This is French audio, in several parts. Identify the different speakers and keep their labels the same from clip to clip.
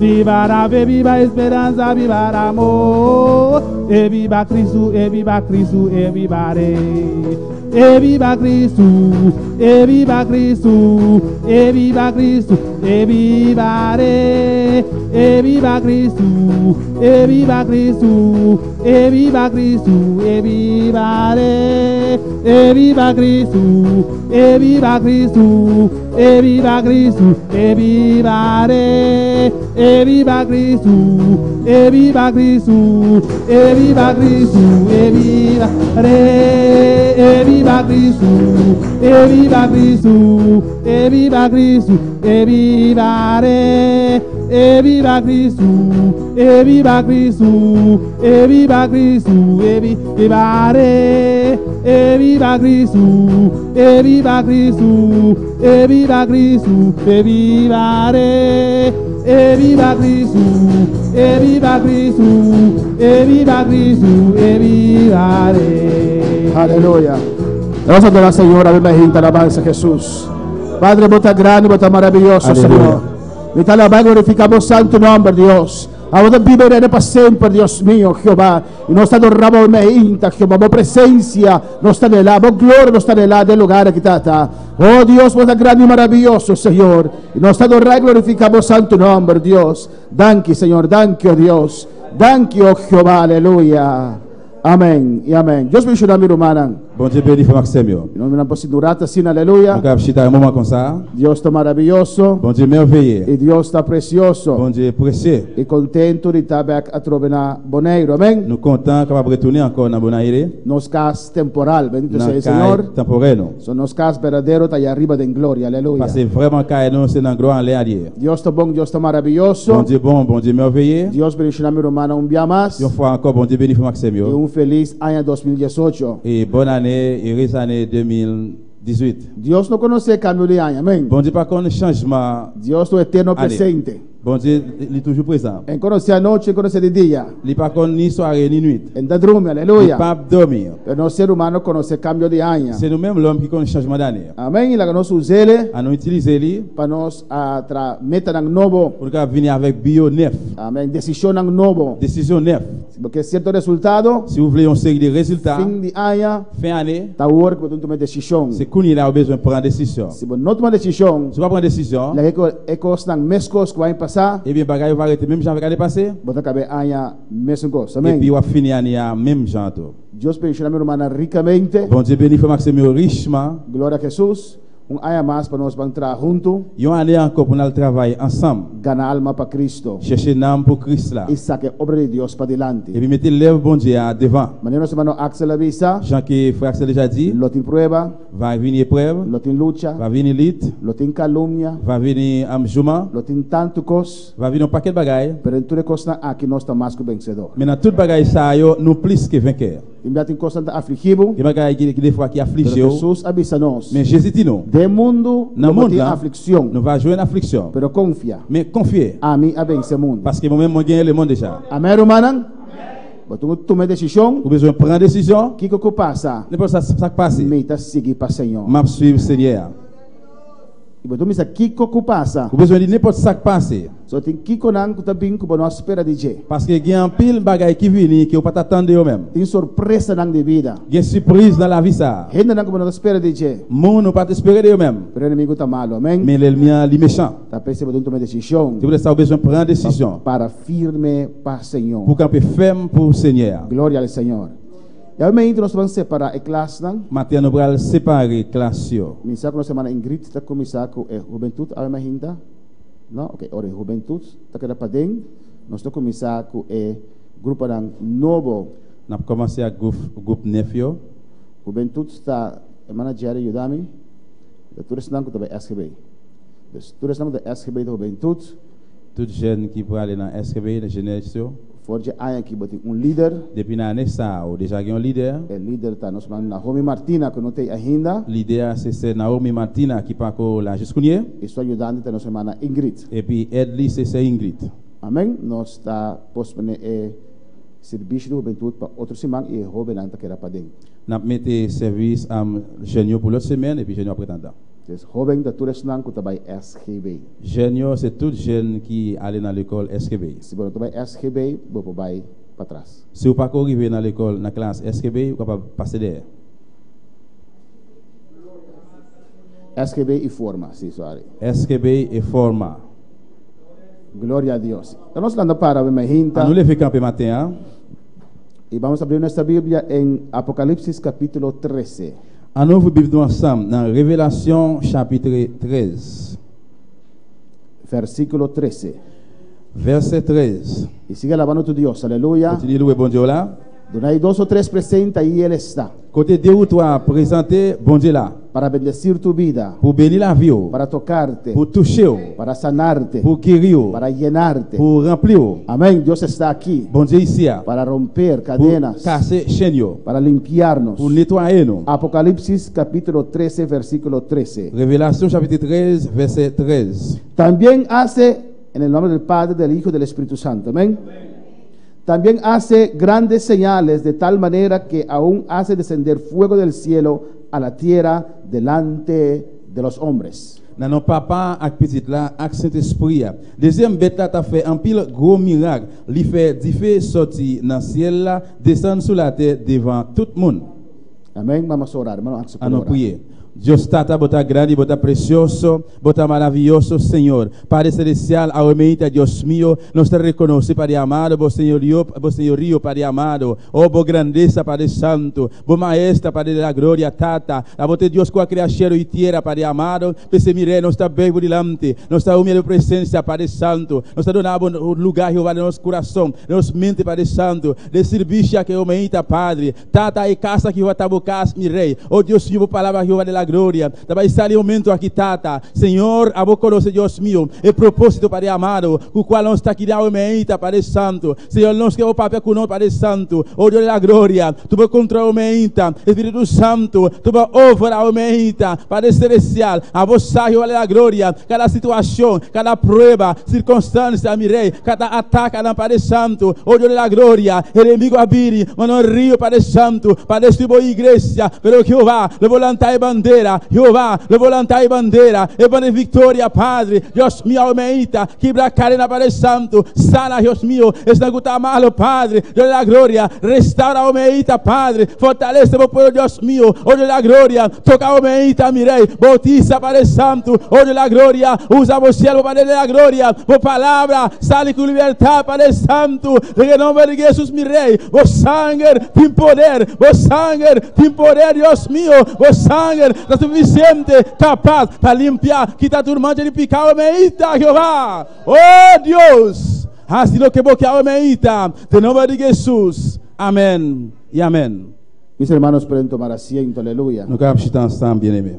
Speaker 1: viva la fe, viva esperanza, viva l'amor, e viva Cristo, e viva Cristo, e viva Re. E viva Cristo, e viva Cristo, e viva Cristo, e viva Re. E viva Cristo, e viva Cristo, e viva Cristo, e viva Re. E viva Cristo, e viva Cristo, e viva Cristo, e viva Re. E viva Cristo, e viva Cristo, e viva Cristo, e viva Re. E viva Cristo, e viva Cristo, e viva Cristo, e viva Re. E viva Cristo, e viva Cristo, e viva Cristo, e viva Re. E viva Cristo, e viva Cristo, e viva Cristo, e viva Re. E viva Cristo, e viva Cristo, e viva Cristo, e viva Re.
Speaker 2: Aleluya. Vamos a adorar al Señor, a ver la gente, alabanza a Jesús. Padre, bota grande, bota maravilloso,
Speaker 3: Aleluya.
Speaker 2: Señor. Y te alabamos y glorificamos santo nombre, Dios. Ahora viviré para siempre, Dios mío, Jehová. Y nos adoramos, Jehová, por presencia, nos anhelamos, gloria, nos anhelamos del lugar aquí está. Oh Dios, vos grande y maravilloso, Señor. Y nos adoramos y glorificamos santo nombre, Dios. Danke, Señor, danke, oh Dios. Danke, oh Jehová, aleluya. Amén y amén. Dios me ayuda a mi hermana.
Speaker 3: Bon Dieu bénit frère Maxime.
Speaker 2: Y nos vamos a durata sin aleluya.
Speaker 3: Nous avons chita un moment comme ça.
Speaker 2: Dios está maravilloso.
Speaker 3: Bon Dieu merveilleux.
Speaker 2: Y Dios está precioso.
Speaker 3: Bon Dieu précieux.
Speaker 2: Y contento de estar a trovenar boneiro, amén.
Speaker 3: Nous contents capable retourner encore dans Bonaire.
Speaker 2: Nos cas temporal, bendito sea el
Speaker 3: Dans
Speaker 2: Señor.
Speaker 3: temporaire non.
Speaker 2: Son nos cas verdadero está allá arriba de en gloria, aleluya.
Speaker 3: Parce que vraiment caille nous c'est dans gloire en l'air Dieu.
Speaker 2: Dios está bon, Dios está maravilloso.
Speaker 3: Bon Dieu bon, bon Dieu merveilleux.
Speaker 2: Dios bendiga a mi hermana un día más.
Speaker 3: Une fois encore bon Dieu bénit frère Maxime.
Speaker 2: Y un feliz año 2018.
Speaker 3: Et bonne année, heureuse année 2018.
Speaker 2: Dios no conoce cambio de año, amén.
Speaker 3: Bon Dieu pas qu'on changement.
Speaker 2: Dios es eterno
Speaker 3: Allez.
Speaker 2: presente.
Speaker 3: Bon Dieu il est toujours présent.
Speaker 2: En conoce anoche, en conoce de día.
Speaker 3: Il pas qu'on ni soirée ni nuit.
Speaker 2: En dadrume,
Speaker 3: Il
Speaker 2: aleluya.
Speaker 3: pas dormir.
Speaker 2: Pero no ser humano conoce cambio de año.
Speaker 3: C'est nous-mêmes l'homme qui connaît changement d'année.
Speaker 2: Amén. Y la que nos usele
Speaker 3: À nous utiliser lui
Speaker 2: para nos metan en novo.
Speaker 3: pour venir avec bio neuf,
Speaker 2: Amén. Decisión en novo.
Speaker 3: décision neuf.
Speaker 2: Porque cierto resultado,
Speaker 3: Si vous voulez une série de résultats,
Speaker 2: fin de año,
Speaker 3: fin année,
Speaker 2: está work para tomar decisión.
Speaker 3: c'est qu'on a besoin de prendre décision.
Speaker 2: Si vos no tomas decisión,
Speaker 3: Si vous pas prendre décision,
Speaker 2: la que cosas mescos que van a pasar,
Speaker 3: eh bien bagaille va arrêter même genre avec l'année passée
Speaker 2: vos acabe año mesmo cosa.
Speaker 3: et puis
Speaker 2: Amén.
Speaker 3: on va finir année à même genre tout.
Speaker 2: Dios bendiga a mi hermana ricamente.
Speaker 3: Bon Dieu bénit frère Maxime richement.
Speaker 2: Gloria a Jesús. Un año más para nos entrar juntos,
Speaker 3: Une année encore pour nous travailler ensemble,
Speaker 2: ganar alma para Cristo
Speaker 3: chercher une âme pour Christ là.
Speaker 2: y saque obra de Dios para
Speaker 3: Et
Speaker 2: adelante.
Speaker 3: puis mettez l'œuvre bon Dieu à devant.
Speaker 2: Mañana nuestro hermano Axel avisa,
Speaker 3: Jean qui frère Axel déjà dit,
Speaker 2: lo tiene prueba,
Speaker 3: va venir épreuve,
Speaker 2: lo tiene lucha,
Speaker 3: va venir lutte,
Speaker 2: lo tiene calumnia,
Speaker 3: va venir jugement,
Speaker 2: lo tiene tanto cos,
Speaker 3: va venir un paquet de bagailles.
Speaker 2: pero en todas cosas aquí no está más que vencedor.
Speaker 3: Mais dans toute bagaille ça yo nous plus que vainqueur.
Speaker 2: Enviate en cosas afligivo,
Speaker 3: Il bagaille qui des fois qui afflige
Speaker 2: pero
Speaker 3: yo.
Speaker 2: Jesús avisa-nos,
Speaker 3: Mais Jésus dit non.
Speaker 2: de mundo
Speaker 3: Dans le
Speaker 2: no
Speaker 3: monde
Speaker 2: tiene
Speaker 3: là,
Speaker 2: aflicción,
Speaker 3: nous va jouer une affliction.
Speaker 2: pero confía,
Speaker 3: Mais confiez
Speaker 2: a mí a vencer mundo.
Speaker 3: parce que moi-même moi gagne le monde déjà.
Speaker 2: Amén, hermana. Tú tomas decisión,
Speaker 3: Vous besoin de prendre décision.
Speaker 2: ¿qué pasa?
Speaker 3: N'importe ça passe.
Speaker 2: Meta seguir para Señor.
Speaker 3: M'a suivre Seigneur.
Speaker 2: Y tú me dices, ¿qué pasa?
Speaker 3: Vous besoin de n'importe ça passe.
Speaker 2: So tem kiko nang kutabing ko não espera de je.
Speaker 3: Parce que il y a un pile bagaille qui vient que vous pas t'attendre eux même.
Speaker 2: Tem surpresa nang de vida.
Speaker 3: Il y a surprise dans la vie ça.
Speaker 2: Gente nang ko não espera de je.
Speaker 3: Mon ne pas t'espérer eux même.
Speaker 2: Pero inimigo tá malo, amém?
Speaker 3: Mais l'ennemi est méchant.
Speaker 2: Tá pensando em tomar decisão.
Speaker 3: Si vous avez besoin de prendre décision
Speaker 2: Para firme para Senhor.
Speaker 3: pour camper ferme pour le Seigneur.
Speaker 2: Glória ao Senhor. E aí mesmo nós vamos separar a classe nang.
Speaker 3: Maintenant nous allons séparer classe yo.
Speaker 2: Minsa ko semana Ingrid tá começar com juventude, aí mais ainda. Não, ok, ora juventude, tá queda para dentro. Nós tô começar com grupo nang novo.
Speaker 3: Nous avons commencé à groupe 9 yo.
Speaker 2: Juventude está semana Jerry Yudami. Da todos nang ko também SGB. Dus todos nang da SGB da juventude.
Speaker 3: Tout jeune qui peut aller dans SKB, dans jeunesse yo.
Speaker 2: Forje aqui botem líder.
Speaker 3: Depuis l'année ça, ou déjà un leader.
Speaker 2: O líder tá nós na Naomi Martina que não tem ainda.
Speaker 3: Leader c'est Naomi Martina qui pas encore la jusqu'unier.
Speaker 2: E sua ajudante tá nossa irmã Ingrid.
Speaker 3: Et puis Edli c'est Ingrid.
Speaker 2: Amém. Nós está pospone serviço de juventude para outra semana e jovenanta que era para dentro.
Speaker 3: N'a mettez service à jeune pour l'autre semaine et puis jeune après temps.
Speaker 2: Dus joven dat toeres nan kuta bij SGB.
Speaker 3: Jeunes, yo, c'est tout jeune qui allait dans l'école SGB.
Speaker 2: Si bono bij SGB, bopo bij patras.
Speaker 3: Si vous pas arrivé dans l'école, dans la classe SGB, vous capable passer derrière.
Speaker 2: SGB y forma, sí, suave.
Speaker 3: SGB et forma.
Speaker 2: Gloria a Dios. Estamos hablando para me hinta.
Speaker 3: Nous les fait camper matin, hein?
Speaker 2: Y vamos a abrir nuestra Biblia en Apocalipsis capítulo 13.
Speaker 3: On ouvre Bible ensemble dans Révélation chapitre 13,
Speaker 2: Versículo 13.
Speaker 3: verset 13.
Speaker 2: Y sigue alabando a tu Dios, aleluya.
Speaker 3: Continue louer bon Dieu là.
Speaker 2: Donde hay 2 o 3 presentes, ahí Él está.
Speaker 3: Côté 2 ou 3 présenter bon Dieu là
Speaker 2: Para bendecir tu vida,
Speaker 3: pour bénir la vie,
Speaker 2: para tocarte,
Speaker 3: pour toucher,
Speaker 2: para sanarte,
Speaker 3: pour guérir,
Speaker 2: para llenarte.
Speaker 3: pour remplir.
Speaker 2: Amén. Dios está aquí
Speaker 3: Bon Dieu ici
Speaker 2: para romper
Speaker 3: pour
Speaker 2: cadenas,
Speaker 3: casser chaînes,
Speaker 2: para limpiarnos.
Speaker 3: pour nettoyer nous.
Speaker 2: Apocalipsis capítulo 13, versículo 13.
Speaker 3: Révélation chapitre 13, verset 13.
Speaker 2: También hace, en el nombre del Padre, del Hijo y del Espíritu Santo. Amén. También hace grandes señales de tal manera que aún hace descender fuego del cielo a la tierra delante de los hombres.
Speaker 3: Nan non papa ak petit là ak Saint-Esprit. Deuxième bête là t'a fait un pile gros miracle. Li fait di fait sorti dans ciel là, descendre sur la terre devant tout le monde.
Speaker 2: Amén. Vamos a orar, hermano. Antes de
Speaker 3: A non
Speaker 2: orar.
Speaker 3: prier. Dios tata bota grande, bota precioso, bota maravilloso, Señor. Padre celestial, aumenta, Dios mío, nos te reconoce, Padre amado, vos señorío, Padre amado, oh, vos grandeza, Padre santo, vos maestra, Padre de la gloria, tata, la voz de Dios que crea cielo y tierra, Padre amado, pese mire, nos está bebo delante, nos está humilde presencia, Padre santo, nos está donando un lugar, Jehová, de nuestro corazón, de nuestra mente, Padre santo, de servicio que aumenta, Padre, tata y casa que va a tabocar, mi rey, oh Dios mío, palabra, Jehová, de la gloria. Vai estar um momento aqui, tata. Senhor, a boca conoce, Deus meu, e propósito, Padre amado, o qual não está aqui de aumenta, Padre Santo. Senhor, nós que o papel com nós, Padre Santo. Oh Deus da glória, tu vai contra aumenta, Espírito Santo, tu vai over aumenta, Padre Celestial, a vossa Jehová da glória, cada situação, cada prova, circunstância, mi rei, cada ataque, Padre Santo. Oh Deus da glória, inimigo abiri, mano rio, Padre Santo, Padre estuvo igreja, pero Jehová, le volanta e bandeira. Jehová, le volanta e bandeira, e bandeira vitória, Padre, Deus me aumenta, quebra a carena, Padre Santo, sana, Deus meu, esnaguta malo, Padre, Deus da glória, restaura, aumenta, Padre, fortalece o povo, Deus meu, oh Deus da glória, toca, aumenta, mirei, bautiza, Padre Santo, oh Deus da glória, usa o cielo, Padre da glória, por palavra, sale com liberdade, Padre Santo, em nome de Jesus, mirei, o sangue tem poder, o sangue tem poder, Deus meu, o sangue está suficiente, capaz para limpiar, quitar turmante de pecado, meita, Jehová. Oh Dios, así lo que boqueado meita, de nombre de Jesús. Amén y amén.
Speaker 2: Mis hermanos pueden tomar asiento, aleluya.
Speaker 3: Nous allons chuter ensemble, bien-aimés.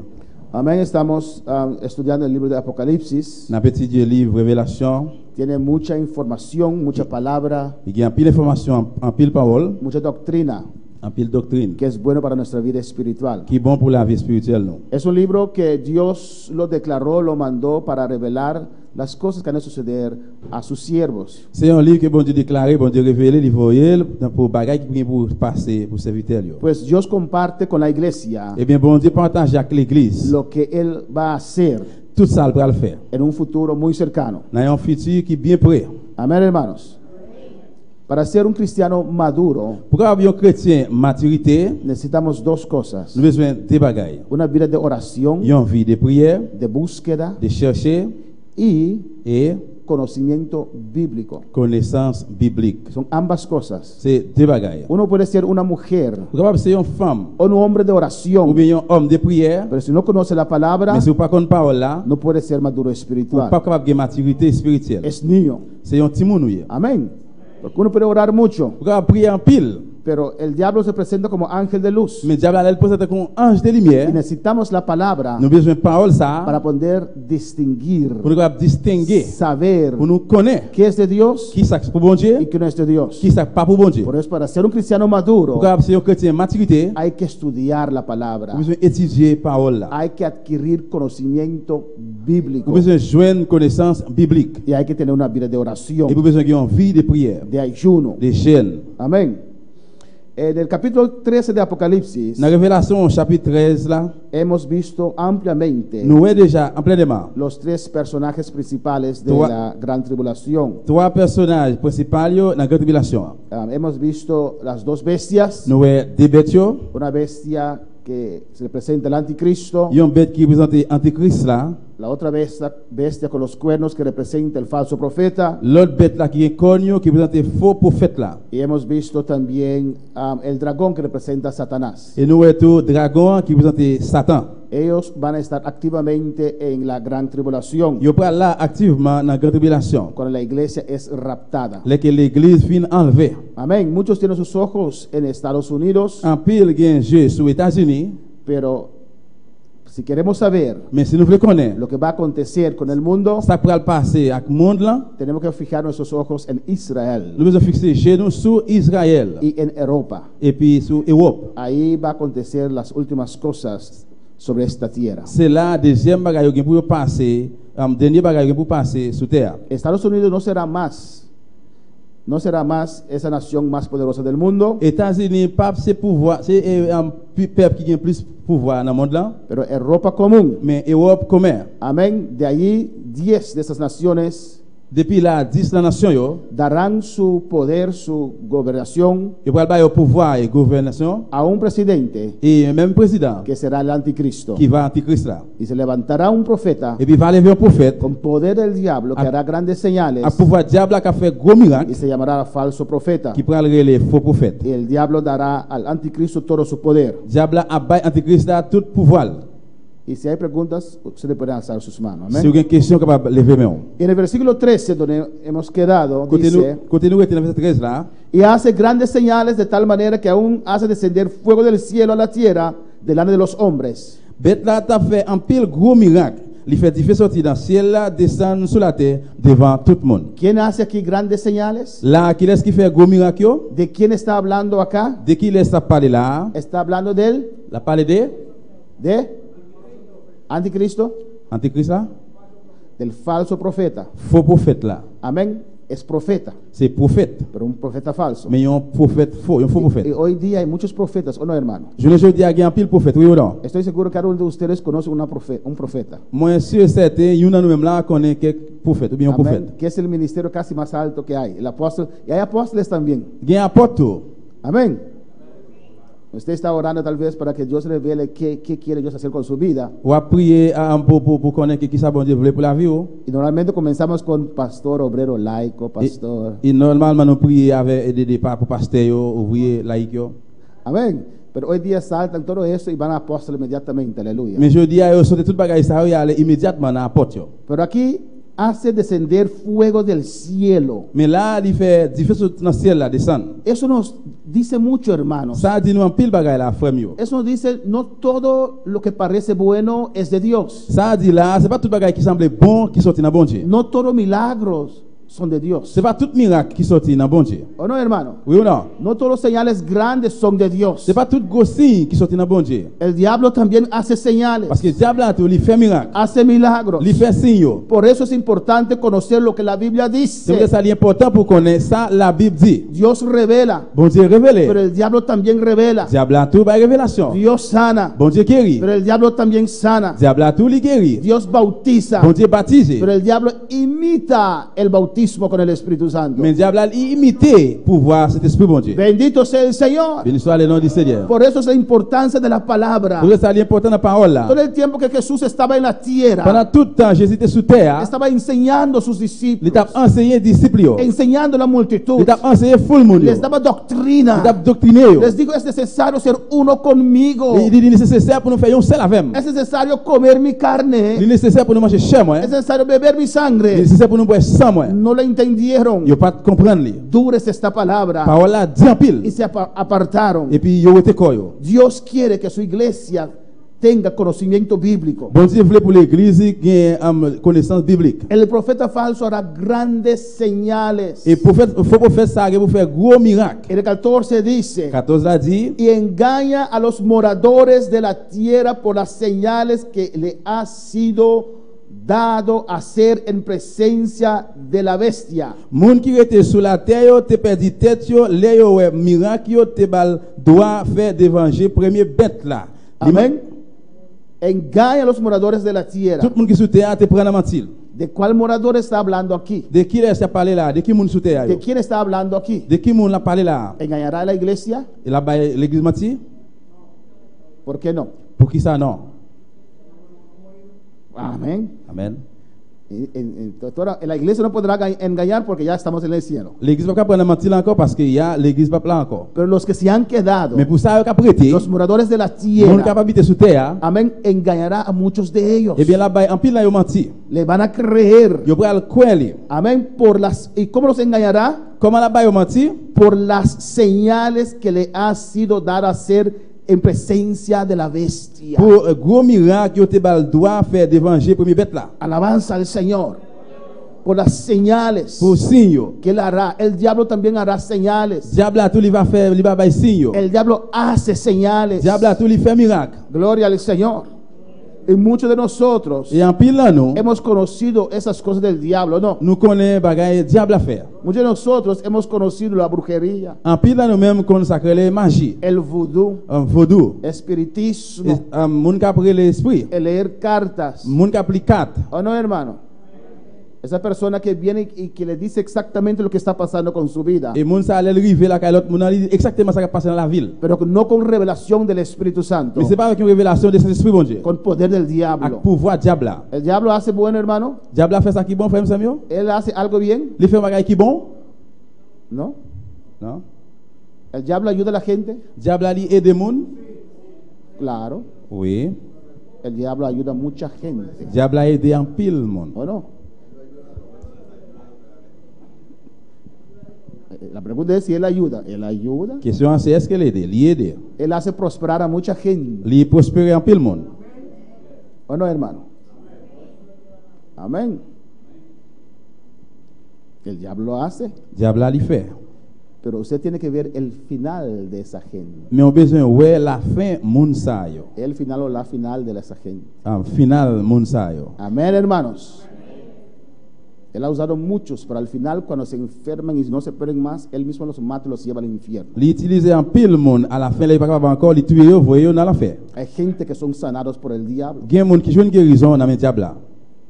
Speaker 2: Amén. Estamos estudiando el libro de Apocalipsis.
Speaker 3: Dans petit Dieu livre Révélation,
Speaker 2: Tiene mucha información, mucha palabra,
Speaker 3: il y a un pile d'informations, un pile parole,
Speaker 2: mucha doctrina
Speaker 3: un pile doctrine,
Speaker 2: que es bueno para nuestra vida espiritual.
Speaker 3: qui est bon pour la vie spirituelle. Non?
Speaker 2: Es un libro que Dios lo declaró, lo mandó para revelar las cosas que van a suceder a sus siervos.
Speaker 3: C'est un livre que bon Dieu déclaré, bon Dieu révélé, il voyait pour bagaille qui vient pour passer pour serviteur.
Speaker 2: Pues Dios comparte con la iglesia
Speaker 3: Eh bien, bon Dieu partage avec l'église
Speaker 2: lo que Él va a hacer
Speaker 3: tout ça il va le faire.
Speaker 2: en un futuro muy cercano.
Speaker 3: Dans un futur qui est bien prêt.
Speaker 2: Amén, hermanos. Para ser un cristiano maduro,
Speaker 3: Pour avoir un chrétien maturité,
Speaker 2: necesitamos 2 cosas.
Speaker 3: nous avons besoin de bagailles.
Speaker 2: Una vida de oración,
Speaker 3: Une vie de prière,
Speaker 2: de búsqueda
Speaker 3: de chercher
Speaker 2: y
Speaker 3: et
Speaker 2: conocimiento bíblico.
Speaker 3: connaissance biblique.
Speaker 2: Son ambas cosas.
Speaker 3: C'est deux bagailles.
Speaker 2: Uno puede ser una mujer
Speaker 3: Pour capable ser une femme
Speaker 2: o un hombre de
Speaker 3: ou
Speaker 2: oración,
Speaker 3: bien un homme de prière,
Speaker 2: pero si no conoce la palabra,
Speaker 3: mais si vous pas connaissez parole là,
Speaker 2: no puede ser maduro
Speaker 3: vous
Speaker 2: espiritual.
Speaker 3: pas capable de maturité spirituelle.
Speaker 2: Es niño.
Speaker 3: C'est un petit monde. Vous
Speaker 2: Amén. Porque uno puede orar mucho,
Speaker 3: capable prier en pile,
Speaker 2: pero el diablo se presenta como ángel de luz.
Speaker 3: mais diable elle présente comme un ange de
Speaker 2: Y
Speaker 3: lumière.
Speaker 2: necesitamos la palabra
Speaker 3: Nous avons besoin de parole ça
Speaker 2: para poder distinguir,
Speaker 3: pour nous capable distinguer,
Speaker 2: saber
Speaker 3: pour nous connaître
Speaker 2: qué es de Dios
Speaker 3: qui ça pour bon
Speaker 2: y
Speaker 3: Dieu,
Speaker 2: qué no es de Dios.
Speaker 3: qui ça pas pour bon Dieu.
Speaker 2: Por eso, para ser un cristiano maduro,
Speaker 3: Pour capable ser un chrétien maturité,
Speaker 2: hay que estudiar la palabra.
Speaker 3: vous besoin étudier parole là.
Speaker 2: Hay que adquirir conocimiento
Speaker 3: Vous
Speaker 2: bíblico.
Speaker 3: besoin joindre connaissance biblique.
Speaker 2: Y hay que tener una vida de oración,
Speaker 3: Et vous besoin d'une vie de prière,
Speaker 2: de ayuno.
Speaker 3: de jeûne.
Speaker 2: Amén. En el capítulo 13 de Apocalipsis
Speaker 3: Dans Révélation chapitre 13 là,
Speaker 2: hemos visto ampliamente
Speaker 3: nous voyons déjà en pleinement
Speaker 2: los tres personajes principales de
Speaker 3: Trois-
Speaker 2: la gran tribulación.
Speaker 3: trois personnages principaux yo dans la grande tribulation.
Speaker 2: Hemos visto las dos bestias,
Speaker 3: Nous voyons deux bêtes yo,
Speaker 2: una bestia que se representa el anticristo,
Speaker 3: une bête qui représente Antichrist là,
Speaker 2: la otra bestia con los cuernos que representa el falso profeta,
Speaker 3: l'autre bête là qui est connu qui représente faux prophète là.
Speaker 2: y hemos visto también el dragón que representa a Satanás.
Speaker 3: Et nous voyons tout dragon qui représente Satan.
Speaker 2: Ellos van a estar activamente en la gran tribulación
Speaker 3: Yo prend là activement dans la grande tribulation.
Speaker 2: cuando la iglesia es raptada.
Speaker 3: Là que l'église fin enlevée.
Speaker 2: Amén. Muchos tienen sus ojos en Estados Unidos,
Speaker 3: En pile gain jeu sur États-Unis,
Speaker 2: pero si queremos saber
Speaker 3: mais si nous voulons connaître
Speaker 2: lo que va a acontecer con el mundo,
Speaker 3: ça pourra le passer avec le monde là,
Speaker 2: tenemos que fijar nuestros ojos en Israel
Speaker 3: nous devons fixer chez nous sur Israël
Speaker 2: y en Europa.
Speaker 3: et puis sur Europe.
Speaker 2: Ahí va a acontecer las últimas cosas sobre esta tierra.
Speaker 3: C'est là deuxième bagaille qui pour passer, dernier bagaille pour passer sur terre.
Speaker 2: Estados Unidos no será más esa nación más poderosa del mundo,
Speaker 3: États-Unis pas c'est pouvoir, c'est un peuple qui a plus pouvoir dans le monde là,
Speaker 2: pero Europa común.
Speaker 3: mais Europe commun.
Speaker 2: Amén. De allí 10 de esas naciones
Speaker 3: Depuis là 10 la nation yo,
Speaker 2: darán su poder, su gobernación
Speaker 3: il va le pouvoir et gouvernation
Speaker 2: a un presidente
Speaker 3: et même président
Speaker 2: que será el anticristo.
Speaker 3: qui va Antichrist là.
Speaker 2: Y se levantará un profeta
Speaker 3: Et puis va lever un prophète
Speaker 2: con poder del diablo que
Speaker 3: A-
Speaker 2: hará grandes señales
Speaker 3: à pouvoir diable qui a fait gros
Speaker 2: y
Speaker 3: miracle
Speaker 2: se llamará falso profeta.
Speaker 3: qui prend les faux prophètes.
Speaker 2: Y el diablo dará al anticristo todo su poder.
Speaker 3: Diable a bail Antichrist là tout pouvoir.
Speaker 2: Y si hay preguntas, ustedes pueden alzar sus manos.
Speaker 3: Si vous
Speaker 2: Amén.
Speaker 3: avez une question capable lever main.
Speaker 2: Y en el versículo 13, donde hemos quedado, dice:
Speaker 3: Côté nous était dans verset 13 là,
Speaker 2: y hace grandes señales de tal manera que aún hace descender fuego del cielo a la tierra delante de los hombres.
Speaker 3: bête là t'a fait un pile gros miracle. Il fait differ sortir dans le ciel là, descendre sur la terre devant tout le monde.
Speaker 2: ¿Quién hace aquí grandes señales?
Speaker 3: Là, qui est-ce qui fait gros miracle yo?
Speaker 2: ¿De quién está hablando acá?
Speaker 3: De qui laisse parler là?
Speaker 2: Está hablando del
Speaker 3: La parler de
Speaker 2: anticristo,
Speaker 3: Antichrist là?
Speaker 2: del falso profeta.
Speaker 3: Faux prophète là.
Speaker 2: Amén. Es profeta,
Speaker 3: C'est prophète.
Speaker 2: pero un profeta falso.
Speaker 3: Mais il y a un prophète faux, un faux
Speaker 2: Y
Speaker 3: prophète.
Speaker 2: hoy día hay muchos profetas, ¿o no, hermano?
Speaker 3: Je ne dis à un pile prophète, oui ou non?
Speaker 2: Estoy seguro que cada uno de ustedes conoce un profeta.
Speaker 3: Moi, sûr et certain, il y en a nous-mêmes là connaît quelques prophètes ou bien un
Speaker 2: Amén.
Speaker 3: prophète.
Speaker 2: Que es el ministerio casi más alto que hay. El apóstol, y hay apóstoles también.
Speaker 3: Il y a un apôtre.
Speaker 2: Amén. Usted está orando tal vez para que Dios revele qué quiere Dios hacer con su vida.
Speaker 3: Ou a prier pour connaître qui ça bon Dieu voulait pour la vie.
Speaker 2: Y normalmente comenzamos con pastor, obrero, laico, pastor.
Speaker 3: Et normalement, nous prions avec des départs pour pasteur, ouvrier, laïc.
Speaker 2: Amén. Pero hoy día saltan todo eso y van a apóstol inmediatamente. Aleluya.
Speaker 3: Mais je dis à eux, sortez tout bagage ça, y aller immédiatement dans l'apôtre.
Speaker 2: Pero aquí hace descender fuego del cielo.
Speaker 3: Mais là, il fait difficile dans le ciel là descendre.
Speaker 2: Eso nos dice mucho, hermanos.
Speaker 3: Ça dit nous un pile bagage là, frère mieux.
Speaker 2: Eso nos dice, no todo lo que parece bueno es de Dios.
Speaker 3: Ça dit là, c'est pas tout bagage qui semble bon qui sortit dans bon Dieu.
Speaker 2: No todos milagros son de Dios.
Speaker 3: C'est pas tout miracle qui sortit dans bon Dieu.
Speaker 2: ¿O no, hermano?
Speaker 3: Oui ou non?
Speaker 2: No todos los señales grandes son de Dios.
Speaker 3: C'est pas tout gros signe qui sortit dans bon Dieu.
Speaker 2: El diablo también hace señales,
Speaker 3: Parce que le diable a tout, il fait miracle.
Speaker 2: hace milagros.
Speaker 3: Il fait signe.
Speaker 2: Por eso es importante conocer lo que la Biblia
Speaker 3: C'est vrai
Speaker 2: dice.
Speaker 3: ça est important pour connaître ça la Bible dit.
Speaker 2: Dios revela,
Speaker 3: Bon Dieu révélé.
Speaker 2: pero el diablo también revela.
Speaker 3: Diable a tout par révélation.
Speaker 2: Dios sana,
Speaker 3: Bon Dieu guérit.
Speaker 2: pero el diablo también sana.
Speaker 3: Diable a tout il guérit.
Speaker 2: Dios bautiza,
Speaker 3: Bon Dieu baptisé.
Speaker 2: pero el diablo imita el bautismo con el Espíritu Santo.
Speaker 3: Mais diable a imité pour voir cet esprit bon Dieu.
Speaker 2: Bendito sea el Señor.
Speaker 3: Béni soit le nom du Seigneur.
Speaker 2: Por eso es la importancia de la palabra.
Speaker 3: Pour ça, l'important de la parole là.
Speaker 2: Todo el tiempo que Jesús estaba en la tierra,
Speaker 3: Pendant tout le temps, Jésus était sous terre.
Speaker 2: estaba enseñando a sus
Speaker 3: Il
Speaker 2: discípulos,
Speaker 3: t'a enseigné disciples.
Speaker 2: enseñando a la multitud,
Speaker 3: Il t'a enseigné full le monde.
Speaker 2: les daba
Speaker 3: Il t'a
Speaker 2: doctrina,
Speaker 3: doctriné.
Speaker 2: les dijo: es necesario ser uno conmigo,
Speaker 3: Il dit nécessaire pour nous faire un seul avec.
Speaker 2: es necesario comer mi
Speaker 3: Il est
Speaker 2: carne,
Speaker 3: nécessaire pour nous manger chez moi.
Speaker 2: es necesario beber mi
Speaker 3: Il est
Speaker 2: sangre.
Speaker 3: nécessaire pour nous boire sans moi.
Speaker 2: No la entendieron.
Speaker 3: Ils pas comprendre lui.
Speaker 2: Dura es esta palabra,
Speaker 3: Parole là dit en
Speaker 2: y
Speaker 3: pile.
Speaker 2: se apartaron.
Speaker 3: Et puis yo était quoi yo.
Speaker 2: Dios quiere que su iglesia tenga conocimiento bíblico.
Speaker 3: Bon Dieu voulait pour l'église qui ait connaissance biblique.
Speaker 2: El profeta falso hará grandes señales.
Speaker 3: Et prophète faux prophète ça pour faire gros miracle.
Speaker 2: En el 14 dice:
Speaker 3: 14 là dit
Speaker 2: y engaña a los moradores de la tierra por las señales que le ha sido dado a ser en presencia de la bestia.
Speaker 3: Moun qui était sous la terre, yo te perdu tête yo, les yo ouais miracle yo te bal doit faire d'évangile premier bête là.
Speaker 2: Amén. Engaña a los moradores de la tierra.
Speaker 3: Tout le monde qui sous terre te prend la mentir.
Speaker 2: ¿De cuál morador está hablando aquí?
Speaker 3: De qui est-ce parler là? De qui moun sous terre
Speaker 2: ¿De
Speaker 3: yo?
Speaker 2: quién está hablando aquí?
Speaker 3: De qui moun la parler là?
Speaker 2: ¿Engañará a la iglesia?
Speaker 3: Et là bas l'église menti?
Speaker 2: ¿Por qué no?
Speaker 3: Pour qui ça non?
Speaker 2: Amén.
Speaker 3: Amen.
Speaker 2: En la iglesia no podrá engañar porque ya estamos en el cielo.
Speaker 3: L'église va pas prendre la mentir encore parce que y a l'église pas là encore.
Speaker 2: Pero los que se han quedado,
Speaker 3: Mais pour ça yo ka prêter,
Speaker 2: los moradores de la
Speaker 3: moun
Speaker 2: tierra,
Speaker 3: capable habiter sous terre,
Speaker 2: amén, engañará a muchos de ellos.
Speaker 3: et bien là bas en pile là yo menti.
Speaker 2: Le van a creer.
Speaker 3: Yo pral croire li.
Speaker 2: Amén. ¿Y cómo los engañará?
Speaker 3: Comment là bas yo menti?
Speaker 2: Por las señales que le ha sido dar a hacer en presencia de la bestia.
Speaker 3: Pour gros miracle yo te bal doit faire d'évangile premier bête là.
Speaker 2: Alabanza al Señor. Por las señales
Speaker 3: Pour signe.
Speaker 2: que él hará. El diablo también hará señales.
Speaker 3: Diable a tout li va faire, li va bay signe.
Speaker 2: El diablo hace señales.
Speaker 3: Diable a tout li fait miracle.
Speaker 2: Gloria al Señor. Y muchos de nosotros
Speaker 3: Et en pile là nous,
Speaker 2: hemos conocido esas cosas del diablo, ¿no?
Speaker 3: nous connaît bagay diable a faire.
Speaker 2: Muchos de nosotros hemos conocido la brujería,
Speaker 3: En pile là nous même consacrer les magie,
Speaker 2: el vudú,
Speaker 3: vaudou.
Speaker 2: espiritismo,
Speaker 3: Moun ka pré l'esprit,
Speaker 2: el leer cartas.
Speaker 3: moun ka applicat.
Speaker 2: ¿O no, hermano? Esa persona que viene y que le dice exactamente lo que está pasando con su vida,
Speaker 3: Et moun sa aller river là ka l'autre moun ali exactement ça qui passe dans la ville.
Speaker 2: pero no con revelación del Espíritu Santo,
Speaker 3: Mais c'est pas avec une révélation de cet esprit bon Dieu.
Speaker 2: con poder del
Speaker 3: Avec
Speaker 2: diablo.
Speaker 3: pouvoir diable là.
Speaker 2: El diablo hace bueno, hermano.
Speaker 3: Diable a fait ça qui bon frère Samuel?
Speaker 2: Él hace algo bien,
Speaker 3: Il fait bagay qui bon?
Speaker 2: ¿no?
Speaker 3: Non.
Speaker 2: El diablo ayuda a la gente,
Speaker 3: Diable a li aider moun?
Speaker 2: claro.
Speaker 3: Oui.
Speaker 2: El diablo ayuda a mucha gente,
Speaker 3: Diable a aider en pile moun.
Speaker 2: ¿o no? La pregunta es si él ayuda. Él ayuda.
Speaker 3: Question c'est est-ce qu'elle aide? Li aide.
Speaker 2: Él hace prosperar a mucha gente,
Speaker 3: Li prospérer en pile moun.
Speaker 2: ¿o no, hermano? Amén. El diablo lo hace,
Speaker 3: Diable a li fait.
Speaker 2: pero usted tiene que ver el final de esa gente.
Speaker 3: Mais on besoin ouais la fin moun sa yo.
Speaker 2: El final o la final de esa gente.
Speaker 3: Final moun sa yo.
Speaker 2: Amén, hermanos. Él ha usado muchos, pero al final cuando se enferman y no se pueden más, él mismo los mata y los lleva al infierno.
Speaker 3: Li utiliser en pile moun à la fin là il pas capable encore li tuer yo voyer yo dans l'enfer.
Speaker 2: Hay gente que son sanados por el diablo,
Speaker 3: Gen moun qui joue une guérison dans men diable là.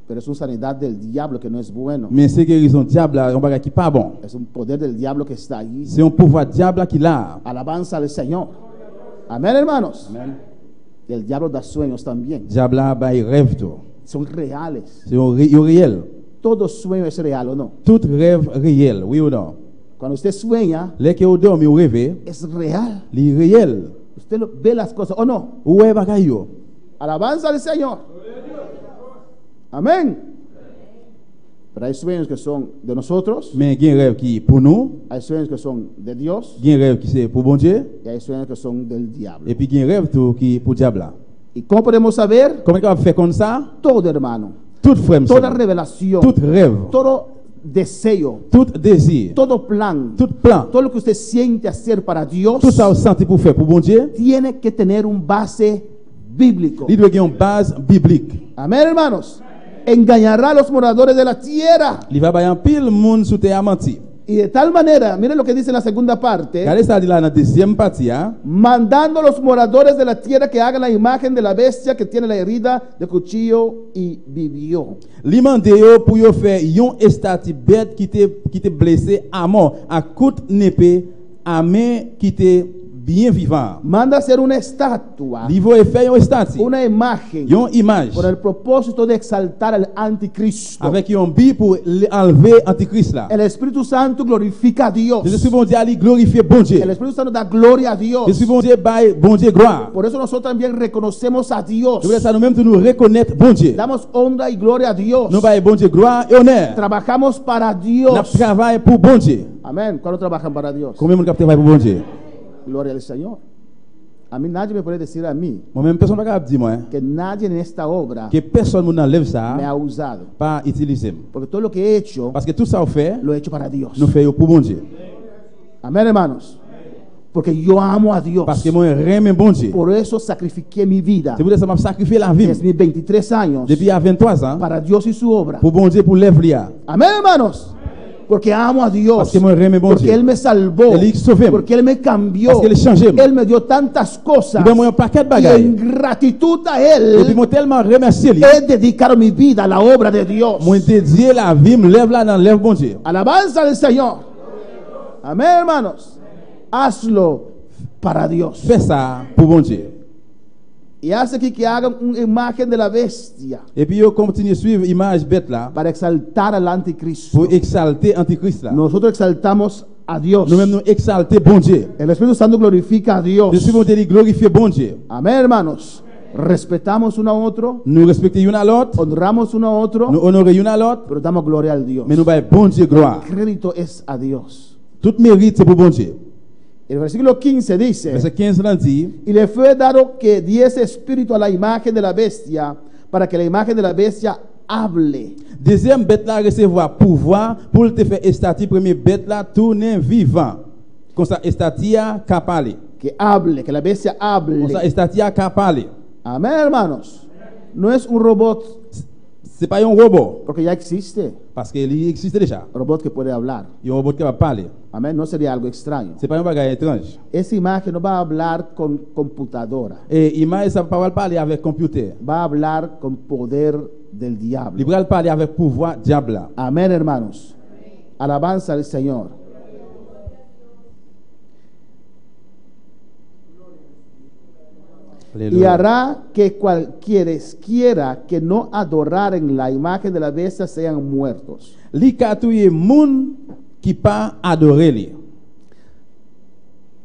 Speaker 2: pero es una sanidad del diablo que no es bueno.
Speaker 3: Mais c'est guérison diable là, on bagay qui pas bon.
Speaker 2: Es un poder del diablo que está allí.
Speaker 3: C'est un pouvoir diable là qui là.
Speaker 2: Alabanza al Señor. Amén, hermanos.
Speaker 3: Amen.
Speaker 2: Y el diablo da sueños también.
Speaker 3: Diable là bay rêve tout.
Speaker 2: Son reales.
Speaker 3: C'est un réel.
Speaker 2: Todo sueño es real, ¿o no?
Speaker 3: Tout rêve réel, oui ou non?
Speaker 2: Cuando usted sueña,
Speaker 3: Les que vous dormez ou rêvez,
Speaker 2: es real.
Speaker 3: li réel.
Speaker 2: Usted ve las cosas, ¿o no?
Speaker 3: Ouais bagay yo.
Speaker 2: Alabanza al Señor. Amén. Pero hay sueños que son de nosotros,
Speaker 3: Mais gen rêve qui pour nous,
Speaker 2: hay sueños que son de Dios
Speaker 3: gen rêve qui c'est pour bon Dieu,
Speaker 2: y hay sueños que son del diablo.
Speaker 3: et puis gen rêve tout qui pour diable là.
Speaker 2: ¿Y cómo podemos saber?
Speaker 3: Comment on fait comme ça?
Speaker 2: Todo, hermano.
Speaker 3: Tout frère,
Speaker 2: Toda revelación,
Speaker 3: tout rêve,
Speaker 2: todo deseo,
Speaker 3: tout désir,
Speaker 2: todo plan,
Speaker 3: tout plan,
Speaker 2: todo lo que usted siente hacer para Dios,
Speaker 3: tout ça vous sentez pour faire pour bon Dieu,
Speaker 2: tiene que tener un base bíblico.
Speaker 3: il doit avoir une base biblique.
Speaker 2: Amén, hermanos. Engañará a los moradores de la tierra.
Speaker 3: Il va bailler en pile monde sous terre à mentir.
Speaker 2: Y de tal manera, miren lo que dice en la segunda parte,
Speaker 3: Regardez ça dit là dans la deuxième partie, hein?
Speaker 2: mandando a los moradores de la tierra que hagan la imagen de la bestia que tiene la herida de cuchillo y vivió.
Speaker 3: Li mande yo pour yo faire yon statue bête qui te blessé à mort à coup d'épée à main qui te bien vivant.
Speaker 2: Manda hacer una estatua,
Speaker 3: Li vo faire yon statue,
Speaker 2: una imagen,
Speaker 3: yon image
Speaker 2: por el propósito de exaltar al anticristo.
Speaker 3: avec yon bi pour enlever antichrist là.
Speaker 2: El Espíritu Santo glorifica a Dios.
Speaker 3: Je suis bon Dieu ali glorifier bon Dieu.
Speaker 2: El Espíritu Santo da gloria a Dios.
Speaker 3: Je suis bon Dieu bail bon Dieu gloire.
Speaker 2: Por eso nosotros también reconocemos a Dios.
Speaker 3: Je voulais ça nous même nous reconnaître bon Dieu.
Speaker 2: Damos honra y gloria a Dios.
Speaker 3: Nous bail bon Dieu gloire et honneur.
Speaker 2: Trabajamos para
Speaker 3: Nous
Speaker 2: Dios.
Speaker 3: travaillons pour bon Dieu.
Speaker 2: Amén. ¿Cuándo trabajan para Dios?
Speaker 3: Combien de monde travaille pour bon Dieu?
Speaker 2: Gloria al Señor. A mí nadie me puede decir a mí
Speaker 3: Moi même personne pas capable dire moi
Speaker 2: que nadie en esta obra
Speaker 3: que personne nous enlève
Speaker 2: me
Speaker 3: ça
Speaker 2: ha usado.
Speaker 3: pas utiliser.
Speaker 2: Porque todo lo que he hecho,
Speaker 3: Parce que tout ça on fait,
Speaker 2: lo he hecho para Dios.
Speaker 3: nous faisons pour bon Dieu.
Speaker 2: Amén, hermanos. Porque yo amo a Dios.
Speaker 3: Parce que moi j'aime bon Dieu.
Speaker 2: Por eso sacrifiqué mi vida.
Speaker 3: C'est pour ça que m'a sacrifié la vie
Speaker 2: Desde mis 23 años
Speaker 3: depuis à 23 ans
Speaker 2: para Dios y su obra.
Speaker 3: pour bon Dieu pour l'œuvre.
Speaker 2: Amén, hermanos. Porque amo a Dios.
Speaker 3: Parce que moi j'aime bon
Speaker 2: Porque
Speaker 3: Dieu.
Speaker 2: Él me salvó.
Speaker 3: Él sauvé.
Speaker 2: Porque Él me cambió.
Speaker 3: Parce qu'il a changé.
Speaker 2: Él me dio tantas cosas.
Speaker 3: Il donne moi un paquet de
Speaker 2: Y
Speaker 3: bagages.
Speaker 2: en gratitud a
Speaker 3: Et puis
Speaker 2: Él,
Speaker 3: moi tellement remercié lui.
Speaker 2: he dedicado mi vida a la obra de Dios.
Speaker 3: Moi dédié la vie, me lève là dans l'œuvre bon Dieu.
Speaker 2: Alabanza del Señor. Amén, hermanos. Hazlo para Dios.
Speaker 3: Fais ça pour bon Dieu.
Speaker 2: Y hace que hagan una imagen de la bestia
Speaker 3: Et puis yo continue suivre image bête là
Speaker 2: para exaltar al anticristo.
Speaker 3: pour exalter antichrist là.
Speaker 2: Nosotros exaltamos a Dios.
Speaker 3: Nous même nous exalter bon Dieu.
Speaker 2: El Espíritu Santo glorifica a Dios.
Speaker 3: Je suis monté de glorifier bon Dieu.
Speaker 2: Amén, hermanos. Respetamos uno a otro,
Speaker 3: Nous respectons l'un à l'autre,
Speaker 2: honramos uno a otro,
Speaker 3: nous honorons l'un à l'autre,
Speaker 2: pero damos gloria al Dios.
Speaker 3: mais nous baillons bon Dieu gloire.
Speaker 2: Crédito es a Dios.
Speaker 3: Tout mérite c'est pour bon Dieu.
Speaker 2: El versículo 15 dice:
Speaker 3: Verset 15 là dit,
Speaker 2: y le fue dado que diese espíritu a la imagen de la bestia, para que la imagen de la bestia hable.
Speaker 3: deuxième bête là recevoir pouvoir pour te faire estatir premier bête là tourner vivant. Comme ça estatia qu'a parler.
Speaker 2: Que hable, que la bestia
Speaker 3: Comme ça
Speaker 2: hable.
Speaker 3: estatia qu'a parler.
Speaker 2: Amén, hermanos. No es un robot,
Speaker 3: C'est pas un robot
Speaker 2: porque ya existe
Speaker 3: parce qu'il existe déjà.
Speaker 2: un robot que puede hablar.
Speaker 3: Il y a un robot qui va parler.
Speaker 2: Amén, no sería algo extraño.
Speaker 3: C'est pas un bagage étrange.
Speaker 2: Esa imagen no va a hablar con computadora,
Speaker 3: Et image ça pas parler avec computer.
Speaker 2: va a hablar con poder del diablo.
Speaker 3: Il va parler avec pouvoir diable là.
Speaker 2: Amén, hermanos. Alabanza al Señor. Y
Speaker 3: Alléluia.
Speaker 2: hará que cualquiera que no adoraren la imagen de la bestia sean muertos.
Speaker 3: Li ka touye moun qui pas adorer li.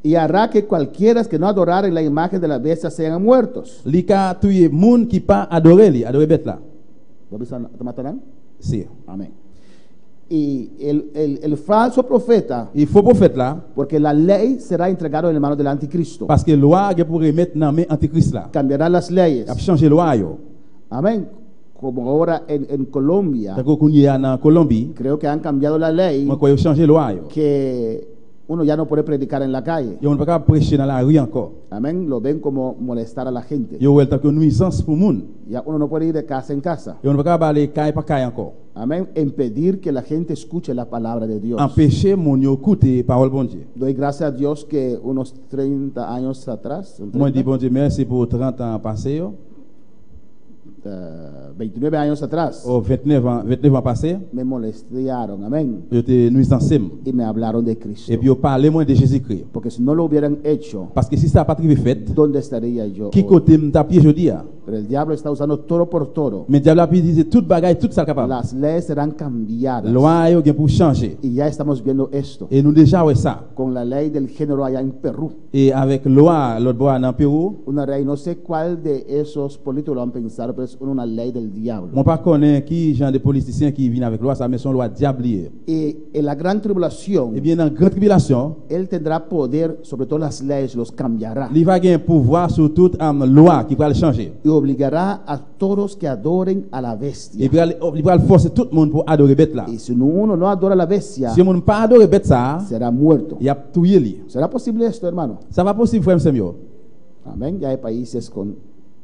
Speaker 2: Y hará que cualquiera que no adoraren la imagen de la bestia sean muertos.
Speaker 3: Li ka touye moun qui pas adorer li, adorer bête là.
Speaker 2: ¿Te matarán?
Speaker 3: Si.
Speaker 2: Amén. Y el falso profeta,
Speaker 3: Il faut prophète là
Speaker 2: porque la ley será entregada en las manos del anticristo.
Speaker 3: parce que loi que pour remettre dans main antichrist là.
Speaker 2: Cambiará las leyes.
Speaker 3: Il a changé loi yo.
Speaker 2: Amén. Como ahora en Colombia,
Speaker 3: Tako qu'on y a dans Colombie,
Speaker 2: creo que han cambiado la ley
Speaker 3: moi quoi changé loi yo.
Speaker 2: que uno ya no puede predicar en la calle.
Speaker 3: Yo on pas prêcher dans la rue encore.
Speaker 2: Amén. Lo ven como molestar a la gente.
Speaker 3: Yo wel tant que nuisance pour moun.
Speaker 2: Ya uno no puede ir de casa en casa.
Speaker 3: Yo on pas aller caille par caille encore.
Speaker 2: Amén. Impedir que la gente escuche la palabra de Dios.
Speaker 3: Empêcher mon yo écouter parole bon Dieu.
Speaker 2: Doy gracias a Dios que unos 30 años atrás,
Speaker 3: Moi dis bon Dieu merci pour 30 ans passé yo.
Speaker 2: 29 años atrás,
Speaker 3: Au 29 ans passé,
Speaker 2: me molestaron. Amén.
Speaker 3: yo te nuisance
Speaker 2: Y me hablaron de Cristo.
Speaker 3: et puis yo parler moi de Jésus-Christ.
Speaker 2: Porque si no lo hubieran hecho,
Speaker 3: Parce que si ça pas trivé fait,
Speaker 2: ¿dónde estaría yo?
Speaker 3: qui
Speaker 2: hoy?
Speaker 3: côté m'ta pied jodi a.
Speaker 2: Pero el diablo está usando toro por toro.
Speaker 3: Mais diable a pu dire tout bagaille tout ça capable.
Speaker 2: Las leyes serán cambiadas.
Speaker 3: Loi yo gen pour changer.
Speaker 2: Y ya estamos viendo esto
Speaker 3: Et nous déjà ouais ça.
Speaker 2: con la ley del género allá en Perú.
Speaker 3: Et avec loi l'autre bois dans Pérou,
Speaker 2: Una ley, no sé cuál de esos políticos lo han pensado, pero es una ley del diablo.
Speaker 3: on pas connaît qui genre de politiciens qui viennent avec loi ça mais son loi diablier.
Speaker 2: Y en la gran tribulación,
Speaker 3: Et bien dans grande tribulation,
Speaker 2: él tendrá poder sobre todas las leyes, los cambiará
Speaker 3: il va gagner pouvoir sur toute loi qui va le changer.
Speaker 2: y obligará a todos que adoren a la bestia.
Speaker 3: Il va forcer tout le monde pour adorer bête là.
Speaker 2: Y si uno no adora a la bestia,
Speaker 3: Si on pas adorer bête ça,
Speaker 2: será muerto.
Speaker 3: il y a tué li.
Speaker 2: ¿Será posible esto, hermano?
Speaker 3: Ça va possible frère Samuel.
Speaker 2: Amén. Ya hay países con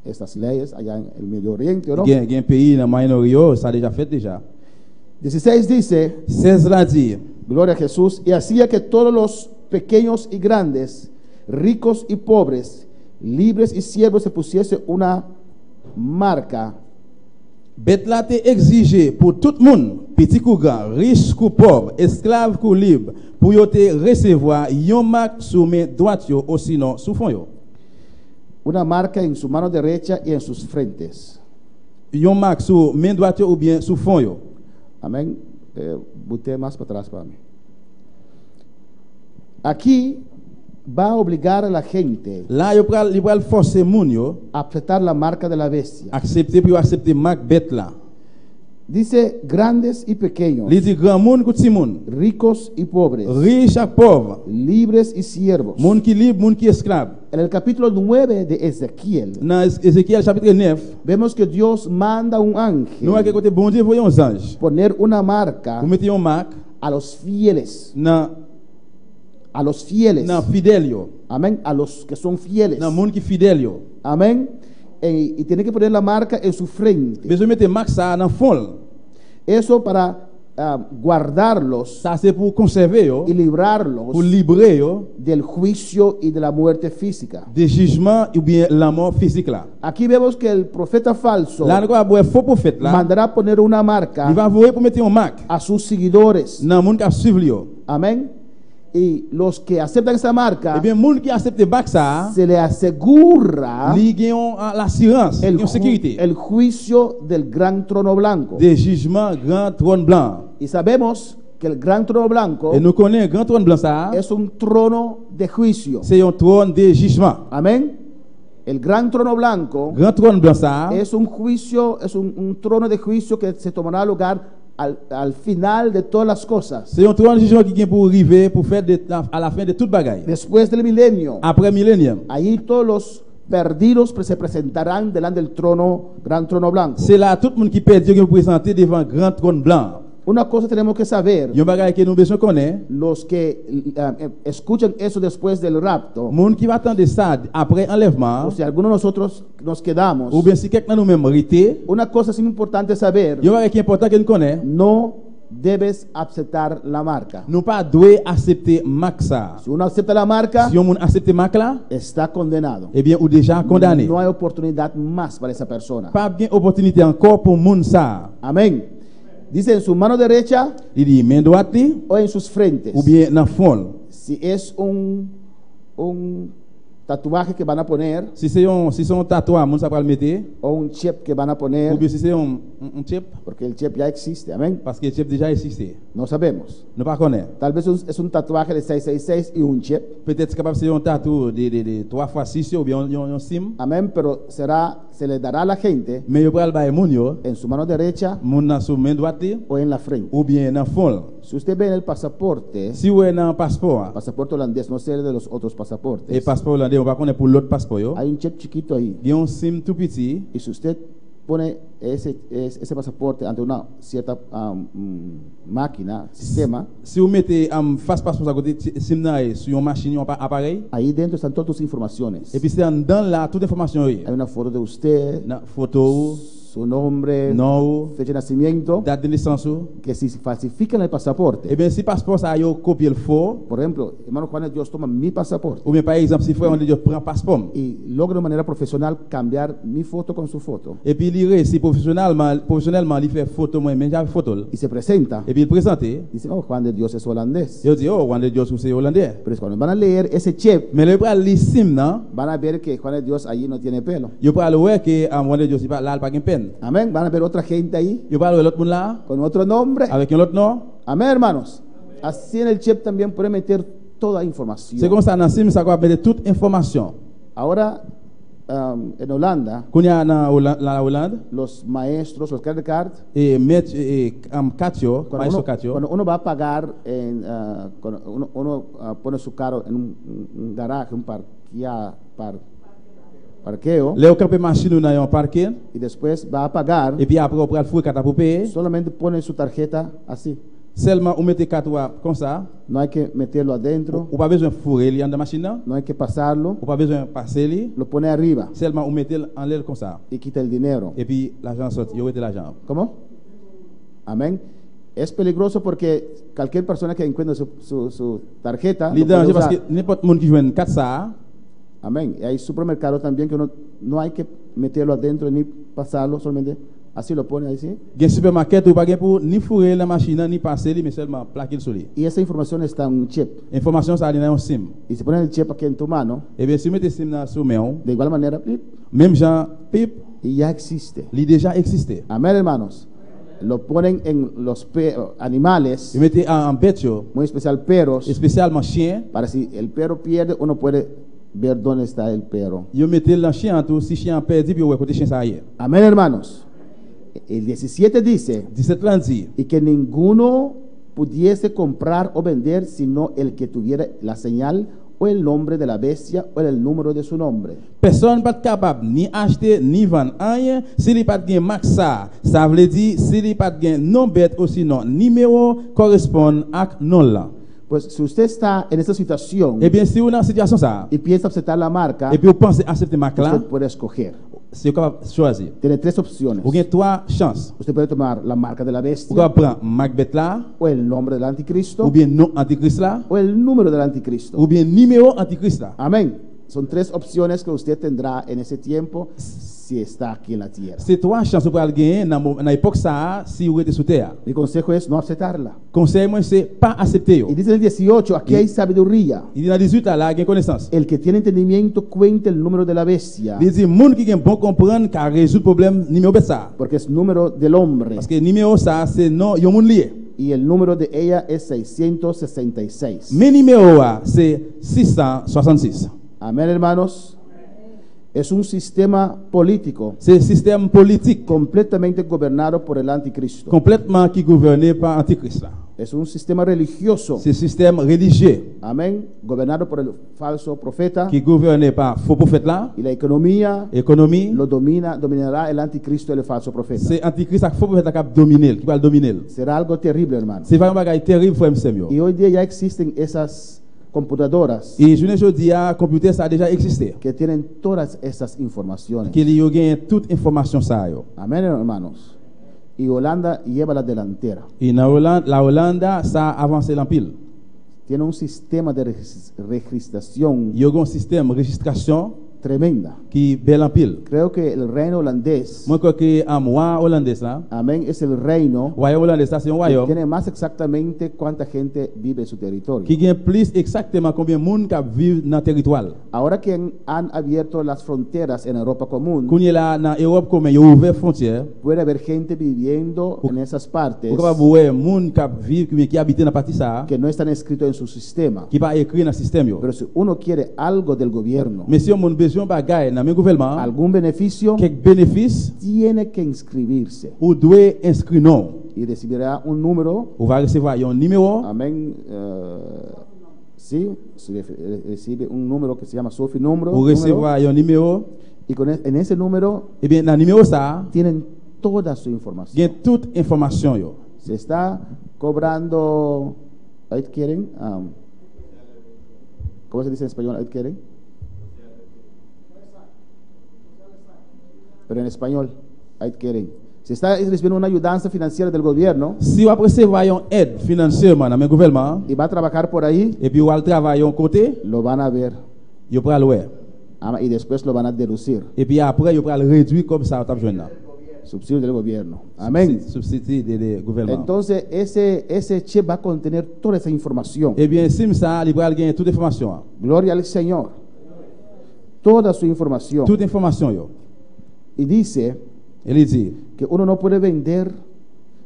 Speaker 2: estas leyes allá en el Medio Oriente, ¿o no?
Speaker 3: Il y a un pays dans Moyen-Orient, ça a déjà fait déjà.
Speaker 2: 16 dice,
Speaker 3: 16 là dit,
Speaker 2: gloria a Jesús, y hacía que todos los pequeños y grandes, ricos y pobres, libres y siervos se pusiese una marca
Speaker 3: bête là te exigé pour tout le monde, petit ou grand, riche ou pauvre, esclave ou libre, pour yo te recevoir yon marque sur main droite yo ou sinon sous fond yo.
Speaker 2: una marca en su mano derecha y en sus frentes.
Speaker 3: Yon marque sur main droite yo ou bien sous fond yo.
Speaker 2: Amén. Boté más para atrás para mí. Aquí va a obligar a la gente
Speaker 3: Là yo pral forcer moun yo
Speaker 2: a aceptar la marca de la bestia.
Speaker 3: accepter pour accepter marque bête là.
Speaker 2: Dice grandes y pequeños,
Speaker 3: Li dit grand moun ou petit moun,
Speaker 2: ricos y pobres,
Speaker 3: riche ak pauvre,
Speaker 2: libres y siervos.
Speaker 3: moun qui libre, moun qui esclave.
Speaker 2: En el capítulo 9 de Ezequiel,
Speaker 3: Dans Ézéchiel chapitre 9,
Speaker 2: vemos que Dios manda un
Speaker 3: nous a que
Speaker 2: ángel
Speaker 3: côté bon Dieu voyons un ange.
Speaker 2: poner una marca
Speaker 3: Vous mettez une marque
Speaker 2: a los fieles
Speaker 3: dans
Speaker 2: a los fieles.
Speaker 3: nan fidèle yo,
Speaker 2: Amén. A los que son fieles.
Speaker 3: nan moun ki fidèle yo.
Speaker 2: Amén. Y tiene que poner la marca en su frente.
Speaker 3: Besoin mettre marque ça nan fond.
Speaker 2: Eso para guardarlos
Speaker 3: Ça c'est pour conserver yo,
Speaker 2: y librarlos
Speaker 3: pour libérer yo
Speaker 2: del juicio y de la muerte física.
Speaker 3: des jugements ou bien la mort physique là.
Speaker 2: Aquí vemos que el profeta falso
Speaker 3: Là nous avons faux prophète là,
Speaker 2: mandará poner una
Speaker 3: il
Speaker 2: marca
Speaker 3: va vouer pour mettre une marque
Speaker 2: a sus seguidores.
Speaker 3: nan moun qui suivre yo.
Speaker 2: Amén. Y los que aceptan esa marca,
Speaker 3: Eh bien moun qui accepte marque ça,
Speaker 2: se le asegura
Speaker 3: li gen l'assurance, gen sécurité
Speaker 2: el juicio del gran trono blanco.
Speaker 3: des jugements grand trône blanc.
Speaker 2: Y sabemos que el gran trono blanco
Speaker 3: Et nous connaissons grand trône blanc ça,
Speaker 2: es un trono de juicio.
Speaker 3: c'est un trône de jugement.
Speaker 2: Amén. El gran trono blanco
Speaker 3: Grand trône blanc ça,
Speaker 2: es un juicio, es un trono de juicio que se tomará lugar al final de todas las cosas.
Speaker 3: c'est un trône de jugement qui vient pour arriver pour faire à la fin de toute bagaille.
Speaker 2: Después del milenio,
Speaker 3: Après millénium,
Speaker 2: ahí todos los perdidos se presentarán delante del trono, gran trono blanco.
Speaker 3: c'est là tout le monde qui perd Dieu qui vous présenter devant grand trône blanc.
Speaker 2: Una cosa tenemos que saber,
Speaker 3: Il y a un bagaille que nous besoin connaître.
Speaker 2: los que escuchan eso después del rapto,
Speaker 3: Monde qui va attendre ça après enlèvement,
Speaker 2: o si alguno de nosotros nos quedamos,
Speaker 3: ou bien si quelqu'un nous même rité,
Speaker 2: una cosa es importante saber,
Speaker 3: il y a un bagaille qui est important que nous connaissons.
Speaker 2: no debes aceptar la marca.
Speaker 3: Nous pas doué accepter marque ça.
Speaker 2: Si uno acepta la marca,
Speaker 3: Si on accepte marque là,
Speaker 2: está condenado.
Speaker 3: eh bien ou déjà condamné.
Speaker 2: No hay oportunidad más para esa persona.
Speaker 3: Pas bien opportunité encore pour moun ça.
Speaker 2: Amén. Dice en su mano derecha
Speaker 3: Il dit main droite li,
Speaker 2: o en sus frentes.
Speaker 3: ou bien dans fond.
Speaker 2: Si es un tatuaje que van a poner
Speaker 3: Si c'est un tatouage, moun ça va le mettre,
Speaker 2: o un chip que van a poner,
Speaker 3: ou bien si c'est un chip,
Speaker 2: porque el chip ya existe. Amén.
Speaker 3: parce que le chip déjà existe.
Speaker 2: No sabemos.
Speaker 3: Nous pas connaître.
Speaker 2: Tal vez es un tatuaje de 666 y un chip.
Speaker 3: Peut-être capable c'est un tatou de 3x6 ou bien un sim,
Speaker 2: Amén. Pero se le dará a la gente
Speaker 3: mais yo pral baye moun yo,
Speaker 2: en su mano derecha
Speaker 3: moun dans sous main droite li,
Speaker 2: o en la frente.
Speaker 3: ou bien dans fond.
Speaker 2: Si usted ve en el pasaporte,
Speaker 3: Si vous dans passeport,
Speaker 2: pasaporte holandés, no sé de los otros
Speaker 3: et
Speaker 2: pasaportes,
Speaker 3: passeport hollandais, on va connaître pour l'autre passeport yo.
Speaker 2: hay un chip chiquito ahí.
Speaker 3: Il y a un sim tout petit.
Speaker 2: Y si usted pone ese pasaporte ante una cierta máquina, sistema,
Speaker 3: Si vous mettez face passeport à côté sim là sur une machine, un appareil,
Speaker 2: ahí dentro están todas tus informaciones.
Speaker 3: et puis c'est dans là toute information
Speaker 2: Hay una foto de usted,
Speaker 3: na photo,
Speaker 2: su nombre,
Speaker 3: nom,
Speaker 2: fecha de nacimiento,
Speaker 3: date de naissance.
Speaker 2: que si falsifican el pasaporte,
Speaker 3: Et bien si passeport ça yo copier le faux,
Speaker 2: por ejemplo, hermano Juan de Dios toma mi pasaporte
Speaker 3: ou bien par exemple si frère on dit prend passeport,
Speaker 2: y logra de manera profesional cambiar mi foto con su foto
Speaker 3: et puis il réussit professionnellement il fait photo moi même j'avais photo,
Speaker 2: y se presenta,
Speaker 3: et puis il présente,
Speaker 2: dice, oh, Juan de Dios es holandés.
Speaker 3: il dit oh Juan de Dios c'est hollandais.
Speaker 2: Pero cuando van a leer ese chip,
Speaker 3: Mais le bras li sim non,
Speaker 2: van a ver que Juan de Dios allí no tiene pelo.
Speaker 3: yo parle ouais que Juan de Dios il pas là pas gain peine.
Speaker 2: Amén. Van a ver otra gente ahí
Speaker 3: Yo parle l'autre monde là
Speaker 2: con otro nombre.
Speaker 3: avec un autre nom.
Speaker 2: Amén, hermanos. Así en el chip también puede meter toda
Speaker 3: C'est
Speaker 2: información.
Speaker 3: comme ça dans sim ça va mettre toute information.
Speaker 2: Ahora, en Holanda,
Speaker 3: Qu'on y a dans la Hollande
Speaker 2: los maestros, los credit card,
Speaker 3: et mettre Catio,
Speaker 2: cuando
Speaker 3: maestro
Speaker 2: uno,
Speaker 3: Catio.
Speaker 2: cuando uno va a pagar, cuando uno pone su carro en un garaje, un parqueo,
Speaker 3: Léo campé machine dans un parking
Speaker 2: y después va a pagar,
Speaker 3: et puis après on prend le fouet carte pour payer.
Speaker 2: solamente pone su tarjeta así.
Speaker 3: Seulement on mette carte comme ça.
Speaker 2: No hay que meterlo adentro,
Speaker 3: Ou pas besoin de fourrer li dans la machine là.
Speaker 2: no hay que pasarlo,
Speaker 3: Ou pas besoin de passer li.
Speaker 2: lo pone arriba
Speaker 3: Seulement on mette en l'aile comme ça.
Speaker 2: y quita el dinero.
Speaker 3: Et puis l'argent sort, il y aurait de l'argent.
Speaker 2: ¿Cómo? Amén. Es peligroso porque cualquier persona que encuentre su tarjeta,
Speaker 3: Li
Speaker 2: lo puede
Speaker 3: danger parce
Speaker 2: usar.
Speaker 3: que n'importe monde qui joue 4 ça,
Speaker 2: Amén. Y hay supermercados también que no hay que meterlo adentro ni pasarlo, solamente así lo pone así.
Speaker 3: gen supermarket ou pas gen pour ni fourrer la machine ni passer li mais seulement plaquer sur lui.
Speaker 2: Y esa información está en un chip.
Speaker 3: Information ça dans un sim.
Speaker 2: Y si pones el chip aquí en tu mano,
Speaker 3: Et bien si vous mettez sim dans sur main,
Speaker 2: de igual manera, ¡plip!
Speaker 3: même Jean pip,
Speaker 2: Y ya existe.
Speaker 3: li déjà existé.
Speaker 2: Amén, hermanos. Lo ponen en los animales,
Speaker 3: Vous mettez en bête yo,
Speaker 2: muy especial perros,
Speaker 3: spécialement chien.
Speaker 2: para si el perro pierde, uno puede ver dónde está el perro.
Speaker 3: Yo mettez le chien tout si chien perdu puis ouais côté chien ça y est.
Speaker 2: Amén, hermanos. El 17 dice,
Speaker 3: 17 lan dit
Speaker 2: y que ninguno pudiese comprar o vender sino el que tuviera la señal o el nombre de la bestia o el número de su nombre.
Speaker 3: personne pas capable ni acheter ni vendre rien si li pas gen marque ça. Ça veut dire si li pas gen nom bête ou sinon numéro correspond ak nom là.
Speaker 2: Pues si usted está en esta situación
Speaker 3: Eh bien, si vous êtes dans cette situation ça,
Speaker 2: y piensa aceptar la marca,
Speaker 3: et puis vous pensez accepter marque là,
Speaker 2: usted puede escoger.
Speaker 3: c'est capable de choisir.
Speaker 2: Tiene tres opciones.
Speaker 3: Vous avez trois chances.
Speaker 2: Usted puede tomar la marca de la
Speaker 3: Vous
Speaker 2: bestia,
Speaker 3: pouvez prendre marque bête là,
Speaker 2: o el nombre del
Speaker 3: ou
Speaker 2: anticristo,
Speaker 3: bien nom antichrist là,
Speaker 2: o el número del anticristo.
Speaker 3: ou bien numéro antichrist là.
Speaker 2: Amén. Son tres opciones que usted tendrá en ese tiempo si está aquí en la tierra.
Speaker 3: C'est trois chances pour aller gagner dans l'époque ça si vous êtes sous terre.
Speaker 2: Mi consejo es no aceptarla.
Speaker 3: Conseil moi c'est pas accepter yo.
Speaker 2: Y dice en el 18, aquí hay sabiduría.
Speaker 3: Il dit dans 18 là, il y a connaissance.
Speaker 2: El que tiene entendimiento cuente el número de la bestia,
Speaker 3: Il dit monde qui est bon comprendre car résoudre problème numéro bête ça.
Speaker 2: porque es número del hombre.
Speaker 3: Parce que numéro ça c'est non, yon monde lié.
Speaker 2: Y el número de ella es 666.
Speaker 3: Mais numéro c'est 666.
Speaker 2: Amén, hermanos. Es un sistema político
Speaker 3: C'est un système politique
Speaker 2: completamente gobernado por el anticristo.
Speaker 3: complètement qui est gouverné par antichrist là.
Speaker 2: Es un sistema religioso.
Speaker 3: C'est un système religieux
Speaker 2: Amén. Gobernado por el falso profeta.
Speaker 3: qui est gouverné par faux prophète là,
Speaker 2: Y la economía
Speaker 3: économie.
Speaker 2: lo dominará el anticristo y el falso profeta.
Speaker 3: C'est antichrist ak faux prophète qui va dominer, qui va le dominer.
Speaker 2: Será algo terrible, hermanos.
Speaker 3: C'est vraiment un bagage terrible frère Samuel.
Speaker 2: Y hoy día ya existen esas computadoras
Speaker 3: Et je ne dis à computer ça a déjà existé.
Speaker 2: que tienen todas esas informaciones.
Speaker 3: Qu'il y a gain toute information ça yo.
Speaker 2: Amén, hermanos. Y Holanda lleva la delantera.
Speaker 3: Et dans Hollande, la Hollande ça a avancé l'empile.
Speaker 2: Tiene un sistema de registración
Speaker 3: Il y a un système de registration
Speaker 2: tremenda.
Speaker 3: qui bel empile.
Speaker 2: Creo que el reino holandés,
Speaker 3: Moi crois que un roi hollandais là,
Speaker 2: amén, es el reino
Speaker 3: royaume hollandais ça c'est un
Speaker 2: que
Speaker 3: royaume
Speaker 2: tiene más exactamente cuánta gente vive en su territorio.
Speaker 3: qui gagne plus exactement combien de monde qui vivent dans le territoire.
Speaker 2: Ahora que han abierto las fronteras en Europa común,
Speaker 3: Quand il est là dans Europe comme il ouvert frontière,
Speaker 2: puede haber gente viviendo en esas partes
Speaker 3: vous capable voir monde qui vivent qui habitent dans partie ça
Speaker 2: que no están escritos en su sistema.
Speaker 3: qui pas écrit dans le système yo.
Speaker 2: Pero si uno quiere algo del gobierno,
Speaker 3: Mais si on a besoin bagaille dans le gouvernement,
Speaker 2: algún beneficio,
Speaker 3: quelques bénéfices,
Speaker 2: tiene que inscribirse
Speaker 3: ou doit inscrire non.
Speaker 2: y recibirá un número.
Speaker 3: Ou va recevoir un numéro.
Speaker 2: Amén. Sí, recibe un número que se llama Sofi número.
Speaker 3: Ou recevoir un numéro.
Speaker 2: Y en ese número
Speaker 3: Eh bien, dans le numéro ça,
Speaker 2: tienen toda su
Speaker 3: il y
Speaker 2: información.
Speaker 3: a toute information yo.
Speaker 2: Se está cobrando. ¿Ahí quieren? ¿Cómo se dice en español? ¿Ahí quieren? Pero en español, ahí quieren. Se está recibiendo una ayudanza financiera del gobierno
Speaker 3: Si vous recevoir une aide financièrement dans le gouvernement,
Speaker 2: y va a trabajar por ahí,
Speaker 3: et puis vous allez travailler un côté,
Speaker 2: lo van a ver.
Speaker 3: vous pouvez le voir.
Speaker 2: Y después lo van a deducir.
Speaker 3: Et puis après, vous pouvez le réduire comme ça, vous avez besoin.
Speaker 2: Subsidio del gobierno. Amén.
Speaker 3: Subsidio du gouvernement.
Speaker 2: Entonces, ese chip va a contener toda esa información.
Speaker 3: Eh bien, si ça, il va gagner toute information.
Speaker 2: Gloria al Señor. Toda su información.
Speaker 3: Toute information yo.
Speaker 2: Y dice
Speaker 3: Il dit,
Speaker 2: que uno no puede vender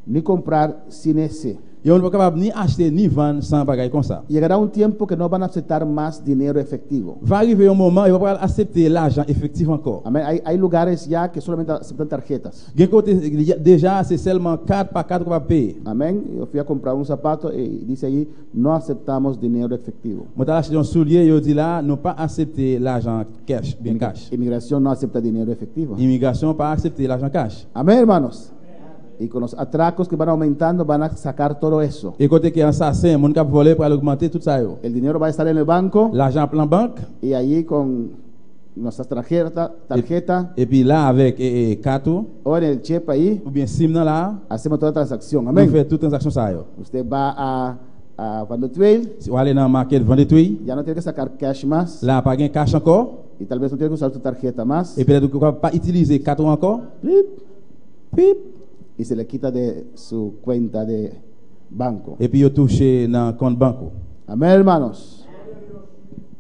Speaker 2: ni comprar sin ese.
Speaker 3: et on ne peut pas ni acheter ni vendre sans bagaille comme ça.
Speaker 2: Llegará un tiempo que no van a aceptar más dinero efectivo.
Speaker 3: Va arriver un moment, il va pas accepter l'argent effectif encore.
Speaker 2: Amén. Hay lugares ya que solamente aceptan tarjetas.
Speaker 3: Déjà, c'est seulement 4 par 4 qu'on va payer.
Speaker 2: Amén. Yo fui a comprar un zapato y dice allí, no aceptamos dinero efectivo.
Speaker 3: Moi, j'ai acheté un soulier, il dit là, non pas accepter l'argent cash, bien cash.
Speaker 2: Inmigración no acepta dinero efectivo.
Speaker 3: Immigration, pas accepter l'argent cash.
Speaker 2: Amén, hermanos. Y con los atracos que van aumentando van a sacar todo eso.
Speaker 3: Et côté qui est assassin, mon cap volé pour augmenter tout ça. Yo.
Speaker 2: El dinero va a estar en el banco
Speaker 3: L'argent en banque,
Speaker 2: y allí con nuestras tarjeta
Speaker 3: et puis là, avec carte,
Speaker 2: o en el chip ahí,
Speaker 3: ou bien SIM là,
Speaker 2: hacemos toda transacción.
Speaker 3: on
Speaker 2: Amén.
Speaker 3: fait toute transaction ça. Yo.
Speaker 2: Usted va a Van Trail,
Speaker 3: Si vous allez dans le market, vendre tout,
Speaker 2: ya no tiene que sacar cash más
Speaker 3: là, pas de cash encore,
Speaker 2: y tal vez no tiene que usar tu tarjeta más.
Speaker 3: et peut-être que vous ne pouvez pas utiliser carte encore,
Speaker 2: Plip,
Speaker 3: pip,
Speaker 2: y se le quita de su cuenta de banco.
Speaker 3: et puis vous touchez dans le compte banco.
Speaker 2: Amén, hermanos.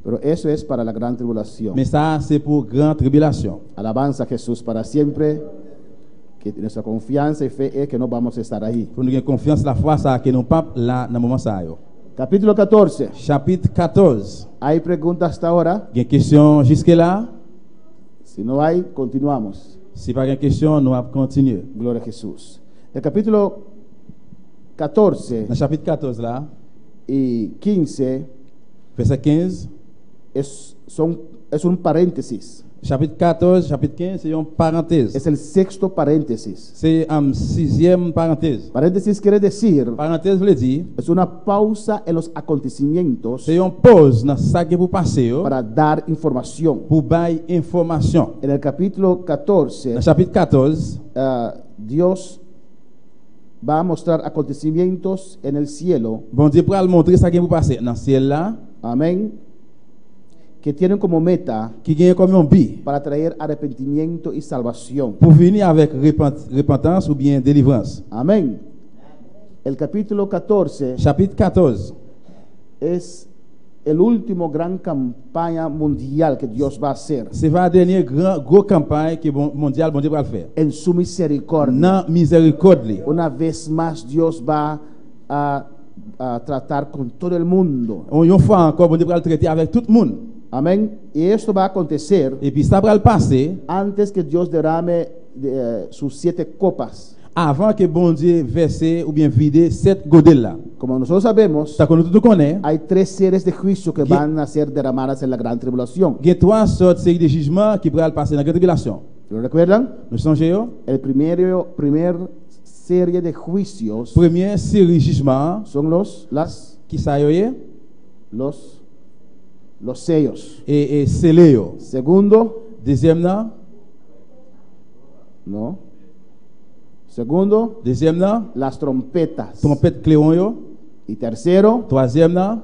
Speaker 2: Pero eso es para la gran tribulación.
Speaker 3: Mais ça, c'est pour grande tribulation.
Speaker 2: Alabanza a Jesús para siempre. Que nuestra confianza y fe es que no vamos a estar ahí.
Speaker 3: Pour nous avoir confiance, la foi, ça, que nous pas là dans le moment ça. Yo.
Speaker 2: Capítulo 14.
Speaker 3: Chapitre 14.
Speaker 2: ¿Hay preguntas hasta ahora?
Speaker 3: Il y a une question jusque-là.
Speaker 2: Si no hay, continuamos.
Speaker 3: Si pas une question, nous allons continuer.
Speaker 2: Gloria a Jesús. El capítulo 14
Speaker 3: Dans le chapitre 14, là,
Speaker 2: y 15
Speaker 3: verset 15,
Speaker 2: es un paréntesis.
Speaker 3: Chapitre 14, chapitre 15, c'est une parenthèse.
Speaker 2: Es el sexto paréntesis.
Speaker 3: C'est une sixième parenthèse.
Speaker 2: Paréntesis quiere decir,
Speaker 3: Parenthèse veut dire,
Speaker 2: es una pausa en los acontecimientos
Speaker 3: c'est une pause dans ça qui pour passer
Speaker 2: para dar información.
Speaker 3: pour bailler information.
Speaker 2: En el capítulo 14,
Speaker 3: Dans chapitre 14,
Speaker 2: Dios va a mostrar acontecimientos en el cielo,
Speaker 3: bon Dieu pour montrer ça qui pour passer dans le ciel là,
Speaker 2: amén, que tienen como meta
Speaker 3: qui gagne comme un but
Speaker 2: para traer arrepentimiento y salvación.
Speaker 3: pour venir avec repentance ou bien délivrance.
Speaker 2: Amén. El capítulo 14
Speaker 3: Chapitre 14,
Speaker 2: es el último gran campaña mundial que Dios va a hacer
Speaker 3: c'est la dernière gros campagne que mondial bon Dieu va le faire.
Speaker 2: en su misericordia.
Speaker 3: Dans miséricorde.
Speaker 2: Una vez más Dios va a tratar con todo el mundo.
Speaker 3: Une fois encore bon Dieu va le traiter avec tout le monde.
Speaker 2: Amén. Y esto va a acontecer
Speaker 3: Et puis ça va le passer
Speaker 2: antes que Dios derrame sus 7 copas.
Speaker 3: avant que bon Dieu verse ou bien vide cette godelle là.
Speaker 2: Como nosotros sabemos,
Speaker 3: Ça que nous tout connaît.
Speaker 2: hay 3 series de juicio que
Speaker 3: Qui-
Speaker 2: van a ser derramadas en la gran tribulación.
Speaker 3: Il y a 3 sortes séries de jugements qui pourraient passer dans la grande tribulation.
Speaker 2: ¿Lo recuerdan?
Speaker 3: Nous songez?
Speaker 2: El primer serie de juicios
Speaker 3: Première série de jugements
Speaker 2: son
Speaker 3: qui ça y est
Speaker 2: los sellos.
Speaker 3: et scellé yo.
Speaker 2: Segundo,
Speaker 3: Deuxième là,
Speaker 2: no. Segundo,
Speaker 3: deuxième là,
Speaker 2: las trompetas.
Speaker 3: trompette cléon yo.
Speaker 2: Y tercero,
Speaker 3: Troisième là,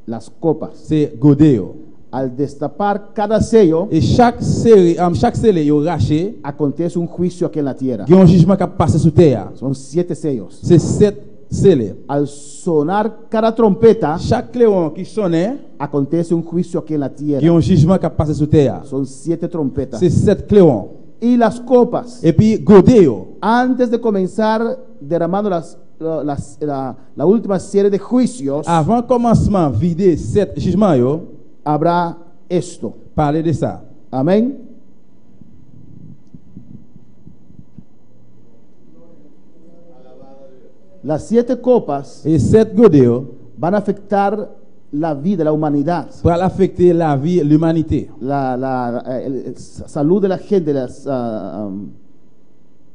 Speaker 2: las copas.
Speaker 3: c'est godé yo.
Speaker 2: Al destapar cada sello,
Speaker 3: Et chaque scellé yo raché,
Speaker 2: acontece un juicio aquí en la tierra.
Speaker 3: il y a un jugement qui passe sur terre.
Speaker 2: Son 7 sellos.
Speaker 3: C'est 7 scellés.
Speaker 2: Al sonar cada trompeta,
Speaker 3: Chaque cléon qui sonne,
Speaker 2: acontece un juicio aquí en la
Speaker 3: il y a
Speaker 2: tierra.
Speaker 3: un jugement qui passe sur terre.
Speaker 2: Son 7 trompetas.
Speaker 3: C'est 7 cléons.
Speaker 2: Y las copas,
Speaker 3: Et puis godé yo.
Speaker 2: antes de comenzar derramando la última serie de juicios,
Speaker 3: Avant commencement vider 7 jugements yo,
Speaker 2: habrá esto.
Speaker 3: parler de ça.
Speaker 2: Amén. Las 7 copas
Speaker 3: Et 7 godé yo
Speaker 2: van a afectar la vida, la humanidad,
Speaker 3: pour affecter la vie, l'humanité.
Speaker 2: salud de la gente,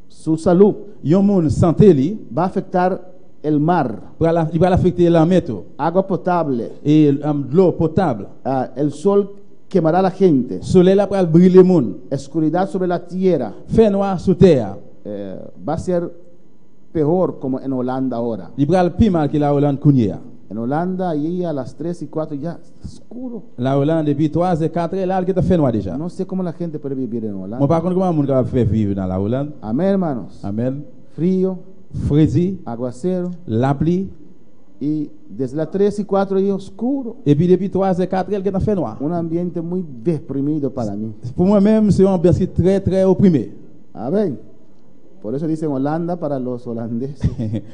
Speaker 2: su salud.
Speaker 3: Yon moun santé li,
Speaker 2: Va a afectar el mar,
Speaker 3: il va affecter la météo
Speaker 2: agua potable,
Speaker 3: et de l'eau potable.
Speaker 2: el sol quemará a la gente,
Speaker 3: Soleil la pral brûler moun.
Speaker 2: oscuridad sobre la tierra.
Speaker 3: Fait noir sous terre.
Speaker 2: Va a ser peor como en Holanda ahora.
Speaker 3: Il pral plus mal que la Hollande kounya.
Speaker 2: En Holanda, allí a las 3 y 4 ya oscuro.
Speaker 3: La Hollande depuis 3 et 4 là qui t'a fait noir déjà.
Speaker 2: No sé cómo la gente puede vivir en
Speaker 3: Moi
Speaker 2: Holanda.
Speaker 3: par contre comment moun va faire vivre dans la Hollande?
Speaker 2: Amén, hermanos.
Speaker 3: Amen.
Speaker 2: Frío,
Speaker 3: Frédi,
Speaker 2: aguacero
Speaker 3: la pluie
Speaker 2: y desde las 3 y 4 y oscuro.
Speaker 3: et puis depuis 3 et 4 elle qui t'a fait noir.
Speaker 2: Un ambiente muy deprimido para mí.
Speaker 3: Pour moi-même, c'est un ambiance très très opprimé.
Speaker 2: Amén. Por eso dicen Holanda para los holandeses.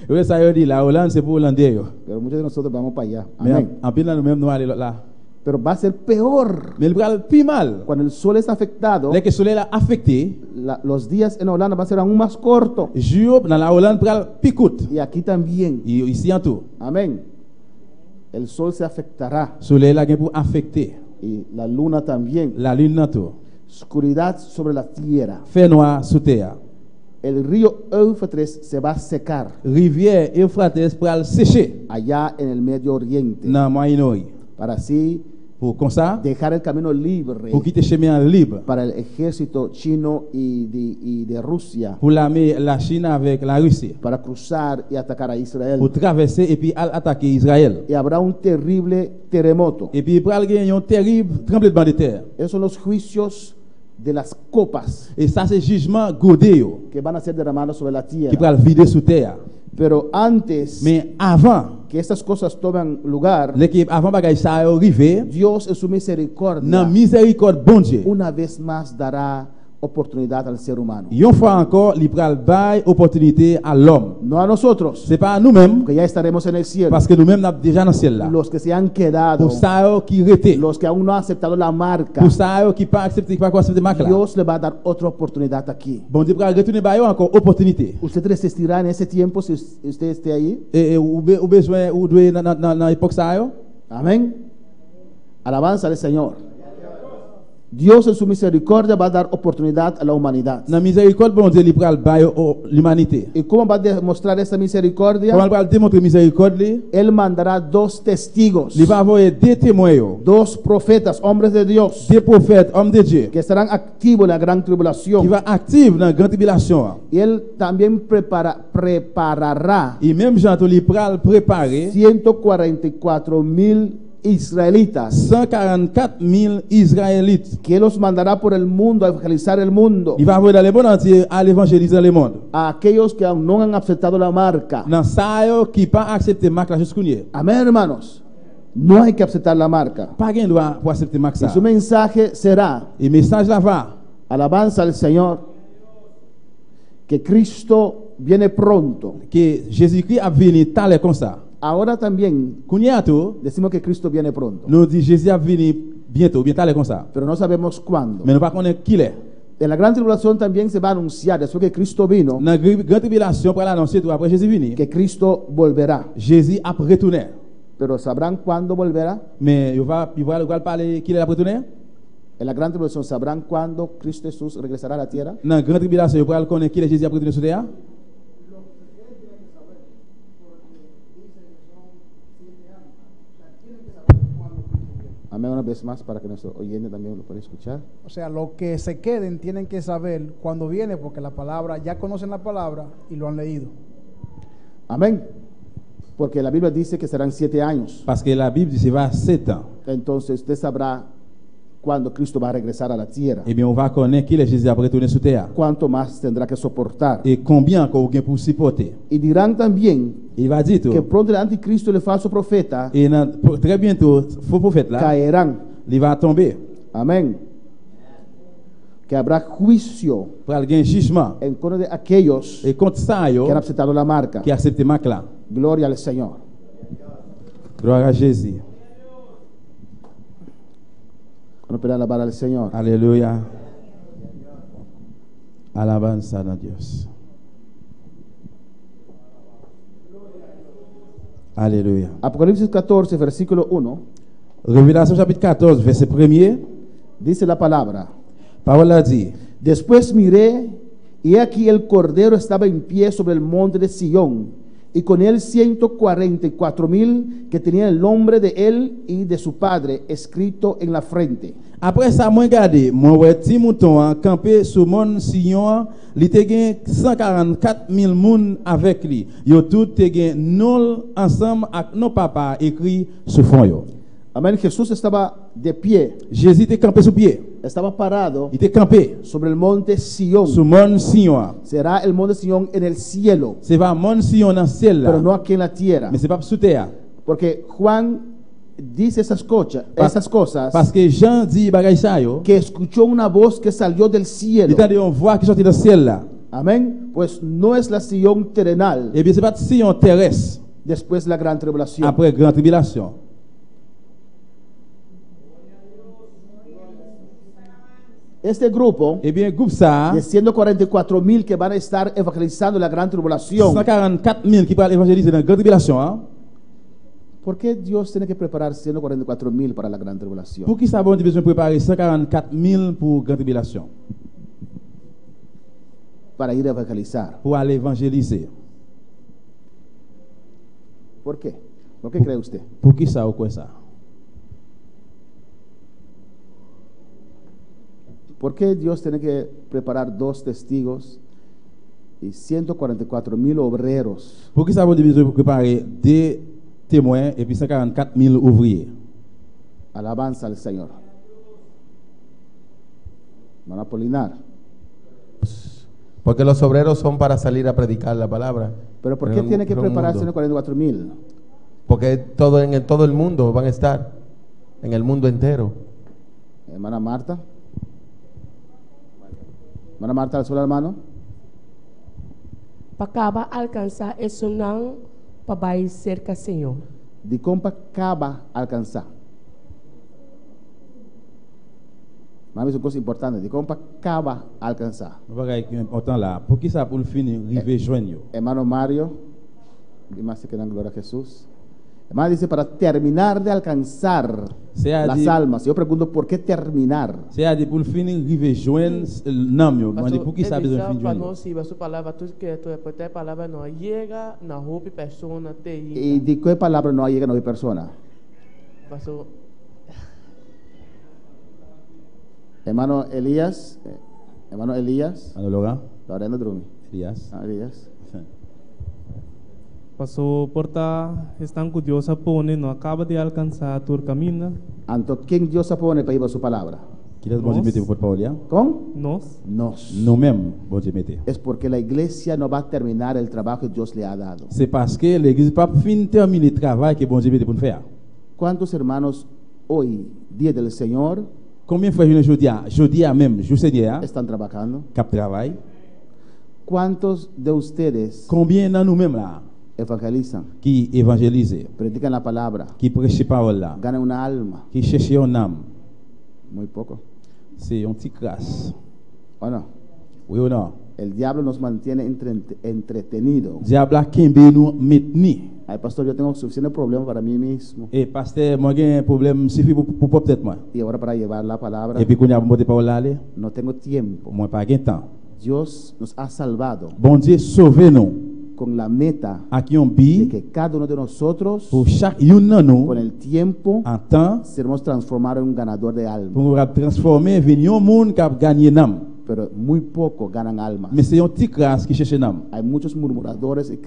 Speaker 3: Oui, ça veut dire la Hollande c'est pour Hollandais. yo.
Speaker 2: Pero muchos de nosotros vamos para allá.
Speaker 3: Mais
Speaker 2: Amén.
Speaker 3: en pile là nous-mêmes nous aller là.
Speaker 2: Pero va a ser peor.
Speaker 3: Mais il pral plus mal.
Speaker 2: Cuando el sol es afectado,
Speaker 3: Dès que le soleil a affecté,
Speaker 2: los días en Holanda van a ser aún más cortos.
Speaker 3: jour dans la Hollande pral picoute.
Speaker 2: Y aquí también.
Speaker 3: Et ici en tout,
Speaker 2: Amén. El sol se afectará.
Speaker 3: soleil là pour affecter.
Speaker 2: Y la luna también.
Speaker 3: La lune dans tout.
Speaker 2: Oscuridad sobre la tierra.
Speaker 3: Fait noir sous terre.
Speaker 2: El río Éufrates se va a secar
Speaker 3: Rivière Euphrates pral sécher
Speaker 2: allá en el Medio Oriente
Speaker 3: dans Moyen-Orient.
Speaker 2: para así
Speaker 3: Pour comme ça,
Speaker 2: dejar el camino libre
Speaker 3: pour quitter chemin libre.
Speaker 2: para el ejército chino y de Rusia
Speaker 3: Pour l'armée, la Chine avec la Russie.
Speaker 2: para cruzar y atacar a Israel.
Speaker 3: Pour traverser et puis attaquer Israël.
Speaker 2: Y habrá un terrible terremoto.
Speaker 3: Et puis pral gagner un terrible tremblement de terre.
Speaker 2: Esos son los juicios de las copas
Speaker 3: Et ça c'est jugement godé yo,
Speaker 2: que van a ser derramados sobre la
Speaker 3: qui
Speaker 2: tierra.
Speaker 3: pral vider sous terre.
Speaker 2: Pero antes
Speaker 3: Mais avant,
Speaker 2: que estas cosas tomen lugar,
Speaker 3: l'équipe avant bagay ça arrivé,
Speaker 2: Dios en su
Speaker 3: dans
Speaker 2: misericordia
Speaker 3: miséricorde bon Dieu.
Speaker 2: una vez más dará oportunidad al ser humano.
Speaker 3: Une fois encore, il pral bail opportunité à l'homme.
Speaker 2: No a nosotros,
Speaker 3: C'est pas à nous-mêmes,
Speaker 2: que ya estaremos en el cielo.
Speaker 3: parce que nous-mêmes nous déjà dans le ciel là.
Speaker 2: Los que se han quedado,
Speaker 3: Pour ça qui rete,
Speaker 2: los que aún no han aceptado la marca,
Speaker 3: pour ça qui pas accepté, qui pas accepté marque là.
Speaker 2: Dios le va a dar otra oportunidad aquí.
Speaker 3: Bon Dieu pral retourner bail encore opportunité.
Speaker 2: Usted resistirá en ese tiempo si usted esté ahí.
Speaker 3: Et ou besoin ou doit dans époque ça yo.
Speaker 2: Amén. Alabanza al Señor. Dios en su misericordia va a dar oportunidad a la humanidad.
Speaker 3: Dans miséricorde, bon Dieu, il pral bailler l'humanité.
Speaker 2: ¿Y cómo va a demostrar esa misericordia?
Speaker 3: Comment il pral démontrer miséricorde li?
Speaker 2: Él mandará dos testigos,
Speaker 3: Il va envoyer deux témoins, yo.
Speaker 2: dos profetas, hombres de Dios,
Speaker 3: Deux prophètes, hommes de Dieu,
Speaker 2: que estarán activos en la gran
Speaker 3: qui
Speaker 2: tribulación.
Speaker 3: va active dans la grande tribulation.
Speaker 2: Y Él también preparará
Speaker 3: Et même Jean, il pral préparer
Speaker 2: 144,000 israelitas,
Speaker 3: 144 000 Israélites.
Speaker 2: que Él los mandará por el mundo a evangelizar el mundo.
Speaker 3: Il va envoyer dans le monde entier à l'évangéliser le monde.
Speaker 2: A aquellos que aún no han aceptado la marca.
Speaker 3: Dans ça, yo, qui pas accepter marque la jusqu'au nier.
Speaker 2: Amén, hermanos. No hay que aceptar la marca.
Speaker 3: Pas gain droit pour accepter marque
Speaker 2: Y
Speaker 3: ça.
Speaker 2: su mensaje será:
Speaker 3: Et message là va.
Speaker 2: alabanza al Señor, que Cristo viene pronto.
Speaker 3: Que Jésus-Christ a venu tal comme ça.
Speaker 2: Ahora también
Speaker 3: Kounya tout,
Speaker 2: decimos que Cristo viene pronto,
Speaker 3: nous dit Jésus a venu bientôt, bien tal comme ça.
Speaker 2: pero no sabemos cuándo.
Speaker 3: Mais nous pas connaître qui est.
Speaker 2: En la gran tribulación también se va a anunciar, después que Cristo vino,
Speaker 3: Dans la grande tribulation pour l'annoncer tout après Jésus venu.
Speaker 2: que Cristo volverá.
Speaker 3: Jésus a retourné.
Speaker 2: Pero ¿sabrán cuándo volverá?
Speaker 3: Mais il va parler qui est la retourner.
Speaker 2: En la gran tribulación sabrán cuándo Cristo Jesús regresará a la tierra.
Speaker 3: Dans la grande tribulation, il va connaître qui est Jésus a retourner sur terre.
Speaker 2: Amén, una vez más para que nuestros oyentes también lo puedan escuchar.
Speaker 4: O sea, los que se queden tienen que saber cuándo viene, porque la palabra, ya conocen la palabra y lo han leído.
Speaker 2: Amén. Porque la Biblia dice que serán 7 años.
Speaker 3: Parce que la Bible dit c'est va 7 ans.
Speaker 2: Entonces usted sabrá cuándo Cristo va a regresar a la tierra.
Speaker 3: Eh bien, on va connaître qui est Jésus a retourner sur terre.
Speaker 2: Cuánto más tendrá que soportar.
Speaker 3: Et combien encore gain pour supporter.
Speaker 2: Y dirán también
Speaker 3: Il va dire tout.
Speaker 2: que pronto el anticristo y el falso profeta
Speaker 3: Et très bientôt, faux prophète là,
Speaker 2: caerán.
Speaker 3: il va tomber.
Speaker 2: Amén. Que habrá juicio
Speaker 3: Pour aller un jugement.
Speaker 2: en contra de aquellos
Speaker 3: Et contre ça, yo,
Speaker 2: que han aceptado la marca.
Speaker 3: qui accepte marque là.
Speaker 2: Gloria al Señor.
Speaker 3: Gloire à Jésus.
Speaker 2: Bueno, pero alabar al Señor.
Speaker 3: Alléluia. Alabanza a Dios. Alléluia.
Speaker 2: Apocalipsis 14, versículo 1,
Speaker 3: Révélation chapitre 14, verset 1er.
Speaker 2: dice la palabra:
Speaker 3: Parole a dit.
Speaker 2: después miré, y he aquí el Cordero estaba en pie sobre el monte de Sión, y con él 144,000 que tenían el nombre de él y de su padre escrito en la frente.
Speaker 3: Après ça, moi regardé, moi ouais petit mouton campé sur mon Sion, il te gen 144 000 moun avec lui. Yo tout te gen nous ensemble avec nos papa écrit sur fond yo.
Speaker 2: Amén. Jesús estaba de pie,
Speaker 3: Jésus était campé sur pied.
Speaker 2: estaba parado
Speaker 3: Il était campé
Speaker 2: sobre el monte Sión.
Speaker 3: sur mon Sion.
Speaker 2: Será el monte Sión en el cielo,
Speaker 3: C'est pas mon Sion dans le ciel là.
Speaker 2: pero no aquí en la tierra.
Speaker 3: Mais c'est pas sous terre.
Speaker 2: Porque Juan dice esas cosas,
Speaker 3: Parce que Jean dit bagay ça yo.
Speaker 2: que escuchó una voz que salió del
Speaker 3: Il
Speaker 2: cielo.
Speaker 3: t'a dit on voit qui sortit dans le ciel là.
Speaker 2: Amén. Pues no es la Sión terrenal
Speaker 3: Eh bien c'est pas Sion terrestre
Speaker 2: después de la gran tribulación.
Speaker 3: après grande tribulation.
Speaker 2: Este grupo
Speaker 3: Eh bien groupe ça
Speaker 2: de 144,000 que van a estar evangelizando la gran tribulación.
Speaker 3: 144 000 qui parlent évangéliser dans la grande tribulation. Hein?
Speaker 2: ¿Por qué Dios tiene que preparar 144,000 para la gran tribulación?
Speaker 3: Pour qui ça bon besoin de préparer 144 000 pour grande tribulation?
Speaker 2: Para ir a evangelizar.
Speaker 3: Pour aller évangéliser.
Speaker 2: ¿Por qué? ¿Por qué cree usted?
Speaker 3: Pour qui ça ou quoi ça?
Speaker 2: ¿Por qué Dios tiene que preparar 2 testigos y 144,000 obreros?
Speaker 3: Pour qui ça bon besoin de préparer des témoins et puis 144 000 ouvriers?
Speaker 2: Alabanza al Señor. Van a Apolinar.
Speaker 5: Porque los obreros son para salir a predicar la palabra.
Speaker 2: Pero ¿por
Speaker 5: En
Speaker 2: qué
Speaker 5: un-
Speaker 2: tiene que
Speaker 5: en un
Speaker 2: preparar
Speaker 5: mundo.
Speaker 2: 144,000?
Speaker 5: Porque en todo el mundo van a estar, en el mundo entero.
Speaker 2: Hermana Marta. Hermana Marta, alzó la mano.
Speaker 6: Pacaba alcançar isso não para ir cerca Senhor.
Speaker 2: De compa acaba alcanzar. Mami, es una cosa importante. De compa acaba alcanzar.
Speaker 3: Bagay qui est important là. Pour qui ça pour le finir arriver joindre yo?
Speaker 2: Hermano Mario, y más se quedan gloria a Jesús. Hermano dice, para terminar de alcanzar las
Speaker 3: C'est-à-dire,
Speaker 2: almas. Yo pregunto, ¿por qué terminar?
Speaker 3: pour le finir, arriver joindre l'âme, yo. Moi, pour qui ça a besoin de
Speaker 6: para
Speaker 3: finir?
Speaker 6: nós se a sua palavra tudo que tu é palavra não chega na roupa pessoa te
Speaker 2: ¿Y de qué palabra no llega a nueva persona?
Speaker 6: pastor
Speaker 2: Hermano Elías,
Speaker 3: Alors, Laurent,
Speaker 2: Lorena Drumi.
Speaker 3: Elias.
Speaker 2: Elías.
Speaker 7: Passou por estar com Deus pone, não acaba de alcançar a caminho.
Speaker 2: Anto, ¿quién Dios se pone para ir a su palabra?
Speaker 3: Qui est bon Dieu mettez pour parole?
Speaker 2: ¿Con?
Speaker 7: Nós,
Speaker 2: Nos.
Speaker 3: Nous-mêmes, bon Dieu mettez.
Speaker 2: Es porque la iglesia no va a terminar el trabajo que Dios le ha dado.
Speaker 3: C'est parce que l'église pas fin terminer le travail que bon Dieu mettez pour nous faire.
Speaker 2: ¿Cuántos hermanos hoy, día del Señor,
Speaker 3: Combien de fois je dis à même, je Seigneur,
Speaker 2: están trabajando?
Speaker 3: cap travail?
Speaker 2: ¿Cuántos de ustedes
Speaker 3: Combien dans nous-mêmes là
Speaker 2: evangelizan,
Speaker 3: qui évangélisent,
Speaker 2: predican la palabra,
Speaker 3: qui prêchent parole là,
Speaker 2: ganan una alma?
Speaker 3: qui cherchent une âme?
Speaker 2: Muy poco.
Speaker 3: C'est une petite grâce.
Speaker 2: ¿O no?
Speaker 3: Oui ou non?
Speaker 2: El diablo nos mantiene entretenidos.
Speaker 3: Diable a kembe nous maintenir.
Speaker 2: Ay, pastor, yo tengo suficiente problema para mí mismo.
Speaker 3: Et pasteur, moi j'ai un problème suffit pour peut-être moi.
Speaker 2: Y ahora para llevar la palabra,
Speaker 3: Et puis qu'on a monté parole là,
Speaker 2: no tengo tiempo.
Speaker 3: moi pas gain temps.
Speaker 2: Dios nos ha salvado
Speaker 3: Bon Dieu sauve nous.
Speaker 2: con la meta
Speaker 3: À qui on
Speaker 2: de
Speaker 3: bi
Speaker 2: que cada uno de nosotros,
Speaker 3: pour chaque une de nous
Speaker 2: con el tiempo,
Speaker 3: en temps
Speaker 2: seremos transformados en un ganador de almas.
Speaker 3: pour transformer venir un monde qui a gagné l'âme.
Speaker 2: Pero muy poco ganan almas.
Speaker 3: Mais c'est une petite grâce qui cherche l'âme.
Speaker 2: Hay muchos murmuradores y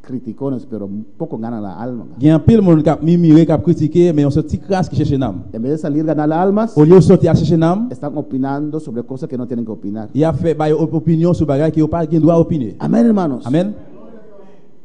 Speaker 2: criticones, pero poco ganan la alma.
Speaker 3: Il y a un peu de monde qui a murmuré, qui a critiqué, mais on se petite grâce qui cherche l'âme.
Speaker 2: En vez de salir a ganar las almas,
Speaker 3: Au lieu de sortir à chercher l'âme,
Speaker 2: están opinando sobre cosas que no tienen que opinar.
Speaker 3: il a fait une opinion sur bagage qui n'a pas le droit d'opiner.
Speaker 2: Amén, hermanos.
Speaker 3: Amen.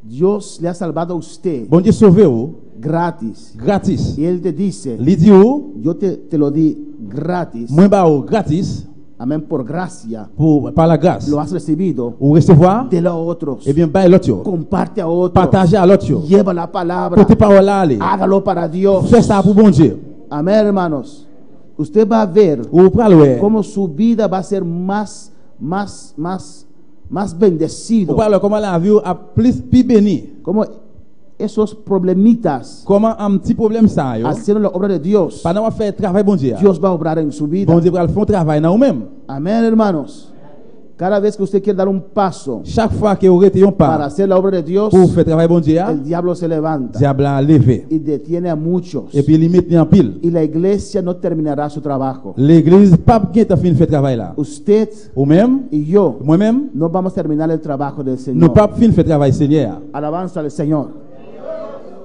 Speaker 2: Dios le ha salvado a usted
Speaker 3: Bon Dieu sauve vous
Speaker 2: gratis.
Speaker 3: gratis.
Speaker 2: Y Él te dice,
Speaker 3: Il dit vous,
Speaker 2: yo te lo di gratis.
Speaker 3: moi ba vous gratis
Speaker 2: Amén, por gracia.
Speaker 3: par la grâce.
Speaker 2: Lo has recibido.
Speaker 3: Ou recevoir,
Speaker 2: De los otros.
Speaker 3: et bien bah l'autre.
Speaker 2: Comparte a otros.
Speaker 3: Partager à l'autre.
Speaker 2: Lleva la palabra.
Speaker 3: Portez parole là aller.
Speaker 2: Hágalo para Dios.
Speaker 3: Fais ça pour bon Dieu.
Speaker 2: Amén, hermanos. Usted va a ver
Speaker 3: Ou pral
Speaker 2: cómo su vida va a ser más bendecido.
Speaker 3: Ou pral comment la vie a plus béni.
Speaker 2: Como esos problemitas
Speaker 3: Comment un petit problème ça yo.
Speaker 2: haciendo la obra de Dios,
Speaker 3: Pendant on fait travail bon Dieu.
Speaker 2: Dios va a obrar en su vida.
Speaker 3: Bon Dieu va faire travail dans nous-mêmes.
Speaker 2: Amén, hermanos. Cada vez que usted quiere dar un paso
Speaker 3: Chaque fois que vous êtes un
Speaker 2: para
Speaker 3: pas
Speaker 2: hacer la obra de Dios,
Speaker 3: pour faire travail bon Dieu,
Speaker 2: el diablo se levanta
Speaker 3: diable a levé.
Speaker 2: y detiene a muchos.
Speaker 3: Et puis il met en pile.
Speaker 2: Y la iglesia no terminará su trabajo.
Speaker 3: L'église pas bien fin fait travail là.
Speaker 2: Usted
Speaker 3: Ou même,
Speaker 2: y yo
Speaker 3: moi-même,
Speaker 2: no vamos a terminar el trabajo del
Speaker 3: nous
Speaker 2: Señor.
Speaker 3: pas fin fait travail Seigneur.
Speaker 2: Alabanza al Señor.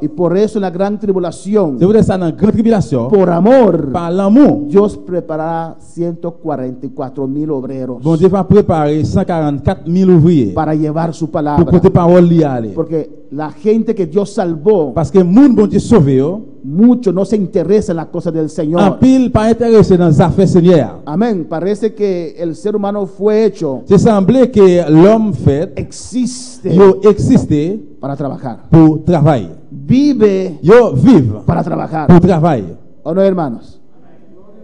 Speaker 2: Y por eso en la gran tribulación,
Speaker 3: C'est vrai ça dans grande tribulation.
Speaker 2: por amor,
Speaker 3: Par l'amour,
Speaker 2: Dios preparará 144,000 obreros
Speaker 3: bon Dieu va préparer 144 000 ouvriers
Speaker 2: para llevar su
Speaker 3: pour
Speaker 2: palabra.
Speaker 3: porter parole li aller.
Speaker 2: Porque la gente que Dios salvó,
Speaker 3: Parce que moun bon Dieu sauvé yo,
Speaker 2: mucho no se interesa en las cosas del
Speaker 3: en
Speaker 2: Señor.
Speaker 3: pile pas intéressé dans les affaires Seigneur.
Speaker 2: Amén. Parece que el ser humano fue hecho,
Speaker 3: C'est semblé que l'homme fait
Speaker 2: existe
Speaker 3: yo existé
Speaker 2: para trabajar.
Speaker 3: pour travailler.
Speaker 2: Vive
Speaker 3: Yo vive
Speaker 2: para trabajar.
Speaker 3: pour travailler.
Speaker 2: ¿O no, hermanos?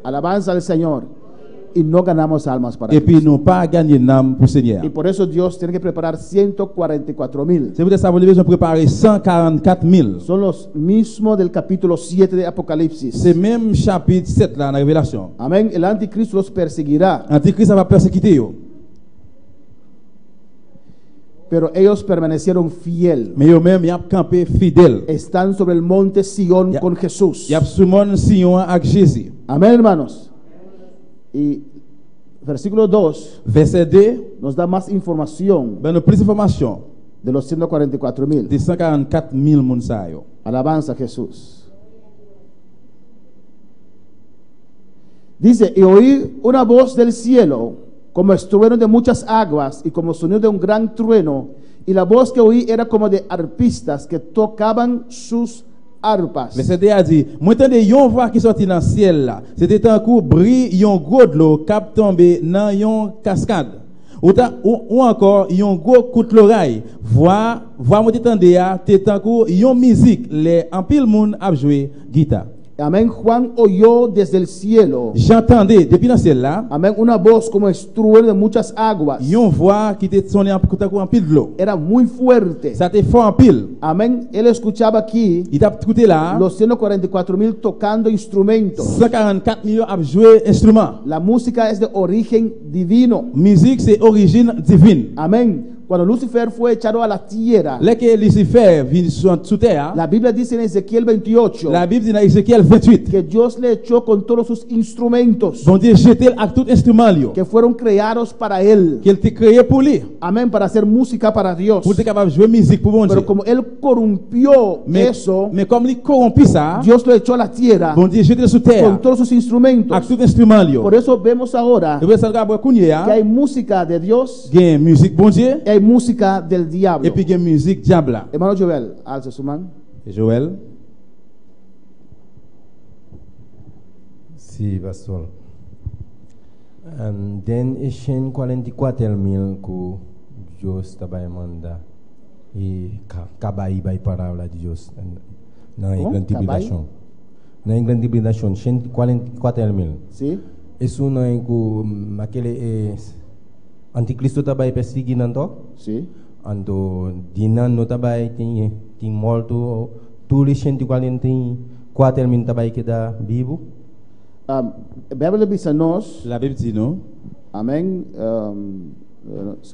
Speaker 2: Alabanza al Señor. Y no ganamos almas para
Speaker 3: Et puis
Speaker 2: Cristo.
Speaker 3: nous pas gagner l'âme pour Seigneur.
Speaker 2: Y por eso Dios tiene que preparar 144,000.
Speaker 3: C'est vrai ça vous besoin préparer 144 000.
Speaker 2: Son los mismos del capítulo 7 de Apocalipsis.
Speaker 3: C'est même chapitre 7 là dans la Révélation.
Speaker 2: Amén. El anticristo los perseguirá,
Speaker 3: Antichrist va persécuter yo.
Speaker 2: pero ellos permanecieron fiel.
Speaker 3: Mais yo même y a campé fidèle.
Speaker 2: Están sobre el monte Sion
Speaker 3: Ya-
Speaker 2: con Jesús.
Speaker 3: Y a sur mon Sion avec Jésus.
Speaker 2: Amén, hermanos. Y versículo 2
Speaker 3: Verset 2,
Speaker 2: nos da más información
Speaker 3: ben nous plus d'informations
Speaker 2: de los 144,000.
Speaker 3: de 144 000 moun sa yo.
Speaker 2: Alabanza a Jesús. Dice, y oí una voz del cielo, como estruendo de muchas aguas y como sonido de un gran trueno, y la voz que oí era como de arpistas que tocaban sus arpas.
Speaker 3: Verset 2 a dit, moi tande yon voix qui sorti dans ciel là. C'était un coup bris yon gros de l'eau cap tombé dans yon cascade. Ou encore yon gros coup de l'oreille. Voix moi tande a, t'es un coup yon musique les en pile monde a joué guitare.
Speaker 2: Amén. Juan oyó desde el cielo.
Speaker 3: J'entendais depuis dans le ciel là,
Speaker 2: Amén. Una voz como estruendo de muchas aguas.
Speaker 3: une voix qui était sonnée en pile de l'eau.
Speaker 2: Era muy fuerte.
Speaker 3: Ça était fort en pile.
Speaker 2: Amén. Él escuchaba aquí
Speaker 3: Il t'a écouté là,
Speaker 2: los 144,000 tocando instrumentos.
Speaker 3: 144 millions à jouer instruments.
Speaker 2: La música es de origen divino.
Speaker 3: Musique c'est origine divine.
Speaker 2: Amén. Cuando Lucifer fue echado a la tierra,
Speaker 3: Là que Lucifer vient sous terre,
Speaker 2: la Biblia dice en Ezequiel 28
Speaker 3: la Bible dit dans Ézéchiel 28,
Speaker 2: que Dios le echó con todos sus instrumentos
Speaker 3: bon Dieu jeté à tout instrument lié,
Speaker 2: que fueron creados para él.
Speaker 3: qu'il t'a créé pour lui,
Speaker 2: Amén. Para hacer música para Dios.
Speaker 3: pour être capable de jouer musique pour bon Dieu.
Speaker 2: Pero como él corrompió
Speaker 3: Mais
Speaker 2: eso,
Speaker 3: comme il corrompu ça,
Speaker 2: Dios lo echó a la tierra
Speaker 3: bon Dieu jeté sous
Speaker 2: con
Speaker 3: terre,
Speaker 2: todos sus
Speaker 3: à
Speaker 2: instrumentos.
Speaker 3: tout instrument lié.
Speaker 2: Por eso vemos ahora
Speaker 3: Et vous savez
Speaker 2: que hay música de Dios
Speaker 3: il y a musique bon Dieu,
Speaker 2: y hay música del diablo.
Speaker 3: et puis il y a musique diable.
Speaker 2: Hermano Joel, alza su mano.
Speaker 3: Et Joël,
Speaker 5: Sí, pastor. Den ishen 44,000 que Dios estaba manda e cabai vai palavra de Deus na
Speaker 2: Como?
Speaker 5: grande tribulação. Na grande tribulação, 44,000.
Speaker 2: ¿Sí?
Speaker 5: Isso não é que aquele anticristo também perseguindo então.
Speaker 2: Sí.
Speaker 5: Ando dinan no também tem morto tudo 144,000 também que dá vivo.
Speaker 2: Bíblia diz a nós,
Speaker 3: la Bible dit non,
Speaker 2: amém,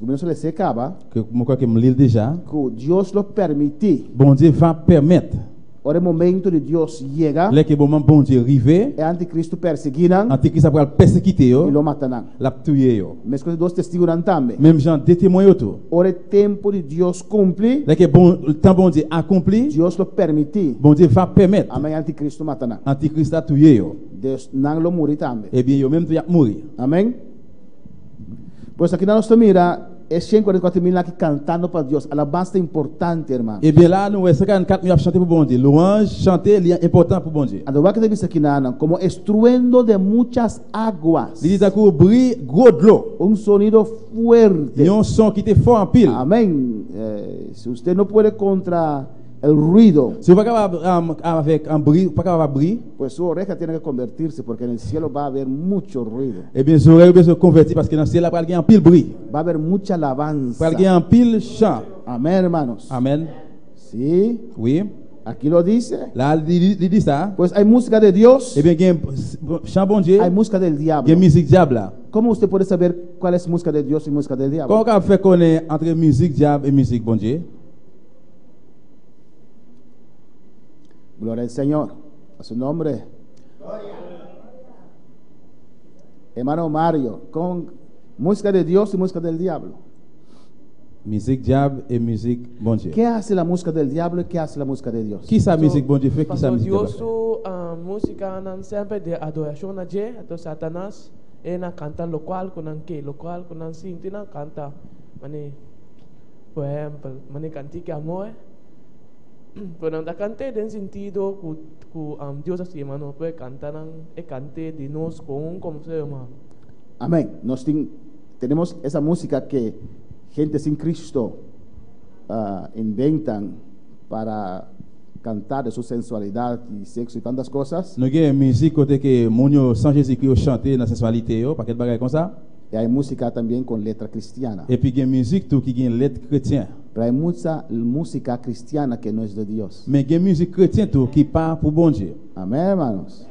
Speaker 2: como não se lhe secava,
Speaker 3: que moi crois que me lis déjà,
Speaker 2: que Deus lo permitiu.
Speaker 3: bon Dieu va permettre,
Speaker 2: Ora, o momento de Deus chega,
Speaker 3: là que moment bon Dieu arrivé,
Speaker 2: é anticristo perseguindo
Speaker 3: Antichrist va persécuter
Speaker 2: e
Speaker 3: yo,
Speaker 2: lo matarão.
Speaker 3: la tuer yo.
Speaker 2: Mas coisas dos testigos não também.
Speaker 3: Même Jean des témoins yo tout.
Speaker 2: Ora, o tempo de Deus cumpre,
Speaker 3: Là que bon le temps bon Dieu accompli,
Speaker 2: Deus lo permitiu.
Speaker 3: bon Dieu va permettre
Speaker 2: Amém, anticristo matarão.
Speaker 3: Antichrist à tuer yo.
Speaker 2: Deus não lo morir também.
Speaker 3: Eh bien yo même tu y a mourir.
Speaker 2: Amém? Pois aqui na nossa mira, é 144,000 aqui cantando para Deus. Alabança é importante, irmão.
Speaker 3: Eh bien là nous 54 000 chanter pour bon Dieu. Louange chanter est important pour bon Dieu.
Speaker 2: A do que deve aqui na como estruendo de muitas águas.
Speaker 3: Il dit à coup bruit gros de l'eau.
Speaker 2: Sonido fuerte.
Speaker 3: Il y a un son qui était fort en pile.
Speaker 2: Amém. Se você não pode contra el ruido,
Speaker 3: Si vous pas capable avec un bruit, pas capable bruit,
Speaker 2: pues su oreja tiene que convertirse porque en el cielo va a haber mucho ruido.
Speaker 3: eh bien vous aurez besoin de convertir parce que dans le ciel là il y a un pile bruit.
Speaker 2: Va a haber mucha alabanza.
Speaker 3: Il y a un pile chant.
Speaker 2: Amén, hermanos.
Speaker 3: Amen.
Speaker 2: Sí,
Speaker 3: Oui.
Speaker 2: aquí lo dice.
Speaker 3: Là il dit ça.
Speaker 2: Pues hay música de Dios,
Speaker 3: Eh bien il y a un chant bon Dieu,
Speaker 2: hay música del
Speaker 3: il y a
Speaker 2: diablo.
Speaker 3: musique diable là.
Speaker 2: ¿Cómo usted puede saber cuál es música de Dios y música del diablo?
Speaker 3: Comment on fait connaître entre musique diable et musique bon Dieu?
Speaker 2: Gloria al Señor. A su nombre. Hermano Mario, con música de Dios y música del diablo.
Speaker 3: Musique diable et musique bon Dieu.
Speaker 2: ¿Qué hace la música del diablo y qué hace la música de Dios?
Speaker 3: Qui sa musique bon Dieu fait, qui sa
Speaker 6: Pastor
Speaker 3: musique diable
Speaker 6: Dios
Speaker 3: fait?
Speaker 6: su música nan sempre de adoración a je atau Satanas na canta local kunan sinti na canta mani por ejemplo mani cantique amor pero não cante den sentido que Deus assim mano puede cantar cante de nós como ser humano.
Speaker 2: Amén. Tenemos esa música que gente sin Cristo inventan para cantar de su sensualidad y sexo y tantas cosas.
Speaker 3: Nous avons une musique côté que mon yo sans Jésus-Christ chanter dans la sensualité yo, pas quel bagage comme ça.
Speaker 2: Y hay música también con letra cristiana.
Speaker 3: Et puis il y a une musique tout qui a une lettre chrétienne.
Speaker 2: Pero hay mucha música cristiana que no es de Dios.
Speaker 3: Mais il y a une musique chrétienne tout qui part pour bon Dieu.
Speaker 2: Amén, hermanos.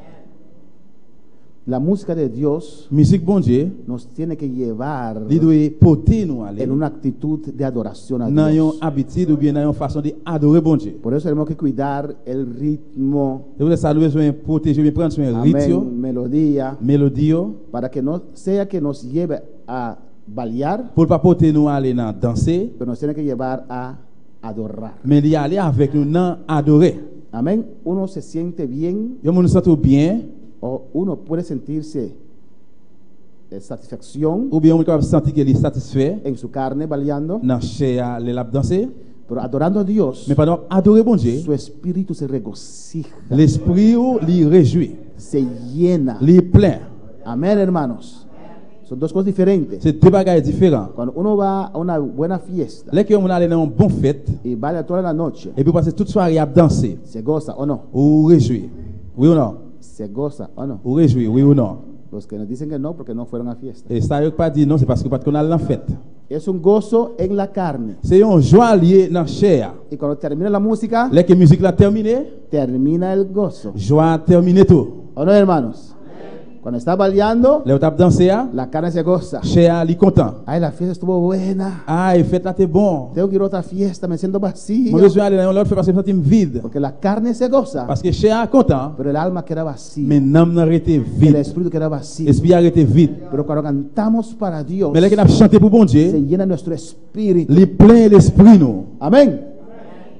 Speaker 2: La música de Dios
Speaker 3: Musique bon Dieu,
Speaker 2: nos tiene que llevar
Speaker 3: il doit porter nous aller
Speaker 2: en una actitud de adoración a
Speaker 3: dans une
Speaker 2: Dios.
Speaker 3: habitude ou bien dans une façon d'adorer bon Dieu.
Speaker 2: Por eso tenemos que cuidar el ritmo,
Speaker 3: Et vous ça besoin de protéger, bien prendre soin rythme,
Speaker 2: amén, melodía,
Speaker 3: mélodie
Speaker 2: para que no sea que nos lleve a bailar,
Speaker 3: pour pas porter nous aller dans danser,
Speaker 2: pero nos tiene que llevar a adorar.
Speaker 3: mais y aller avec nous dans adorer.
Speaker 2: Amén. Uno se siente bien
Speaker 3: Yo nous sentons bien
Speaker 2: o uno puede sentirse satisfacción
Speaker 3: ou bien on peut sentir qu'il est satisfait
Speaker 2: en su carne bailando,
Speaker 3: dans chair les lap danser,
Speaker 2: pero adorando a Dios,
Speaker 3: mais pendant adorer bon Dieu,
Speaker 2: su espíritu se regocija,
Speaker 3: l'esprit lui réjouit,
Speaker 2: se llena.
Speaker 3: lui plein.
Speaker 2: Amén, hermanos. Son dos cosas diferentes.
Speaker 3: C'est deux bagages différents.
Speaker 2: Cuando uno va a una buena fiesta
Speaker 3: Là que on aller dans une bonne fête
Speaker 2: y baila toda la noche,
Speaker 3: et puis passer toute soirée à danser
Speaker 2: se goza o no.
Speaker 3: ou réjouir. Oui ou non?
Speaker 2: se goza o no.
Speaker 3: Ou réjouir, oui ou non?
Speaker 2: Los que nos dicen que no porque no fueron a fiesta.
Speaker 3: Et ça, pas dit non, c'est parce que pas qu'on a la fête.
Speaker 2: Es un gozo en la carne.
Speaker 3: C'est une joie liée dans la chair.
Speaker 2: Y cuando termina la música,
Speaker 3: Dès que la musique l'a terminé,
Speaker 2: termina el gozo.
Speaker 3: joie a terminé tout.
Speaker 2: ¿O no, hermanos? Cuando está bailando,
Speaker 3: Là où tu as dansé,
Speaker 2: la carne se goza.
Speaker 3: chair est content.
Speaker 2: Ay, la fiesta estuvo buena.
Speaker 3: Ah, et fête là, t'es bon.
Speaker 2: Tengo que ir a otra fiesta, me siento
Speaker 3: Moi,
Speaker 2: vacío.
Speaker 3: je suis allé dans l'autre fête parce que je me sens vide.
Speaker 2: Porque la carne se goza,
Speaker 3: Parce que chair est content,
Speaker 2: pero el alma queda vacía.
Speaker 3: mais l'âme n'a été
Speaker 2: El
Speaker 3: vide.
Speaker 2: espíritu queda vacío.
Speaker 3: L'esprit a été vide.
Speaker 2: Pero cuando cantamos para Dios,
Speaker 3: Mais là qu'on a chanté pour bon
Speaker 2: se
Speaker 3: Dieu,
Speaker 2: llena nuestro espíritu.
Speaker 3: il est plein l'esprit, nous.
Speaker 2: Amén.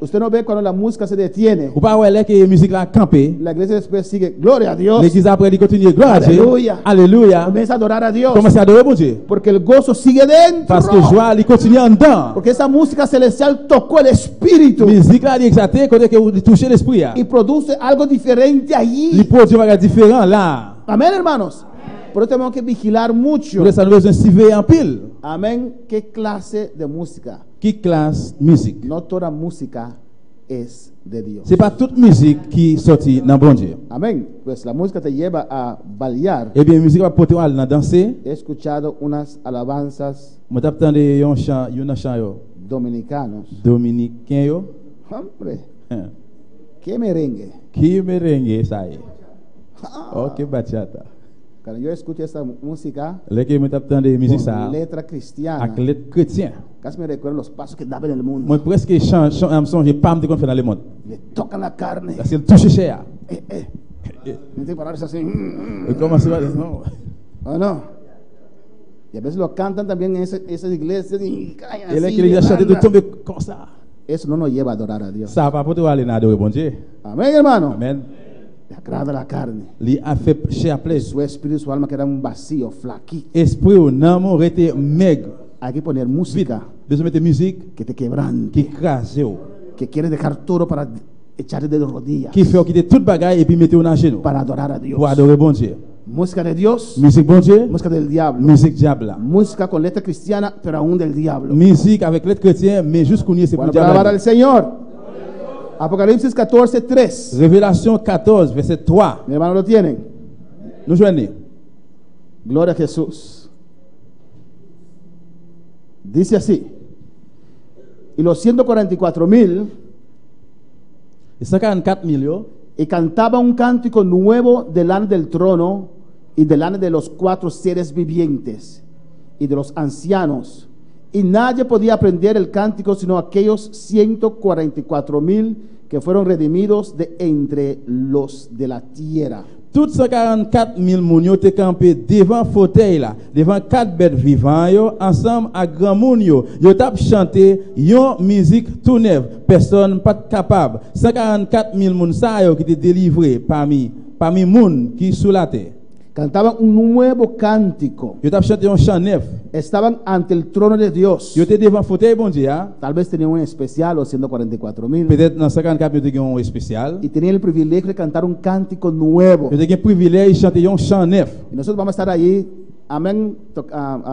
Speaker 2: Usted no ve cuando la música se detiene.
Speaker 3: Ou pas, ouais, là que la musique l'a campé,
Speaker 2: La iglesia después sigue, gloria a Dios.
Speaker 3: l'église après, il continue, gloire à Dieu.
Speaker 2: Alléluia.
Speaker 3: Alléluia.
Speaker 2: Comienza a adorar a Dios.
Speaker 3: Commence à adorer bon Dieu.
Speaker 2: Porque el gozo sigue dentro.
Speaker 3: Parce que joie, il continue en dedans.
Speaker 2: Porque esa música celestial tocó el espíritu
Speaker 3: Musique là, il exalté, quand il touche l'esprit.
Speaker 2: y produce algo diferente
Speaker 3: Il
Speaker 2: allí.
Speaker 3: produit un bagage différent là.
Speaker 2: Amén, hermanos. Por eso tenemos que vigilar mucho.
Speaker 3: Pour ça, nous devons surveiller en pile.
Speaker 2: Amén. ¿Qué clase de música?
Speaker 3: Qui classe musique?
Speaker 2: No toda música es de Dios.
Speaker 3: C'est pas toute musique qui sortit dans bon Dieu.
Speaker 2: Amén. Pues la música te lleva a bailar.
Speaker 3: Eh bien, musique va porter à dans danser.
Speaker 2: He escuchado unas alabanzas
Speaker 3: Moi, t'attendais un chant, un chant yo,
Speaker 2: dominicanos.
Speaker 3: dominicain yo.
Speaker 2: Hombre,
Speaker 3: Hein.
Speaker 2: qué merengue.
Speaker 3: Qui merengue ça y est. Ok, bachata.
Speaker 2: Cuando yo escucho esa música
Speaker 3: Là que moi t'attendais musique ça.
Speaker 2: con letra cristiana,
Speaker 3: Avec lettre chrétien.
Speaker 2: casi me recuerdo los pasos que daban en el mundo.
Speaker 3: Moi presque songe pas me qu'on fait dans le monde.
Speaker 2: Le tocan la carne.
Speaker 3: Parce qu'il touche cher.
Speaker 2: Tienen que pararse así.
Speaker 3: Comment ça va? Non.
Speaker 2: ¿O no? Y a veces lo cantan también en esas iglesias. Y caen
Speaker 3: Et là
Speaker 2: así
Speaker 3: qu'il
Speaker 2: de
Speaker 3: a chanté de
Speaker 2: banda.
Speaker 3: tomber comme ça.
Speaker 2: Eso no nos lleva a adorar a Dios.
Speaker 3: Ça va pas pour aller adorer bon Dieu.
Speaker 2: Amén, hermano.
Speaker 3: Amen.
Speaker 2: Le agrada la carne.
Speaker 3: Lui a fait cher plaisir.
Speaker 2: Su espíritu, su alma queda un vacío, flaquito.
Speaker 3: Esprit ou non, on était maigre.
Speaker 2: Hay que poner
Speaker 3: Vite.
Speaker 2: música
Speaker 3: Besoin de mettre musique
Speaker 2: que te quebrante,
Speaker 3: qui crase ou.
Speaker 2: que quiere dejar todo para echarte de rodillas,
Speaker 3: Qui fait quitter toute bagaille et puis mettre au genou.
Speaker 2: para adorar a Dios.
Speaker 3: Pour adorer bon Dieu.
Speaker 2: Música de Dios,
Speaker 3: Musique bon Dieu.
Speaker 2: música del diablo.
Speaker 3: Musique diable.
Speaker 2: Música con letra cristiana, pero aún del diablo.
Speaker 3: Musique avec lettre chrétien, mais jusqu'au c'est pour
Speaker 2: Bueno, para alabar al
Speaker 3: diable.
Speaker 2: Señor. Apocalipsis 14:3.
Speaker 3: Révélation 14, verset 3.
Speaker 2: Mi hermano lo tienen.
Speaker 3: Nous joignons.
Speaker 2: Gloria a Jesús. Dice así. Y los 144,000
Speaker 3: Et 144 millions.
Speaker 2: y cantaba un cántico nuevo delante del trono y delante de los 4 seres vivientes y de los ancianos. Y nadie podía aprender el cántico sino aquellos 144,000 que fueron redimidos de entre los de la tierra.
Speaker 3: Tout 144 000 moun yo te campé devant fauteuil là, devant 4 bêtes vivantes yo, ensemble avec grand moun yo. Yo tap chanté yon musique tout neuve, personne pas capable. 144 000 moun sa yo qui te délivré parmi moun qui sous la terre.
Speaker 2: Cantaban un nuevo cántico.
Speaker 3: Yo tap chanté un chant neuf.
Speaker 2: Estaban ante el trono de Dios.
Speaker 3: Yo te devant fauteuil bon Dieu, hein?
Speaker 2: Tal vez tenían un especial los 144,000.
Speaker 3: Peut-être dans 54 yo te gen un spécial.
Speaker 2: Y tenían el privilegio de cantar un cántico nuevo.
Speaker 3: Yo te gen privilège chanter un chant neuf.
Speaker 2: Y nosotros vamos a estar allí, amén,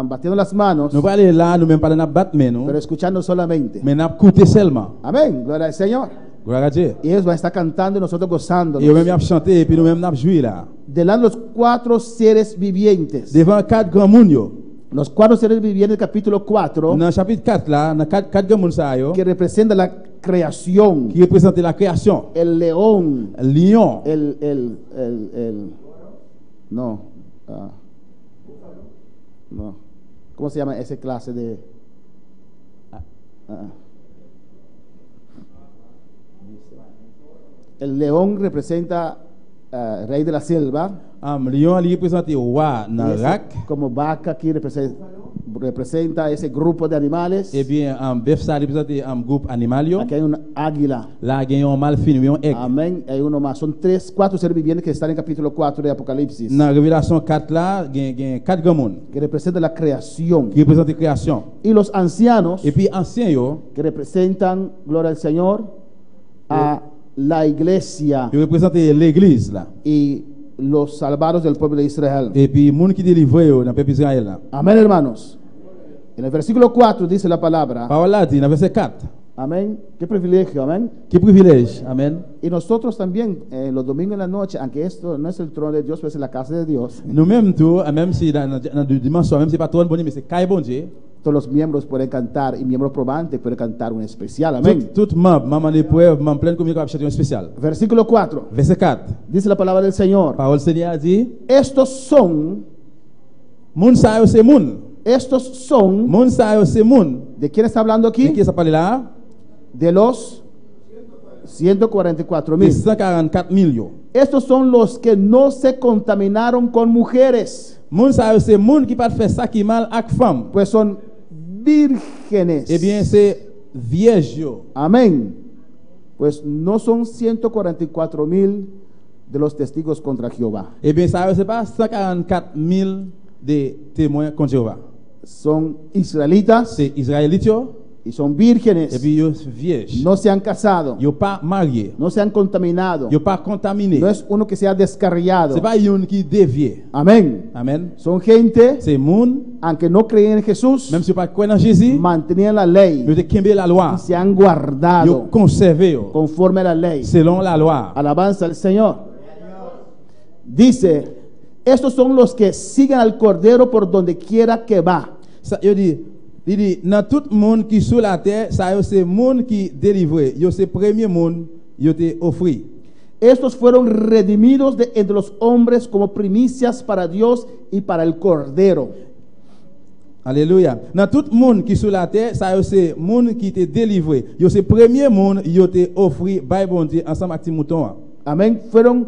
Speaker 2: batiendo las manos,
Speaker 3: Nous pas aller là, nous même pas n'a battre mais nous,
Speaker 2: pero escuchando solamente.
Speaker 3: mais n'a écouter seulement.
Speaker 2: Amén, gloria al Señor.
Speaker 3: Gloire à Dieu.
Speaker 2: Y ellos van a estar cantando y nosotros gozando.
Speaker 3: Et yo même y a chanté et puis nous même n'a joué là.
Speaker 2: Delante de los 4 seres vivientes.
Speaker 3: Devant 4 grands moun yo.
Speaker 2: Los 4 seres vivientes del capítulo 4,
Speaker 3: Dans le chapitre 4 là, dans 4 grands moun sa yo,
Speaker 2: que representa la creación,
Speaker 3: qui représente la création.
Speaker 2: el león,
Speaker 3: Lion,
Speaker 2: no, no, ¿cómo se llama esa clase de? El león representa rey de la selva.
Speaker 3: lion li représente roi
Speaker 2: Y
Speaker 3: dans
Speaker 2: ese,
Speaker 3: rac.
Speaker 2: como vaca aquí representa ese grupo de animales.
Speaker 3: Et bien bœuf ça représente groupe animal yo.
Speaker 2: Aquí hay una águila.
Speaker 3: Là il y a un malfin, un aigle.
Speaker 2: Amén. Hay uno más. Son 4 seres vivientes que están en el capítulo 4 de Apocalipsis.
Speaker 3: Dans Révélation 4 là, il y a 4 grands moun
Speaker 2: Que representa la creación.
Speaker 3: qui représente création.
Speaker 2: Y los ancianos
Speaker 3: Et puis ancien yo,
Speaker 2: que representan, gloria al Señor, a la iglesia
Speaker 3: il représente l'église là.
Speaker 2: y los salvados del pueblo de Israel.
Speaker 3: Et puis moun qui délivré yo dans peuple Israël là.
Speaker 2: Amén, hermanos. En el versículo 4 dice la palabra.
Speaker 3: Parole là dit dans verset 4.
Speaker 2: Amén. Qué privilegio, amén.
Speaker 3: Que privilégio. Amen.
Speaker 2: Y nosotros también, los domingos en la noche, aunque esto no es el trono de Dios, pero es la casa de Dios,
Speaker 3: Nous-mêmes, tout, même si dans le dimanche, même si pas trop bon Dieu, mais c'est Kai bon Dieu.
Speaker 2: todos los miembros pueden cantar y miembros probantes pueden cantar un especial, amén.
Speaker 3: Tout membre, maman l'épreuve, maman pleine communication, chanter un spécial.
Speaker 2: Versículo 4,
Speaker 3: Verset 4.
Speaker 2: dice la palabra del Señor.
Speaker 3: Parole Seigneur dit,
Speaker 2: Estos son,
Speaker 3: moun sa yo c'est moun.
Speaker 2: estos son,
Speaker 3: Moun sa yo c'est moun.
Speaker 2: ¿de quién está hablando
Speaker 3: De qui
Speaker 2: aquí?
Speaker 3: ça parle là?
Speaker 2: De los 144
Speaker 3: De
Speaker 2: mil.
Speaker 3: 144 000 yo.
Speaker 2: Estos son los que no se contaminaron con mujeres,
Speaker 3: Moun sa yo c'est moun qui pas fait ça qui mal ak femme.
Speaker 2: pues son vírgenes.
Speaker 3: Eh bien c'est vierge yo.
Speaker 2: Amén. Pues no son 144 mil de los testigos contra Jehová.
Speaker 3: Eh bien ça yo c'est pas 144 000 de témoins contre Jéhovah.
Speaker 2: Son israelitas
Speaker 3: C'est israélite yo
Speaker 2: y son
Speaker 3: et
Speaker 2: vírgenes.
Speaker 3: puis yo vierge.
Speaker 2: No se han casado,
Speaker 3: Yo pas marié.
Speaker 2: no se han contaminado.
Speaker 3: Yo pas contaminé.
Speaker 2: No es uno que se ha descarriado.
Speaker 3: C'est pas yon qui dévié.
Speaker 2: Amén.
Speaker 3: Amen.
Speaker 2: Son gente,
Speaker 3: C'est moun,
Speaker 2: aunque no creían en Jesús,
Speaker 3: même si pas croire en Jésus,
Speaker 2: mantenían la ley
Speaker 3: yo te kembe la loi.
Speaker 2: y se han
Speaker 3: Yo
Speaker 2: guardado
Speaker 3: conservé yo
Speaker 2: conforme a la ley.
Speaker 3: selon la loi.
Speaker 2: Alabanza al Señor. Dice, estos son los que siguen al Cordero por donde quiera que va.
Speaker 3: Ça, yo dit dans tout monde qui sur la terre, ça yo c'est monde qui délivré. Yo c'est premier monde yo te offri.
Speaker 2: Estos fueron redimidos de entre los hombres como primicias para Dios y para el Cordero.
Speaker 3: Alléluia. Dans tout monde qui sur la terre, ça yo c'est monde qui te délivré. Yo c'est premier monde yo te offri by bon Dieu ensemble avec ti mouton.
Speaker 2: Amén. Fueron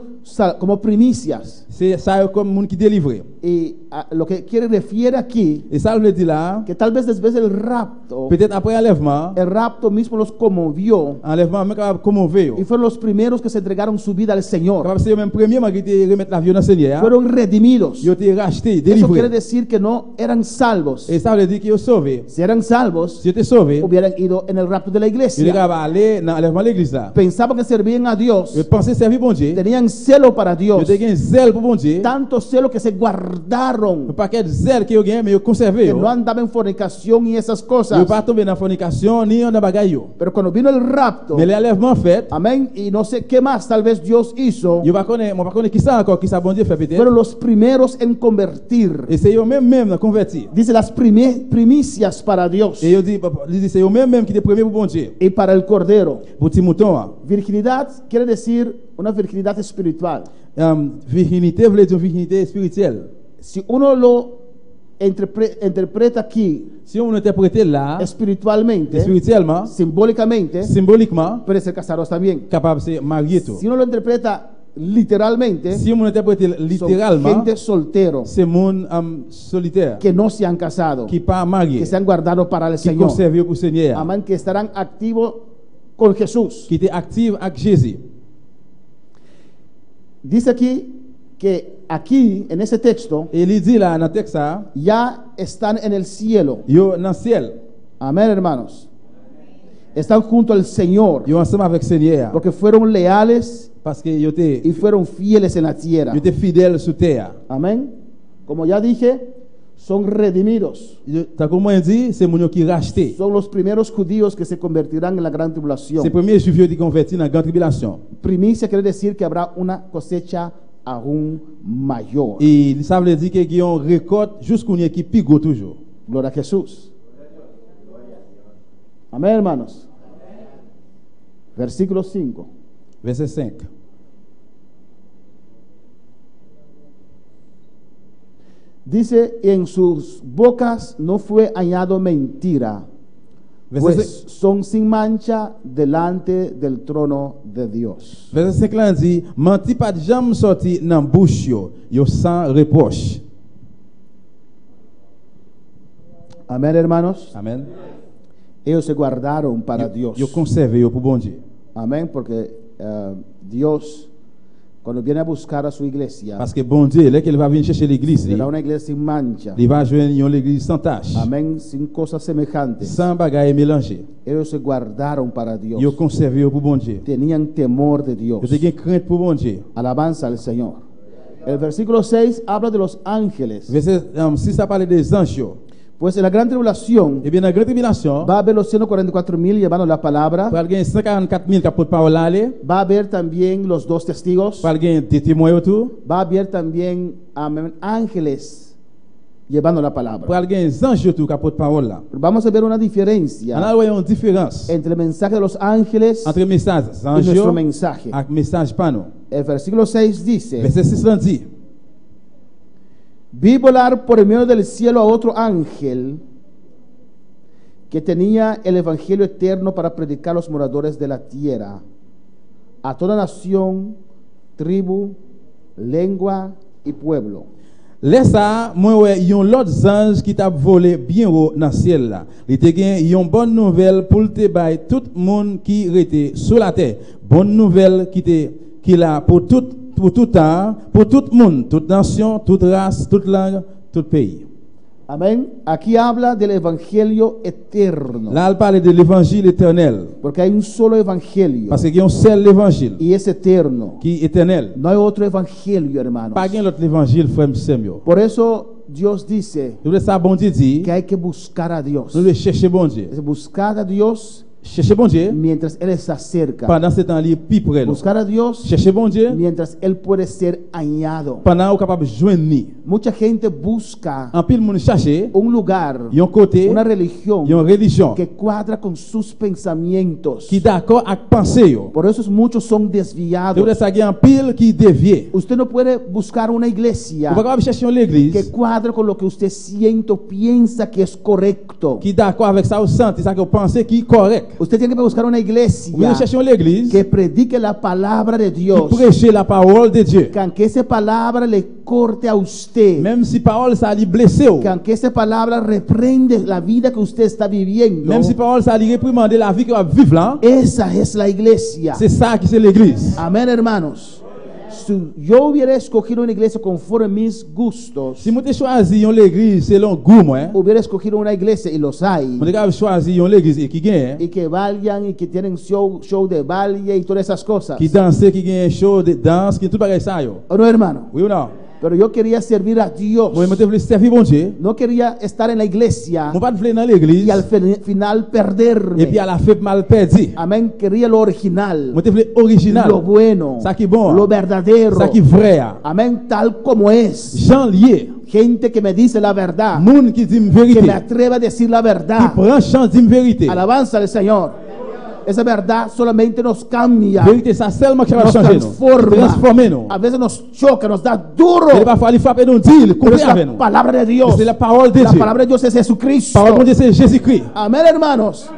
Speaker 2: como primicias.
Speaker 3: C'est ça yo comme monde qui délivré.
Speaker 2: Y lo que refiere aquí,
Speaker 3: Et ça veut dire là,
Speaker 2: que tal vez después del rapto,
Speaker 3: peut-être après enlèvement,
Speaker 2: el rapto mismo los conmovió
Speaker 3: enlèvement même capable commover yo.
Speaker 2: y fueron los primeros que se entregaron su vida al Señor.
Speaker 3: Capable c'est même premier qui te remettre la vie dans Seigneur.
Speaker 2: Fueron redimidos.
Speaker 3: Yo te racheté,
Speaker 2: Eso quiere
Speaker 3: délivré.
Speaker 2: decir que no eran salvos.
Speaker 3: Et ça veut dire que yo sauvé.
Speaker 2: Si eran salvos,
Speaker 3: Si yo te sauvé,
Speaker 2: hubieran ido en el rapto de la
Speaker 3: yo te
Speaker 2: iglesia.
Speaker 3: capable aller dans l'enlèvement de l'église là.
Speaker 2: Pensaban que servían a Dios,
Speaker 3: Je pensais servir bon Dieu.
Speaker 2: tenían celo para
Speaker 3: Yo
Speaker 2: Dios,
Speaker 3: te gagne zèle pour bon Dieu.
Speaker 2: tanto celo que se guardaron,
Speaker 3: Un paquet de zèle que yo gagne mais yo conservé
Speaker 2: que
Speaker 3: yo.
Speaker 2: no andaban en fornicación y esas
Speaker 3: Yo
Speaker 2: cosas.
Speaker 3: pas tombé dans fornication ni dans bagaille yo.
Speaker 2: Pero cuando vino el rapto,
Speaker 3: Mais l'enlèvement fait,
Speaker 2: amén, y no sé qué más tal vez Dios hizo,
Speaker 3: yo pas connais, moi pas connais qui ça encore qui ça bon Dieu fait peut-être.
Speaker 2: fueron los primeros en convertir.
Speaker 3: Et c'est yo même converti.
Speaker 2: Dice las primicias para Dios
Speaker 3: Et yo dit c'est yo même qui est premier pour bon Dieu.
Speaker 2: y para el Cordero.
Speaker 3: Pour ti mouton.
Speaker 2: Virginidad quiere decir una virginidad espiritual.
Speaker 3: Virginité veut dire virginité spirituelle.
Speaker 2: Si uno lo interpreta aquí
Speaker 3: Si on interprète là,
Speaker 2: espiritualmente,
Speaker 3: spirituellement,
Speaker 2: simbólicamente,
Speaker 3: symboliquement,
Speaker 2: puede ser casados también.
Speaker 3: capable de se marier tout.
Speaker 2: Si uno lo interpreta literalmente,
Speaker 3: Si on interprète
Speaker 2: son
Speaker 3: littéralement,
Speaker 2: gente soltero
Speaker 3: c'est monde solitaire
Speaker 2: que no se han casado,
Speaker 3: qui pas marié,
Speaker 2: que se han guardado para el
Speaker 3: qui
Speaker 2: Señor.
Speaker 3: conservé pour Seigneur,
Speaker 2: Amén, que estarán activos con Jesús.
Speaker 3: qui était active avec Jésus.
Speaker 2: Dice aquí, en ese texto,
Speaker 3: Et il dit là dans le texte ça,
Speaker 2: ya están en el cielo.
Speaker 3: yo dans le ciel,
Speaker 2: Amén, hermanos. Están junto al Señor,
Speaker 3: yo ensemble avec Seigneur
Speaker 2: porque fueron leales
Speaker 3: parce que yo te
Speaker 2: y fueron fieles en la tierra.
Speaker 3: fidèle sur terre.
Speaker 2: Amén. Como ya dije, son redimidos.
Speaker 3: T'as comme moi dit, c'est mon qui racheté.
Speaker 2: Son los primeros judíos que se convertirán en la gran tribulación.
Speaker 3: C'est premier juif qui converti dans la grande tribulation.
Speaker 2: Primicia quiere decir que habrá una cosecha aún mayor.
Speaker 3: Et ça veut dire qu'il y a une récolte jusqu'au qui pigo toujours.
Speaker 2: Gloria a Jesús. Amén, hermanos. Versículo 5.
Speaker 3: Verset 5.
Speaker 2: Dice, en sus bocas no fue hallado mentira,
Speaker 3: Verset
Speaker 2: pues son sin mancha delante del trono de Dios.
Speaker 3: Verset 5 là dit, menti pas de jamais sorti dans bouche yo sans reproche.
Speaker 2: Amén, hermanos.
Speaker 3: Amen.
Speaker 2: Ellos se guardaron para Dios.
Speaker 3: Yo conservé yo pour bon Dieu.
Speaker 2: Amén, porque Dios, cuando viene a buscar a su iglesia,
Speaker 3: Parce que bon Dieu, là qu'il va venir chercher l'église,
Speaker 2: será una iglesia sin mancha.
Speaker 3: il va joindre l'église sans tache,
Speaker 2: Amén, sin cosas semejantes.
Speaker 3: sans bagaille mélangée.
Speaker 2: Ellos se guardaron para Dios.
Speaker 3: Yo conservé yo pour bon Dieu.
Speaker 2: Tenían temor de Dios.
Speaker 3: Yo te gagne crainte pour bon Dieu.
Speaker 2: Alabanza al Señor. El versículo 6 habla de los ángeles.
Speaker 3: Verset 6 ça parle des anges.
Speaker 2: Pues en la gran tribulación
Speaker 3: Eh bien, dans la grande tribulation,
Speaker 2: va a haber los 144,000 llevando la palabra.
Speaker 3: pour gagner 144 000 qui portent parole là, aller,
Speaker 2: Va a haber también los 2 testigos.
Speaker 3: pour gagner des témoins autour,
Speaker 2: Va a haber también ángeles llevando la palabra.
Speaker 3: pour gagner des anges autour qui portent parole là.
Speaker 2: Vamos a ver una
Speaker 3: On
Speaker 2: diferencia
Speaker 3: a une différence
Speaker 2: entre el mensaje de los ángeles
Speaker 3: entre message
Speaker 2: y
Speaker 3: anges
Speaker 2: nuestro mensaje.
Speaker 3: et message pas nous.
Speaker 2: El versículo 6 dice:
Speaker 3: Verset 6 là dit,
Speaker 2: vi volar por el medio del cielo a otro ángel que tenía el evangelio eterno para predicar a los moradores de la tierra, a toda nación, tribu, lengua y pueblo.
Speaker 3: Laisse moi ouais yon l'autre ange qui t'a volé bien haut dans ciel là. Il te gen yon bonne nouvelle pour te bail tout monde qui était sur la terre. Bonne nouvelle qui là pour tout temps, pour tout monde, toute nation, toute race, toute langue, tout pays.
Speaker 2: Amén. Aquí habla del evangelio eterno,
Speaker 3: Là, elle parle de l'évangile éternel.
Speaker 2: porque hay un solo evangelio
Speaker 3: Parce qu'il y a un seul évangile
Speaker 2: y es eterno.
Speaker 3: qui est éternel.
Speaker 2: No hay otro evangelio, hermanos.
Speaker 3: Pas un autre évangile, frère Samuel.
Speaker 2: Por eso Dios dice
Speaker 3: Nous devons ça, bon Dieu dit,
Speaker 2: que hay que buscar a Dios.
Speaker 3: nous devons chercher bon Dieu.
Speaker 2: Es buscar a Dios
Speaker 3: Chercher bon Dieu
Speaker 2: mientras Él está cerca.
Speaker 3: pendant ce temps-là, plus près.
Speaker 2: Buscar a Dios
Speaker 3: Chercher bon Dieu
Speaker 2: mientras Él puede ser añado.
Speaker 3: pendant qu'on est capable de joindre.
Speaker 2: Mucha gente busca
Speaker 3: En pile, monde chercher,
Speaker 2: un lugar,
Speaker 3: il y a un côté,
Speaker 2: una
Speaker 3: il
Speaker 2: religión
Speaker 3: y a une religion
Speaker 2: que cuadra con sus pensamientos.
Speaker 3: qui est d'accord avec penser.
Speaker 2: Por eso muchos son
Speaker 3: C'est
Speaker 2: desviados.
Speaker 3: vrai ça, il y a un pile qui dévie.
Speaker 2: Usted no puede buscar una
Speaker 3: Vous
Speaker 2: iglesia
Speaker 3: ne pouvez pas chercher une
Speaker 2: que
Speaker 3: église
Speaker 2: cuadre con lo que usted siente o piensa que es correcto.
Speaker 3: qui est d'accord avec ça, vous sentez ça que vous pensez qui est correct.
Speaker 2: Usted tiene que buscar una
Speaker 3: Vous devez
Speaker 2: iglesia
Speaker 3: chercher une église
Speaker 2: que predique la palabra de
Speaker 3: qui
Speaker 2: Dios.
Speaker 3: prêche la parole de Dieu.
Speaker 2: Que aunque esa palabra le corte a usted,
Speaker 3: Même si parole ça lui blessé,
Speaker 2: que aunque esa palabra reprende la vida que usted está viviendo,
Speaker 3: même si parole ça lui réprimande la vie que va vivre là,
Speaker 2: esa es la iglesia.
Speaker 3: c'est ça qui c'est l'église.
Speaker 2: Amén, hermanos. Si yo hubiera escogido una iglesia conforme a mis gustos,
Speaker 3: Si vous choisi une église selon goût moi,
Speaker 2: hubiera escogido una iglesia, y los hay,
Speaker 3: vous avez choisi une église qui gagne,
Speaker 2: y que vayan y que tienen show de baile y todas esas cosas.
Speaker 3: qui danse, qui gagne show de danse, qui tout bagay ça yo.
Speaker 2: ¿O no, hermano?
Speaker 3: Oui ou non?
Speaker 2: Pero yo quería servir a Dios.
Speaker 3: Moi je voulais servir bon Dieu.
Speaker 2: No quería estar en la iglesia
Speaker 3: Moi pas voulais dans l'église
Speaker 2: y al final
Speaker 3: et puis
Speaker 2: perderme.
Speaker 3: à la fin mal perdu.
Speaker 2: Amén. Quería lo original,
Speaker 3: Moi je voulais original.
Speaker 2: lo bueno,
Speaker 3: Ça qui est bon.
Speaker 2: lo verdadero.
Speaker 3: Ça qui est vrai.
Speaker 2: Amén. Tal como es.
Speaker 3: Jean lié.
Speaker 2: Gente que me dice la verdad,
Speaker 3: Moun qui dit une
Speaker 2: que
Speaker 3: vérité.
Speaker 2: me atreve a decir la
Speaker 3: Qui
Speaker 2: verdad.
Speaker 3: prend chance d'une vérité.
Speaker 2: Alabanza al Señor. Esa verdad solamente nos cambia,
Speaker 3: Vérité ça seulement qui va
Speaker 2: nos
Speaker 3: changer nous. Transformer nous.
Speaker 2: transforma. A veces nos choca, nos da duro.
Speaker 3: Et parfois il frappe nous dire,
Speaker 2: Pero
Speaker 3: couper
Speaker 2: es
Speaker 3: avec
Speaker 2: la
Speaker 3: nous.
Speaker 2: palabra de Dios.
Speaker 3: C'est la parole de
Speaker 2: La
Speaker 3: Dieu.
Speaker 2: palabra de Dios es Jesucristo.
Speaker 3: Parole de Dieu c'est Jésus-Christ.
Speaker 2: Amén, hermanos.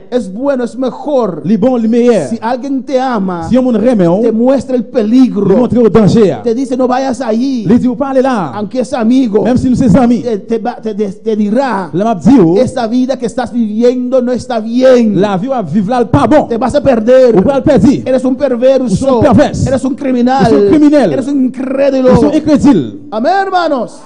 Speaker 2: Es bueno, es mejor.
Speaker 3: Le bon, le meilleur.
Speaker 2: Si alguien te ama,
Speaker 3: Si on me remet,
Speaker 2: te muestra el peligro,
Speaker 3: le montre au danger.
Speaker 2: te dice no vayas allí,
Speaker 3: Les dit, vous parlez là.
Speaker 2: aunque es amigo,
Speaker 3: Même si nous sommes amis.
Speaker 2: te dirá,
Speaker 3: La m'a dit,
Speaker 2: esta vida que estás viviendo no está bien,
Speaker 3: la vie à vivre là, pas bon.
Speaker 2: te vas a perder,
Speaker 3: Vous pouvez le perdre.
Speaker 2: eres un perverso,
Speaker 3: Vous êtes perverse.
Speaker 2: eres un criminal,
Speaker 3: Vous êtes criminel.
Speaker 2: eres un incrédulo.
Speaker 3: Ils sont incrédules.
Speaker 2: Amén, hermanos.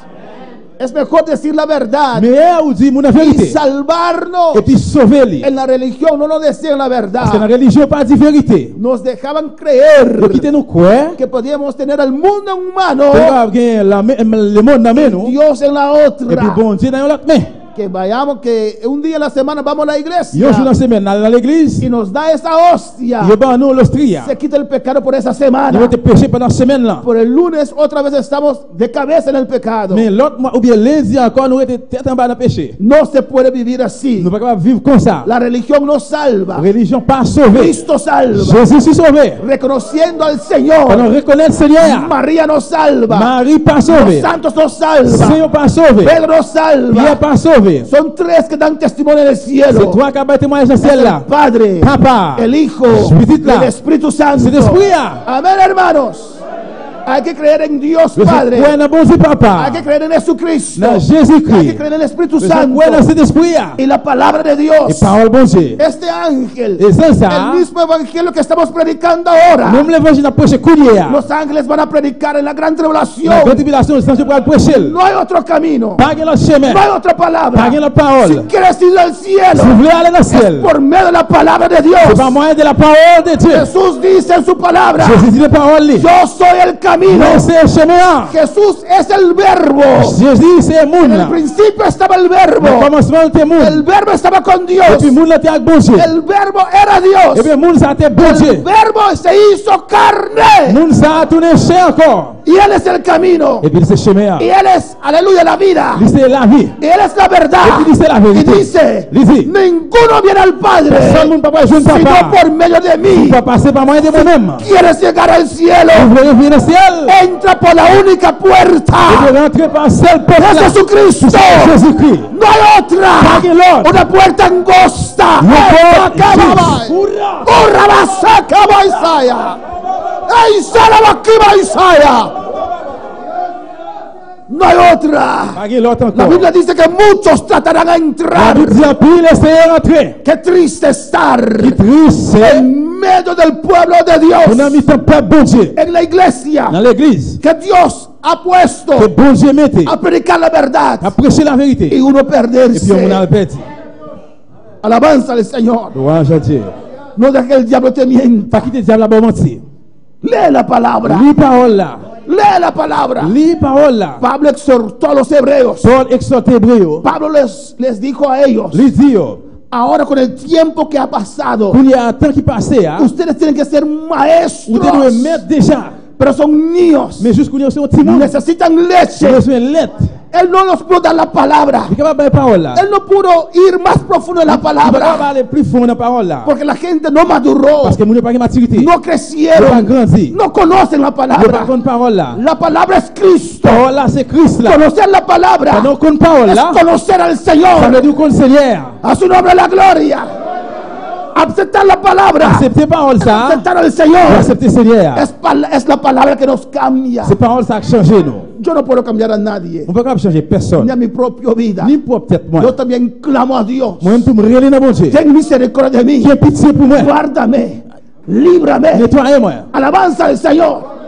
Speaker 2: Es mejor decir la verdad
Speaker 3: Mais vous dit mon
Speaker 2: y
Speaker 3: vérité.
Speaker 2: salvarnos.
Speaker 3: Et puis sauver-les.
Speaker 2: En la religión no nos decían la
Speaker 3: Parce que la
Speaker 2: verdad,
Speaker 3: religion pas dit vérité.
Speaker 2: nos dejaban creer
Speaker 3: Vous quittez nous quoi?
Speaker 2: que podíamos tener al mundo en mano,
Speaker 3: Le monde dans main nous.
Speaker 2: Dios en la
Speaker 3: Et puis
Speaker 2: otra.
Speaker 3: bon Dieu dans l'autre main.
Speaker 2: Que vayamos, que un día a la semana vamos a la
Speaker 3: Yo jour
Speaker 2: iglesia
Speaker 3: dans semaine dans l'église.
Speaker 2: y nos da esa hostia.
Speaker 3: Yo ba nous l'ostria.
Speaker 2: Se quita el pecado por esa
Speaker 3: Yo
Speaker 2: semana.
Speaker 3: te péché pendant semaine là.
Speaker 2: Por el lunes otra vez estamos de cabeza en el pecado.
Speaker 3: Mais l'autre mois ou bien lundi encore nous était tête en bas dans péché.
Speaker 2: No se puede vivir así.
Speaker 3: Nous pas capable vivre comme ça.
Speaker 2: La religión no salva.
Speaker 3: Religion pas sauvée.
Speaker 2: Cristo salva.
Speaker 3: Jésus est sauvé.
Speaker 2: Reconociendo al
Speaker 3: Quand
Speaker 2: Señor.
Speaker 3: on reconnaît le Seigneur.
Speaker 2: María nos salva.
Speaker 3: Marie pas
Speaker 2: Los
Speaker 3: sauvé.
Speaker 2: santos nos salva.
Speaker 3: Seigneur pas sauvé.
Speaker 2: Pedro nos
Speaker 3: Pierre
Speaker 2: salva.
Speaker 3: pas sauvé.
Speaker 2: Son tres que dan testimonio en el
Speaker 3: C'est
Speaker 2: cielo.
Speaker 3: toi qui as bâti témoignage dans le ciel
Speaker 2: El
Speaker 3: là.
Speaker 2: Padre,
Speaker 3: Papa.
Speaker 2: el Hijo,
Speaker 3: Spirit là.
Speaker 2: el Espíritu Santo.
Speaker 3: C'est l'esprit là.
Speaker 2: Amén, hermanos. Hay que creer en Dios
Speaker 3: Je suis
Speaker 2: Padre.
Speaker 3: quoi dans bon Dieu papa.
Speaker 2: Hay que creer en Jesucristo.
Speaker 3: Dans
Speaker 2: Hay que
Speaker 3: Jésus-Christ.
Speaker 2: creer en el Espíritu
Speaker 3: Je suis
Speaker 2: Santo
Speaker 3: quoi dans cet esprit là.
Speaker 2: y la palabra de
Speaker 3: Et
Speaker 2: Dios.
Speaker 3: parole bon Dieu.
Speaker 2: Este ángel,
Speaker 3: Et c'est ça.
Speaker 2: el mismo evangelio que estamos predicando ahora,
Speaker 3: Nous l'évangile a prêché coulier.
Speaker 2: los ángeles van a predicar en la gran
Speaker 3: La
Speaker 2: tribulación.
Speaker 3: grande tribulation, le Seigneur pour prêcher.
Speaker 2: No hay otro camino,
Speaker 3: Pas de l'autre chemin.
Speaker 2: no hay otra palabra.
Speaker 3: Pas de l'autre
Speaker 2: Si
Speaker 3: parole.
Speaker 2: quieres ir al
Speaker 3: Si
Speaker 2: cielo,
Speaker 3: vous voulez aller dans le
Speaker 2: es
Speaker 3: ciel,
Speaker 2: por medio de la palabra de
Speaker 3: c'est par
Speaker 2: Dios.
Speaker 3: moyen de la parole de Dieu.
Speaker 2: Jesús dice en su palabra,
Speaker 3: Jésus dit la parole.
Speaker 2: yo soy el camino, camino.
Speaker 3: Mais c'est le chemin.
Speaker 2: Jesús es el verbo.
Speaker 3: Jésus c'est le
Speaker 2: En
Speaker 3: monde
Speaker 2: el
Speaker 3: là.
Speaker 2: principio estaba el
Speaker 3: Au
Speaker 2: verbo.
Speaker 3: commencement était
Speaker 2: El
Speaker 3: monde.
Speaker 2: verbo estaba con Dios.
Speaker 3: Et puis le monde là était avec bon Dieu.
Speaker 2: El verbo era
Speaker 3: Et
Speaker 2: Dios.
Speaker 3: puis le monde ça était bon
Speaker 2: El
Speaker 3: Dieu.
Speaker 2: verbo se hizo
Speaker 3: Le
Speaker 2: carne.
Speaker 3: monde ça a tourné cher encore.
Speaker 2: Y Él es el camino.
Speaker 3: Et puis c'est le chemin.
Speaker 2: Y Él es, aleluya, la vida.
Speaker 3: Lui c'est la vie.
Speaker 2: Y Él es la verdad.
Speaker 3: Et puis, dice la
Speaker 2: Y
Speaker 3: vérité.
Speaker 2: dice,
Speaker 3: Dice,
Speaker 2: ninguno viene al Padre
Speaker 3: personne ne peut pas jouer
Speaker 2: sino
Speaker 3: papa.
Speaker 2: por medio de
Speaker 3: Il
Speaker 2: mí.
Speaker 3: va passer par moyen de moi-même.
Speaker 2: ¿Quieres llegar al cielo?
Speaker 3: Vous voulez venir au ciel?
Speaker 2: Entra por la única
Speaker 3: Et
Speaker 2: puerta.
Speaker 3: de rentrer par seul porte
Speaker 2: Es
Speaker 3: là.
Speaker 2: Jesucristo.
Speaker 3: Jésus-Christ.
Speaker 2: No hay otra.
Speaker 3: Hay otra.
Speaker 2: Una puerta angosta.
Speaker 3: Le
Speaker 2: Esta
Speaker 3: porte
Speaker 2: acaba.
Speaker 3: Jésus. Hurrah.
Speaker 2: ¡Hurra, basaca, Baisaya! ¡Ey, sala, aquí, Baisaya! No hay otra.
Speaker 3: Pas qu'il l'autre
Speaker 2: La
Speaker 3: encore.
Speaker 2: Biblia dice que muchos tratarán a
Speaker 3: La
Speaker 2: entrar.
Speaker 3: Bible dit, puis laissez rentrer.
Speaker 2: Qué triste estar
Speaker 3: Qui triste, c'est
Speaker 2: en medio del pueblo de
Speaker 3: on a
Speaker 2: Dios,
Speaker 3: mis ton peuple bon Dieu
Speaker 2: en la iglesia,
Speaker 3: dans l'église.
Speaker 2: que Dios ha puesto
Speaker 3: Que bon Dieu mette
Speaker 2: a predicar la verdad
Speaker 3: à prêcher la
Speaker 2: y
Speaker 3: vérité.
Speaker 2: uno
Speaker 3: Et puis on a
Speaker 2: perderse.
Speaker 3: le perdu.
Speaker 2: Alabanza al Señor.
Speaker 3: Louange à Dieu.
Speaker 2: No dejes que el diablo te mienta.
Speaker 3: Pas quitter le diable à bon mentir.
Speaker 2: Lee la palabra.
Speaker 3: Lis parole là.
Speaker 2: Lee la palabra.
Speaker 3: Lis parole là.
Speaker 2: Pablo exhortó a los hebreos.
Speaker 3: Paul exhorte hébreu.
Speaker 2: Pablo les dijo a ellos,
Speaker 3: Lui dit, yo,
Speaker 2: ahora con el tiempo que ha pasado,
Speaker 3: pour y a un temps qui passait, hein,
Speaker 2: ustedes tienen que ser
Speaker 3: vous devez
Speaker 2: maestros,
Speaker 3: mettre déjà.
Speaker 2: pero son niños,
Speaker 3: Mais jusqu'au niveau c'est un petit monde.
Speaker 2: necesitan
Speaker 3: Vous
Speaker 2: leche.
Speaker 3: avez une lettre.
Speaker 2: Él no nos pudo dar la palabra.
Speaker 3: Il est capable de parole là.
Speaker 2: Él no pudo ir más profundo en la
Speaker 3: Il est capable
Speaker 2: palabra,
Speaker 3: d'aller plus fort dans la parole là.
Speaker 2: porque la gente no maduró,
Speaker 3: Parce que nous n'avons pas de maturité.
Speaker 2: no
Speaker 3: Nous n'avons
Speaker 2: crecieron,
Speaker 3: pas grandi.
Speaker 2: no conocen la
Speaker 3: Nous n'avons pas
Speaker 2: palabra.
Speaker 3: de parole là.
Speaker 2: La palabra es Cristo.
Speaker 3: Parole là, c'est Christ là.
Speaker 2: Conocer la palabra
Speaker 3: Quand nous connaissons parole
Speaker 2: es
Speaker 3: là,
Speaker 2: conocer al
Speaker 3: ça veut
Speaker 2: Señor.
Speaker 3: dire qu'on le Seigneur.
Speaker 2: A su nombre la gloria. Aceptar la palabra,
Speaker 3: Accepter parole ça.
Speaker 2: aceptar al
Speaker 3: Ou
Speaker 2: Señor.
Speaker 3: accepter Seigneur.
Speaker 2: Es la palabra que nos cambia.
Speaker 3: C'est parole ça qui a changé nous.
Speaker 2: Yo no puedo cambiar a nadie,
Speaker 3: On ne peut pas changer personne.
Speaker 2: ni a mi propia vida.
Speaker 3: Ni pour peut-être moi.
Speaker 2: Yo también clamo a Dios.
Speaker 3: Moi-même, tout me relais dans mon Dieu.
Speaker 2: Ten misericordia de mí.
Speaker 3: Qui a pitié pour moi.
Speaker 2: Guárdame. Líbrame.
Speaker 3: Nettoyez-moi.
Speaker 2: Alabanza al Señor.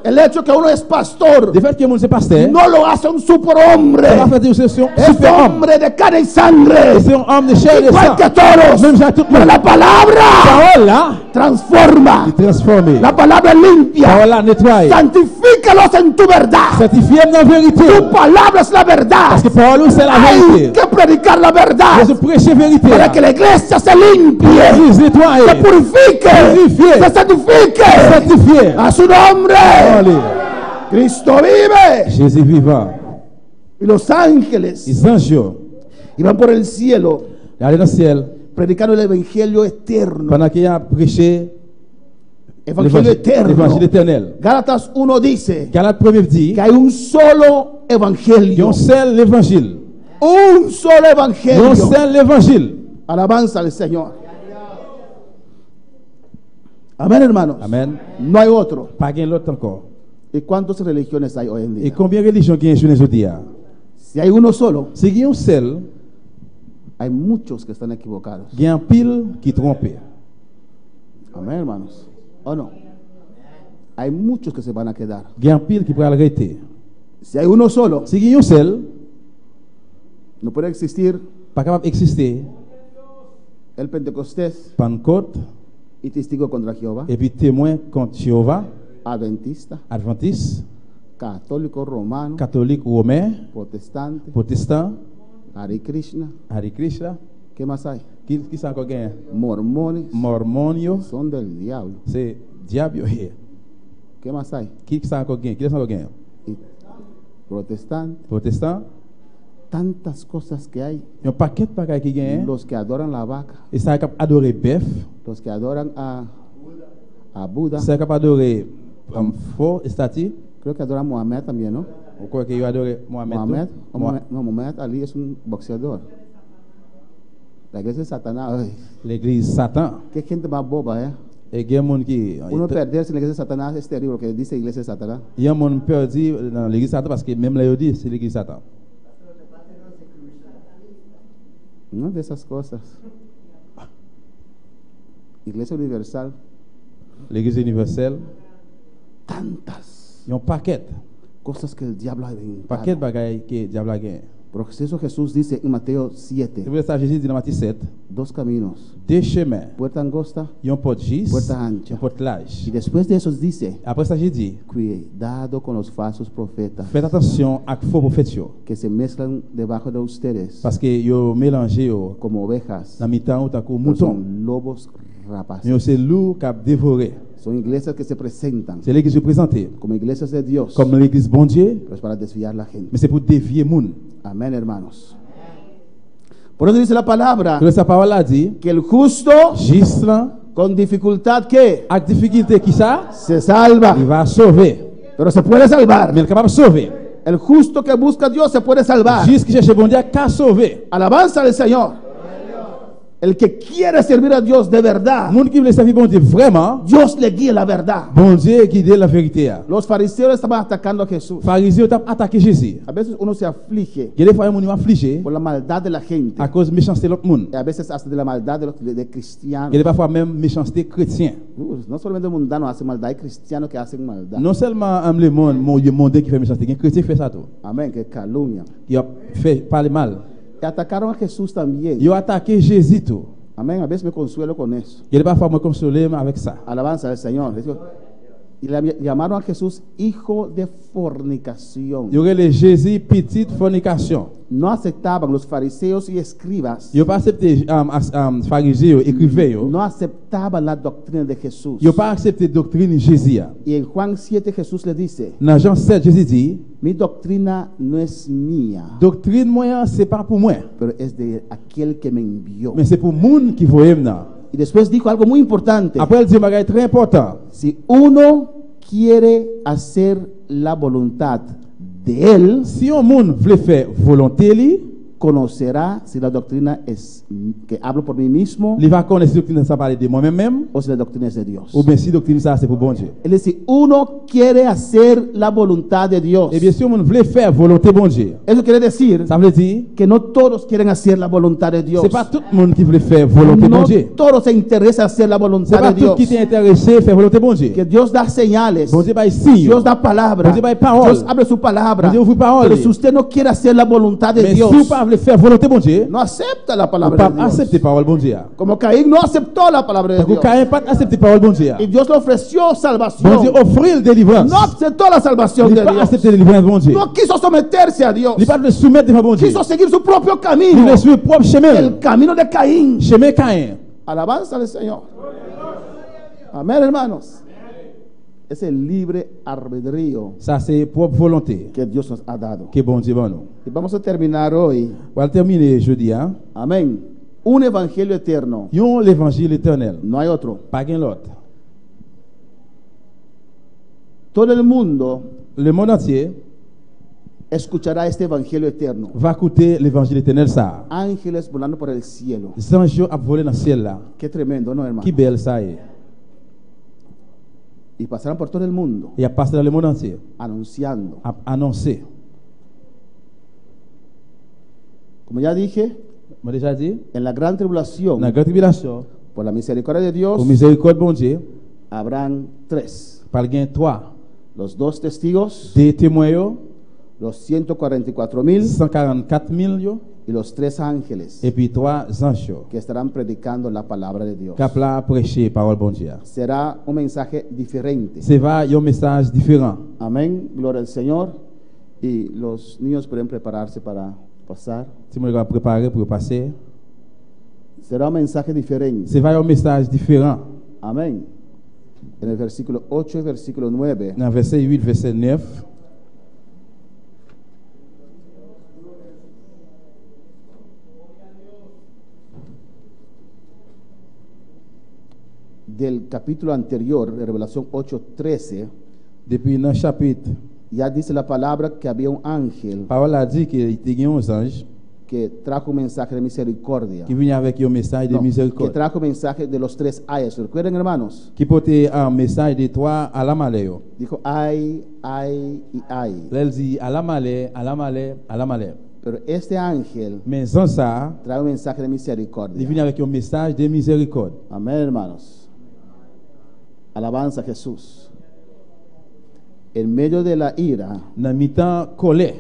Speaker 2: El hecho que uno es pastor
Speaker 3: Le fait que mon c'est pasteur,
Speaker 2: no lo hace un superhombre.
Speaker 3: ça va faire dire que c'est un
Speaker 2: Es
Speaker 3: super homme.
Speaker 2: hombre de carne y sangre.
Speaker 3: C'est un homme de chair et de
Speaker 2: Igual
Speaker 3: sang.
Speaker 2: que todos.
Speaker 3: Même j'ai tout le
Speaker 2: Pero
Speaker 3: monde.
Speaker 2: la palabra
Speaker 3: Parole là,
Speaker 2: transforma.
Speaker 3: il transforme.
Speaker 2: La palabra limpia.
Speaker 3: Parole là, nettoie.
Speaker 2: Santifícalos en tu verdad.
Speaker 3: Certifié dans la vérité.
Speaker 2: Tu palabra es la verdad.
Speaker 3: Parce que parole c'est la
Speaker 2: Hay
Speaker 3: vérité.
Speaker 2: que predicar la verdad
Speaker 3: Je prêcher vérité.
Speaker 2: para que la iglesia se limpie,
Speaker 3: L'église
Speaker 2: se
Speaker 3: nettoie.
Speaker 2: purifique,
Speaker 3: Purifié.
Speaker 2: se santifique.
Speaker 3: Certifié.
Speaker 2: A su nombre.
Speaker 3: Allez.
Speaker 2: Cristo vive.
Speaker 3: Jésus vivant.
Speaker 2: Y los ángeles
Speaker 3: Les anges,
Speaker 2: iban por el cielo
Speaker 3: ils allaient dans le ciel.
Speaker 2: predicando el evangelio eterno.
Speaker 3: Pendant qu'il a prêché
Speaker 2: Evangelio
Speaker 3: l'évangile
Speaker 2: eterno.
Speaker 3: éternel.
Speaker 2: Gálatas 1 dice
Speaker 3: Galate 1 dit
Speaker 2: que hay un solo
Speaker 3: qu'il y a
Speaker 2: evangelio.
Speaker 3: un seul évangile.
Speaker 2: Un solo
Speaker 3: Il y a un
Speaker 2: evangelio.
Speaker 3: seul évangile.
Speaker 2: Alabanza al Señor. Amén, hermanos.
Speaker 3: Amen.
Speaker 2: No hay otro.
Speaker 3: Pas gain l'autre encore.
Speaker 2: ¿Y cuántas religiones hay hoy en
Speaker 3: Et
Speaker 2: día?
Speaker 3: combien de religions qu'il y a sur les autres días?
Speaker 2: Si hay uno solo,
Speaker 3: Si il y a un seul,
Speaker 2: hay muchos que están equivocados.
Speaker 3: il y a un pile qui trompe.
Speaker 2: Amén, hermanos. ¿O no? Hay muchos que se van a quedar.
Speaker 3: Il y a un pile qui pourra l'arrêter.
Speaker 2: Si hay uno solo,
Speaker 3: Si il y a un seul,
Speaker 2: no puede existir
Speaker 3: pas capable d'exister
Speaker 2: el Pentecostés
Speaker 3: Pentecôte
Speaker 2: y testigo contra Jehová,
Speaker 3: et puis témoin contre Jéhovah,
Speaker 2: adventista,
Speaker 3: adventiste,
Speaker 2: católico, romano,
Speaker 3: catholique, romain,
Speaker 2: protestante,
Speaker 3: protestant,
Speaker 2: Hare Krishna.
Speaker 3: Hare Krishna.
Speaker 2: ¿Qué más hay?
Speaker 3: Qui ça encore gain?
Speaker 2: Mormones
Speaker 3: Mormon yo,
Speaker 2: son del diablo.
Speaker 3: c'est diable yo here.
Speaker 2: ¿Qué más hay?
Speaker 3: Qui ça encore gain? Qui ça encore gain?
Speaker 2: Y protestante.
Speaker 3: Protestant.
Speaker 2: Tantas cosas que hay.
Speaker 3: Il y a un paquet de bagages qui gagnent.
Speaker 2: Los que adoran la vaca,
Speaker 3: Et ça est capable d'adorer bœuf.
Speaker 2: los que adoran a Buda,
Speaker 3: Ça est capable d'adorer faux statue.
Speaker 2: creo que adoran a Mohamed también, ¿no?
Speaker 3: Ou quoi que il va adorer Mohamed.
Speaker 2: Mohamed,
Speaker 3: tout?
Speaker 2: no, Mohamed Ali es un boxeador. La iglesia de Satanás, ay,
Speaker 3: L'église Satan.
Speaker 2: qué gente más boba, ¿eh?
Speaker 3: Et il y a un monde qui.
Speaker 2: Uno perderse en la iglesia de Satanás es terrible, lo que dice iglesia de Satanás.
Speaker 3: Il y a un monde perdu dans l'église Satan parce que même là, il dit c'est l'église Satan.
Speaker 2: Una de esas cosas. Iglesia Universal,
Speaker 3: L'église universelle.
Speaker 2: tantas
Speaker 3: Il y a un paquet.
Speaker 2: cosas que el diablo ha
Speaker 3: Paquet de
Speaker 2: inventado.
Speaker 3: bagages que le diable a gagné.
Speaker 2: Por eso Jesús dice en Mateo
Speaker 3: C'est
Speaker 2: 7,
Speaker 3: pour ça que Jésus dit dans Matthieu 7,
Speaker 2: dos caminos,
Speaker 3: deux chemins,
Speaker 2: puerta angosta
Speaker 3: il y a un porte gis,
Speaker 2: Puerta
Speaker 3: il
Speaker 2: ancha.
Speaker 3: y a un porte large.
Speaker 2: y después de eso dice,
Speaker 3: Après ça, j'ai dit,
Speaker 2: cuidado con los falsos profetas
Speaker 3: faites attention à faux prophètes, yo,
Speaker 2: que se mezclan debajo de ustedes
Speaker 3: parce que yo mélangé yo,
Speaker 2: como ovejas,
Speaker 3: dans mi-temps ou tant que
Speaker 2: pero
Speaker 3: mouton.
Speaker 2: son lobos rapaces.
Speaker 3: Mais c'est loup qui a dévoré.
Speaker 2: Son iglesias que se presentan
Speaker 3: C'est l'église présentée
Speaker 2: como iglesias de Dios,
Speaker 3: comme l'église bon Dieu,
Speaker 2: pero es para desviar la gente.
Speaker 3: mais c'est pour dévier moun.
Speaker 2: Amén, hermanos. Por eso dice la palabra
Speaker 3: Donc sa parole a dit,
Speaker 2: que el justo
Speaker 3: juste là,
Speaker 2: con dificultad que
Speaker 3: avec difficulté qui ça,
Speaker 2: se salva,
Speaker 3: il va sauver.
Speaker 2: pero se puede salvar.
Speaker 3: Mais il est capable de sauver.
Speaker 2: El justo que busca a Dios se puede salvar.
Speaker 3: Juste qui cherche bon Dieu, qu'à sauver.
Speaker 2: Alabanza al Señor. El que quiere servir a Dios de verdad,
Speaker 3: Moun qui veut servir bon Dieu vraiment,
Speaker 2: Dios le guía la verdad.
Speaker 3: bon Dieu qui dit la vérité.
Speaker 2: Los fariseos estaban atacando a Jesús.
Speaker 3: Pharisiens ont attaqué Jésus.
Speaker 2: A veces uno se aflige
Speaker 3: Il y a des fois moun affligé
Speaker 2: por la maldad de la gente
Speaker 3: à cause de méchanceté de l'autre monde.
Speaker 2: y a veces hasta de la maldad de
Speaker 3: Il y a
Speaker 2: cristianos.
Speaker 3: des parfois même méchanceté chrétien.
Speaker 2: No solamente mundanos hacen maldad, hay cristianos que hacen maldad.
Speaker 3: Non seulement le monde qui fait méchanceté, il y a des chrétiens qui fait ça tout.
Speaker 2: Amén, que calumnian.
Speaker 3: Qui a fait parler mal.
Speaker 2: Y atacaron a Jesús también.
Speaker 3: Ils ont attaqué Jésus tout.
Speaker 2: Amén, a veces me consuelo con eso.
Speaker 3: Il y a des parfois me consoler avec ça.
Speaker 2: Alabanza al Señor. Y le llamaron a Jesús hijo de fornicación.
Speaker 3: Il y aurait le Jésus petite fornication.
Speaker 2: No aceptaban los fariseos y escribas.
Speaker 3: Ils n'ont pas accepté pharisiens, écrivains.
Speaker 2: No aceptaban la doctrina de Jesús.
Speaker 3: Ils n'ont pas accepté la doctrine de Jésus.
Speaker 2: Y en Juan 7 Jesús le dice,
Speaker 3: Dans Jean 7, Jésus dit,
Speaker 2: mi doctrina no es mía,
Speaker 3: doctrine moi, c'est pas pour moi,
Speaker 2: pero es de aquel que me envió.
Speaker 3: mais c'est pour le monde qui voit maintenant.
Speaker 2: Y después dijo algo muy importante.
Speaker 3: Après, il dit un bagage très important.
Speaker 2: Si uno quiere hacer la voluntad de él,
Speaker 3: Si un monde veut faire volonté,
Speaker 2: conocerá si la doctrina es que hablo por mí mismo
Speaker 3: il va connaître si doctrine ça parle de moi-même,
Speaker 2: o si la doctrina es de Dios.
Speaker 3: ou bien si doctrine ça c'est pour bon Dieu.
Speaker 2: Es decir, uno quiere hacer la voluntad de Dios.
Speaker 3: Et bien si on veut faire volonté bon Dieu,
Speaker 2: Eso quiere decir
Speaker 3: ça veut dire
Speaker 2: que no todos quieren hacer la voluntad de Dios.
Speaker 3: c'est pas tout le monde qui veut faire volonté bon
Speaker 2: No
Speaker 3: Dieu.
Speaker 2: todos se interesa hacer la
Speaker 3: C'est
Speaker 2: voluntad
Speaker 3: pas
Speaker 2: de
Speaker 3: tout
Speaker 2: Dios.
Speaker 3: qui est intéressé à faire volonté bon Dieu.
Speaker 2: Que Dios da señales.
Speaker 3: Bon Dieu va signe.
Speaker 2: Dios da palabra.
Speaker 3: Bon Dieu va parole.
Speaker 2: Dios abre su palabra.
Speaker 3: Bon Dieu ouvre parole.
Speaker 2: Pero si usted no quiere hacer la voluntad de
Speaker 3: Mais si
Speaker 2: Dios,
Speaker 3: vous ne voulez faire volonté bon Dieu,
Speaker 2: no acepta la
Speaker 3: vous
Speaker 2: palabra
Speaker 3: pas
Speaker 2: de Dios.
Speaker 3: accepter parole bon Dieu.
Speaker 2: Como Caín no aceptó la palabra de
Speaker 3: Parce que
Speaker 2: Dios.
Speaker 3: Caïn pas accepter parole bon Dieu.
Speaker 2: Y Dios le ofreció
Speaker 3: Bon
Speaker 2: salvación.
Speaker 3: Dieu offrir la délivrance.
Speaker 2: No aceptó la salvación
Speaker 3: Il
Speaker 2: de
Speaker 3: pas
Speaker 2: Dios.
Speaker 3: accepter la délivrance bon Dieu.
Speaker 2: No quiso someterse a Dios.
Speaker 3: Il pas le soumettre devant bon Dieu.
Speaker 2: Quiso seguir su propio
Speaker 3: Il
Speaker 2: camino.
Speaker 3: veut suivre propre chemin.
Speaker 2: El camino de Caín.
Speaker 3: Chemin Caïn.
Speaker 2: Alabanza al Señor. Amén, hermanos. Es el libre albedrío
Speaker 3: Ça c'est propre volonté
Speaker 2: que Dios nos ha dado.
Speaker 3: que bon Dieu va nous.
Speaker 2: Y vamos a terminar hoy.
Speaker 3: On va terminer jeudi hein.
Speaker 2: Amén. Un evangelio eterno.
Speaker 3: Yon l'évangile éternel.
Speaker 2: No hay otro.
Speaker 3: Pas gain l'autre.
Speaker 2: Todo el mundo
Speaker 3: Le monde entier
Speaker 2: escuchará este evangelio eterno.
Speaker 3: va écouter l'évangile éternel ça.
Speaker 2: Ángeles volando por el cielo.
Speaker 3: Les anges a volé dans le ciel là.
Speaker 2: Qué tremendo, ¿no, hermano?
Speaker 3: Qui belle ça est.
Speaker 2: Y pasarán por todo el mundo
Speaker 3: Il a passé dans le monde entier.
Speaker 2: anunciando.
Speaker 3: A annoncé.
Speaker 2: Como ya dije,
Speaker 3: Moi déjà dit,
Speaker 2: en la gran tribulación,
Speaker 3: dans la grande tribulation,
Speaker 2: por la misericordia de Dios,
Speaker 3: au miséricorde bon Dieu,
Speaker 2: habrán tres.
Speaker 3: par gain 3
Speaker 2: Los dos testigos,
Speaker 3: des témoins yo,
Speaker 2: los 144,000
Speaker 3: 144,000 yo,
Speaker 2: y los tres ángeles
Speaker 3: et puis 3 anges yo.
Speaker 2: que estarán predicando la palabra de Dios.
Speaker 3: Cap là prêcher parole bon Dieu.
Speaker 2: Será un mensaje diferente.
Speaker 3: C'est va un message différent.
Speaker 2: Amén, gloria al Señor. Y los niños pueden prepararse para pasar.
Speaker 3: Si moi va préparer pour passer,
Speaker 2: Será un mensaje diferente.
Speaker 3: c'est va un message différent.
Speaker 2: Amén. En el versículo 8 y versículo 9.
Speaker 3: Dans verset 8, verset 9,
Speaker 2: Del capítulo anterior, de Revelación 8:13,
Speaker 3: depuis dans le chapitre,
Speaker 2: ya dice la palabra que había un ángel
Speaker 3: parole a dit qu'il y a un ange
Speaker 2: que trajo un mensaje de misericordia.
Speaker 3: qui vient avec un message de
Speaker 2: No, que
Speaker 3: miséricorde.
Speaker 2: trajo mensaje de los tres ayes. ¿Recuerdan, hermanos?
Speaker 3: Qui portait un message de 3 à la malheur.
Speaker 2: Dijo ay, ay y ay.
Speaker 3: Là, elle dit à la malheur, à la malheur, à la malheur.
Speaker 2: Pero este ángel
Speaker 3: Mais sans ça,
Speaker 2: trae un mensaje de
Speaker 3: il
Speaker 2: misericordia.
Speaker 3: vient avec un message de miséricorde.
Speaker 2: Amén, hermanos. Alabanza a Jesús. En medio de la ira,
Speaker 3: Dans mi-temps colère,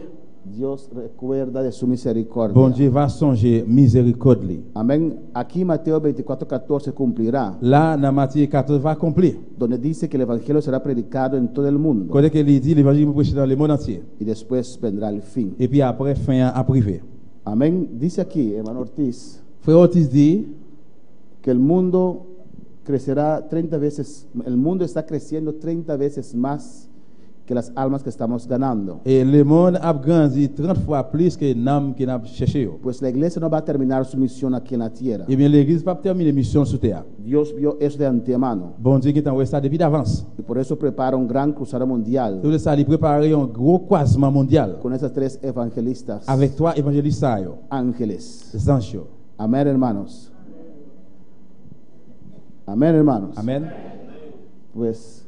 Speaker 2: Dios recuerda de su misericordia.
Speaker 3: Bon Dieu va songer miséricorde li.
Speaker 2: Amén. Aquí Mateo 24:14 cumplirá,
Speaker 3: Là, dans Matthieu 14 va accomplir.
Speaker 2: donde dice que el evangelio será predicado en todo el mundo
Speaker 3: Quand il dit l'évangile va prêcher dans le monde entier.
Speaker 2: y después vendrá el fin.
Speaker 3: Et puis après, fin à privé.
Speaker 2: Amén. Dice aquí, hermano Ortiz,
Speaker 3: Frère Ortiz dit
Speaker 2: que el mundo crecerá 30 veces, el mundo está creciendo 30 veces más que las almas que estamos ganando.
Speaker 3: et le monde a grandi 30 fois plus que l'âme qui n'a cherché.
Speaker 2: Pues la iglesia no va a terminar su misión aquí en la tierra.
Speaker 3: Eh bien, l'église va terminer mission sur terre.
Speaker 2: Dios vio eso de antemano
Speaker 3: Bon Dieu qui t'a envoyé ça depuis d'avance.
Speaker 2: y por eso prepara un gran cruzada mundial
Speaker 3: Tout ça, il prépare un gros croisement mondial
Speaker 2: con esas tres evangelistas
Speaker 3: avec trois évangélistes,
Speaker 2: ángeles.
Speaker 3: les anges.
Speaker 2: Amén, hermanos. Amén, hermanos.
Speaker 3: Amen.
Speaker 2: Pues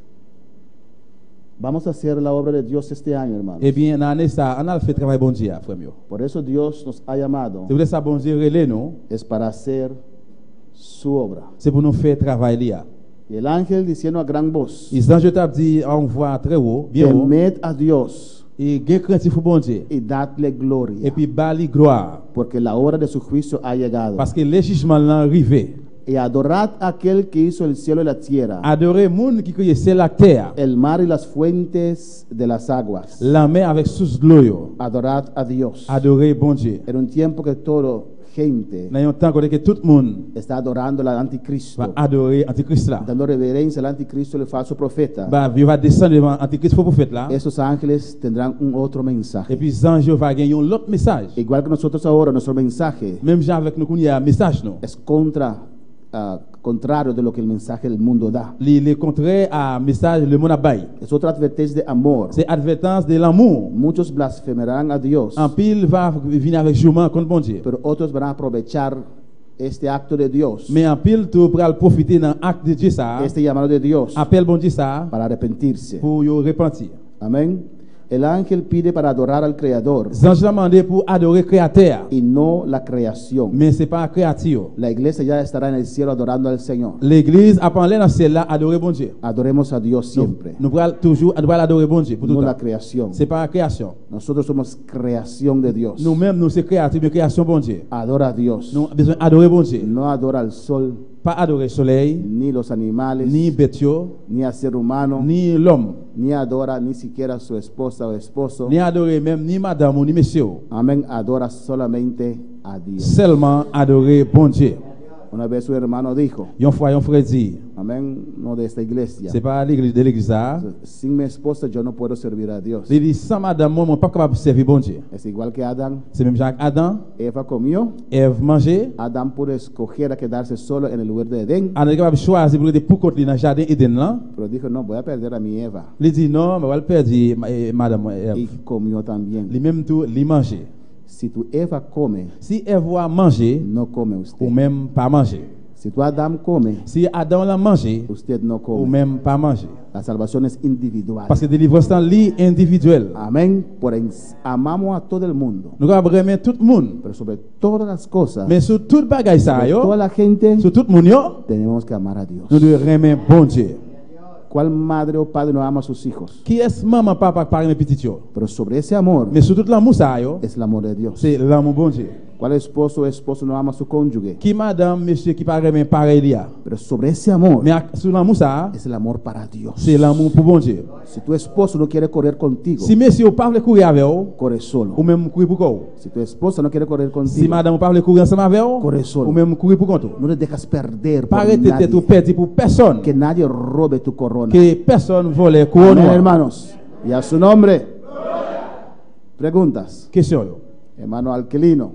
Speaker 2: vamos a hacer la obra de Dios este año, hermanos.
Speaker 3: Eh bien, dans l'année ça, on a fait travail bon Dieu, frère mieux.
Speaker 2: Por eso Dios nos ha llamado,
Speaker 3: C'est pour ça bon Dieu relève nous,
Speaker 2: es para hacer su obra.
Speaker 3: c'est pour nous faire travail là.
Speaker 2: Y el ángel diciendo a gran voz,
Speaker 3: Les anges t'ont dit on voit très haut, bien haut,
Speaker 2: temed a Dios
Speaker 3: et gain craintif pour bon Dieu.
Speaker 2: y dadle
Speaker 3: Et
Speaker 2: gloria,
Speaker 3: puis bali gloire
Speaker 2: porque la hora de su juicio ha llegado.
Speaker 3: parce que le jugement là arrivé.
Speaker 2: Y adorad a aquel que hizo el cielo y la tierra,
Speaker 3: Adorer monde qui crée c'est la terre,
Speaker 2: el mar y las fuentes de las aguas.
Speaker 3: la mer avec source de l'eau.
Speaker 2: Adorad a Dios.
Speaker 3: Adorer bon Dieu.
Speaker 2: En un tiempo que toda gente
Speaker 3: Dans un temps que tout le monde
Speaker 2: está adorando al anticristo,
Speaker 3: va adorer Antichrist là.
Speaker 2: dando reverencia al anticristo y al falso profeta,
Speaker 3: Il va descendre devant Antichrist faux prophète là.
Speaker 2: esos ángeles tendrán un otro
Speaker 3: Et
Speaker 2: mensaje.
Speaker 3: puis ange va gagner un autre message.
Speaker 2: Igual que nosotros ahora, nuestro mensaje
Speaker 3: Même Jean avec nous il y a un message non.
Speaker 2: es contrario de lo que el mensaje del mundo da.
Speaker 3: Le contraire à message le monde a bail.
Speaker 2: Es otra advertencia de amor.
Speaker 3: C'est advertence de l'amour.
Speaker 2: Muchos blasfemarán a Dios,
Speaker 3: En pile va venir avec jugement contre bon Dieu.
Speaker 2: pero otros van a aprovechar este acto de Dios,
Speaker 3: Mais en pile tu pourras profiter dans acte de Dieu ça.
Speaker 2: este llamado de Dios,
Speaker 3: Appelle bon Dieu ça
Speaker 2: para arrepentirse.
Speaker 3: pour yo repentir.
Speaker 2: Amén. El ángel pide para adorar al Creador
Speaker 3: Les anges l'ont demandé pour adorer créateur,
Speaker 2: y no la creación.
Speaker 3: mais c'est pas créature.
Speaker 2: La iglesia ya estará en el cielo adorando al Señor.
Speaker 3: L'église a parlé dans ce ciel là adorer bon Dieu.
Speaker 2: Adoremos a Dios siempre,
Speaker 3: Nous pourrons toujours adorer bon Dieu pour tout
Speaker 2: no
Speaker 3: le
Speaker 2: la
Speaker 3: temps.
Speaker 2: creación.
Speaker 3: C'est pas création.
Speaker 2: Nosotros somos creación de Dios.
Speaker 3: Nous-mêmes nous c'est créature, mais création bon Dieu.
Speaker 2: Adora a Dios.
Speaker 3: Nous avons besoin d'adorer bon Dieu.
Speaker 2: No adora al sol,
Speaker 3: Pas adorer le soleil,
Speaker 2: ni los animales,
Speaker 3: ni bêtio,
Speaker 2: ni al ser humano,
Speaker 3: ni l'homme,
Speaker 2: ni adora ni siquiera a su esposa o esposo.
Speaker 3: ni adorer même ni madame ou ni monsieur.
Speaker 2: Amén. Adora solamente a Dios.
Speaker 3: Seulement adorer bon Dieu.
Speaker 2: Una vez su hermano dijo,
Speaker 3: Yon fois, yon frère dit,
Speaker 2: amén, no de esta iglesia,
Speaker 3: c'est pas l'église de l'église là.
Speaker 2: sin mi esposa yo no puedo servir a Dios.
Speaker 3: Il dit, sans madame, moi, je ne suis pas capable de servir bon Dieu.
Speaker 2: Es igual que Adán.
Speaker 3: C'est même Jacques Adam,
Speaker 2: Eva comió.
Speaker 3: Ève mangeait.
Speaker 2: Adán pudo escoger a quedarse solo en el lugar de Edén,
Speaker 3: Adam est capable de choisir pour aller pour contre dans le jardin Eden là.
Speaker 2: pero dijo, no, voy a perder a mi Eva.
Speaker 3: Il dit, non, mais on va le perdre, madame
Speaker 2: Y
Speaker 3: Ève.
Speaker 2: comió también.
Speaker 3: Lui-même tout, il mangeait.
Speaker 2: Si tu Eva come,
Speaker 3: Si Ève va manger,
Speaker 2: no come usted.
Speaker 3: ou même pas manger.
Speaker 2: Si tu Adán come,
Speaker 3: Si Adam l'a mangé,
Speaker 2: usted no
Speaker 3: ou
Speaker 2: come.
Speaker 3: même pas manger.
Speaker 2: La salvación es individual.
Speaker 3: Parce que la délivrance est li individuel.
Speaker 2: Amén. Amamos a todo el mundo,
Speaker 3: Nous avons vraiment tout le monde.
Speaker 2: pero sobre todas las cosas,
Speaker 3: Mais sur toute bagaille ça,
Speaker 2: sobre
Speaker 3: yo,
Speaker 2: toda la gente,
Speaker 3: sur tout le monde, yo,
Speaker 2: tenemos que amar a Dios.
Speaker 3: nous devons aimer bon Dieu.
Speaker 2: ¿Cuál madre o padre no ama a sus hijos?
Speaker 3: Qui est maman, papa, par mes petits yo?
Speaker 2: Pero sobre ese amor
Speaker 3: Mais sur tout l'amour ça, yo,
Speaker 2: es el amor de Dios.
Speaker 3: c'est l'amour bon Dieu.
Speaker 2: ¿Cuál esposo o esposo no ama a su cónyuge?
Speaker 3: Qui madame, monsieur, qui parle mais pareil là.
Speaker 2: Pero sobre ese amor
Speaker 3: Mais sur l'amour ça,
Speaker 2: es el amor para Dios.
Speaker 3: c'est l'amour pour bon Dieu.
Speaker 2: Si tu esposo no quiere correr contigo,
Speaker 3: Si monsieur parle courir avec vous,
Speaker 2: corre solo.
Speaker 3: ou même courir pour vous.
Speaker 2: Si tu esposa no quiere correr
Speaker 3: Si
Speaker 2: contigo,
Speaker 3: madame parle courir ensemble avec vous,
Speaker 2: Corre solo.
Speaker 3: ou même courir pour contre.
Speaker 2: no le dejas perder por
Speaker 3: Pas arrêter tête ou
Speaker 2: nadie.
Speaker 3: perdre pour personne.
Speaker 2: Que nadie robe tu corona.
Speaker 3: Que personne vole
Speaker 2: Amén,
Speaker 3: couronne.
Speaker 2: hermanos. Y a su nombre. Preguntas.
Speaker 3: Question yo.
Speaker 2: Hermano Alquilino.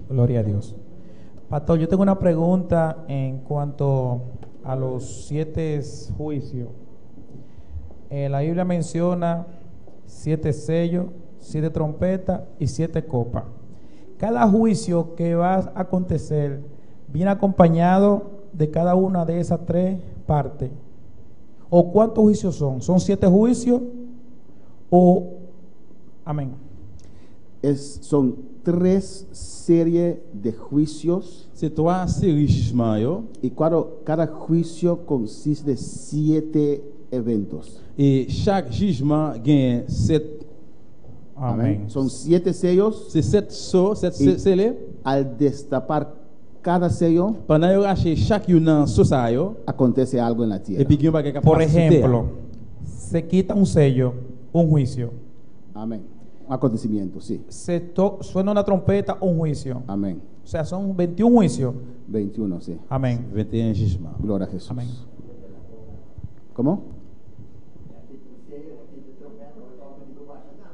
Speaker 8: Gloria a Dios. Pastor, yo tengo una pregunta en cuanto a los 7 juicios. La Biblia menciona 7 sellos, 7 trompetas y 7 copas. Cada juicio que va a acontecer viene acompañado de cada una de esas 3 partes. ¿O cuántos juicios son? ¿Son 7 juicios? ¿O amén?
Speaker 2: son 3 series de juicios
Speaker 3: C'est 3 séries de jugements yo,
Speaker 2: y cada juicio consiste de 7 eventos.
Speaker 3: et chaque jugement gagne 7.
Speaker 8: Amén.
Speaker 2: Son 7 sellos.
Speaker 3: C'est 7 sceaux, 7
Speaker 2: Y
Speaker 3: scellés.
Speaker 2: al destapar cada sello,
Speaker 3: Pendant yo rache chaque une dans sauce ça yo,
Speaker 2: acontece algo en la
Speaker 3: et
Speaker 2: tierra.
Speaker 3: puis gen bagay ka
Speaker 8: Por
Speaker 3: passe sur terre.
Speaker 8: ejemplo, se quita un sello, un juicio.
Speaker 2: Amén. Un acontecimiento, sí.
Speaker 8: Suena una trompeta, un juicio.
Speaker 2: Amén.
Speaker 8: O sea, son 21 juicios.
Speaker 2: 21, sí.
Speaker 8: Amén.
Speaker 3: 21 jugements.
Speaker 2: Gloria a Jesús.
Speaker 8: Amén.
Speaker 2: ¿Cómo?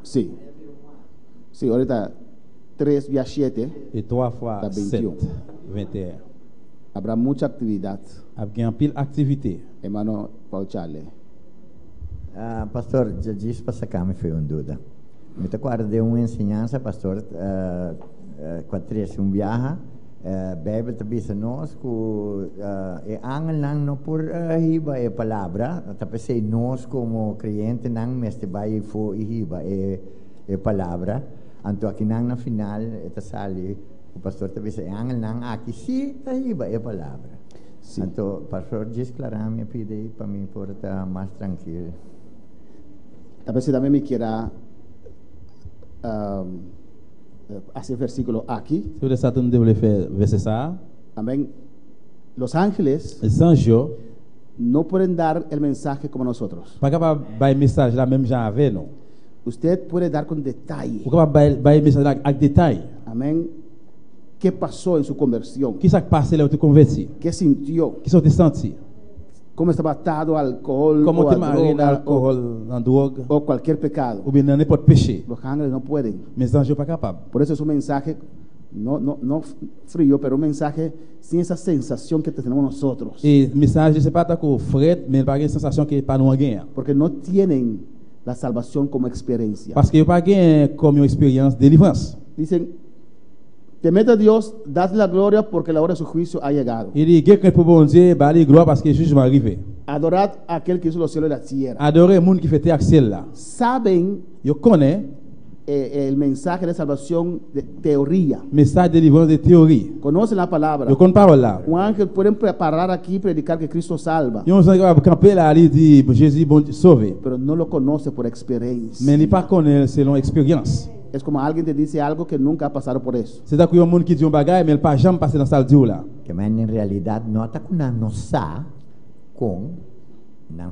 Speaker 2: Sí. Sí, ahorita 3 vía 7
Speaker 3: Et 3 fois
Speaker 2: T'as
Speaker 3: 7,
Speaker 2: 21.
Speaker 3: 21.
Speaker 2: habrá mucha actividad.
Speaker 3: A gen pile activité.
Speaker 2: Hermano Paul Charles.
Speaker 9: Pastor, já disse para sacar me foi uma dúvida. Me acordo de uma ensinança, pastor, quando um viaja, Bíblia te diz nós que é angel não por hiba é palavra, tapi sei nós como crente não mestre vai for hiba é palavra. Anto aqui não na final eta sali o pastor te diz angel não aqui sim tá hiba é palavra.
Speaker 2: Sí.
Speaker 9: Anto pastor diz claramente pide para mim por estar mais tranquilo.
Speaker 2: Tal vez también me quiera hacer versículo aquí.
Speaker 3: Si vous Satan devait faire verset ça,
Speaker 2: Amén. Los ángeles
Speaker 3: les anges yo,
Speaker 2: no pueden dar el mensaje como nosotros.
Speaker 3: pas capable bay message la même genre avec nous.
Speaker 2: Usted puede dar con detalle.
Speaker 3: Ou capable bay message là avec détail.
Speaker 2: Amén. ¿Qué pasó en su conversión?
Speaker 3: Qui ça qui passé là où tu converti?
Speaker 2: ¿Qué sintió?
Speaker 3: Qui sont te senti?
Speaker 2: ¿Cómo estaba atado al alcohol
Speaker 3: Comment
Speaker 2: o
Speaker 3: tu
Speaker 2: a
Speaker 3: marié
Speaker 2: droga,
Speaker 3: l'alcool, en drogue,
Speaker 2: o cualquier pecado?
Speaker 3: ou bien dans n'importe péché?
Speaker 2: Los ángeles no pueden.
Speaker 3: Mais anges pas capable.
Speaker 2: Por eso es un mensaje no frío, pero un mensaje sin esa sensación que tenemos nosotros.
Speaker 3: Et message c'est pas tant que fret, mais pas une sensation que pas nous gain.
Speaker 2: Porque no tienen la salvación como experiencia.
Speaker 3: Parce que pas gain comme une expérience de délivrance.
Speaker 2: Dicen, temed a Dios, dadle la gloria porque la hora de su juicio ha llegado.
Speaker 3: Il dit quelqu'un pour bon Dieu, bah les gloire parce que le jugement arrivé.
Speaker 2: Adorad a aquel que hizo los cielos y la tierra.
Speaker 3: Adorer monde qui fait terre ciel là.
Speaker 2: Saben
Speaker 3: Yo connais
Speaker 2: el mensaje de salvación de teoría.
Speaker 3: message de délivrance de théorie.
Speaker 2: Conocen la palabra.
Speaker 3: Yo connais parole là.
Speaker 2: Un ángel pueden preparar aquí y predicar que Cristo salva,
Speaker 3: Yon gens qui camper là, il dit Jésus bon sauvé.
Speaker 2: pero no lo conoce por experiencia.
Speaker 3: Mais il pas connaît selon expérience.
Speaker 2: Es como alguien te dice algo que nunca ha pasado por eso.
Speaker 3: C'est à dire un monde qui dit un bagage mais il pas jamais passé dans ça dit là.
Speaker 9: Que mas em realidade nota que não sa com
Speaker 2: Não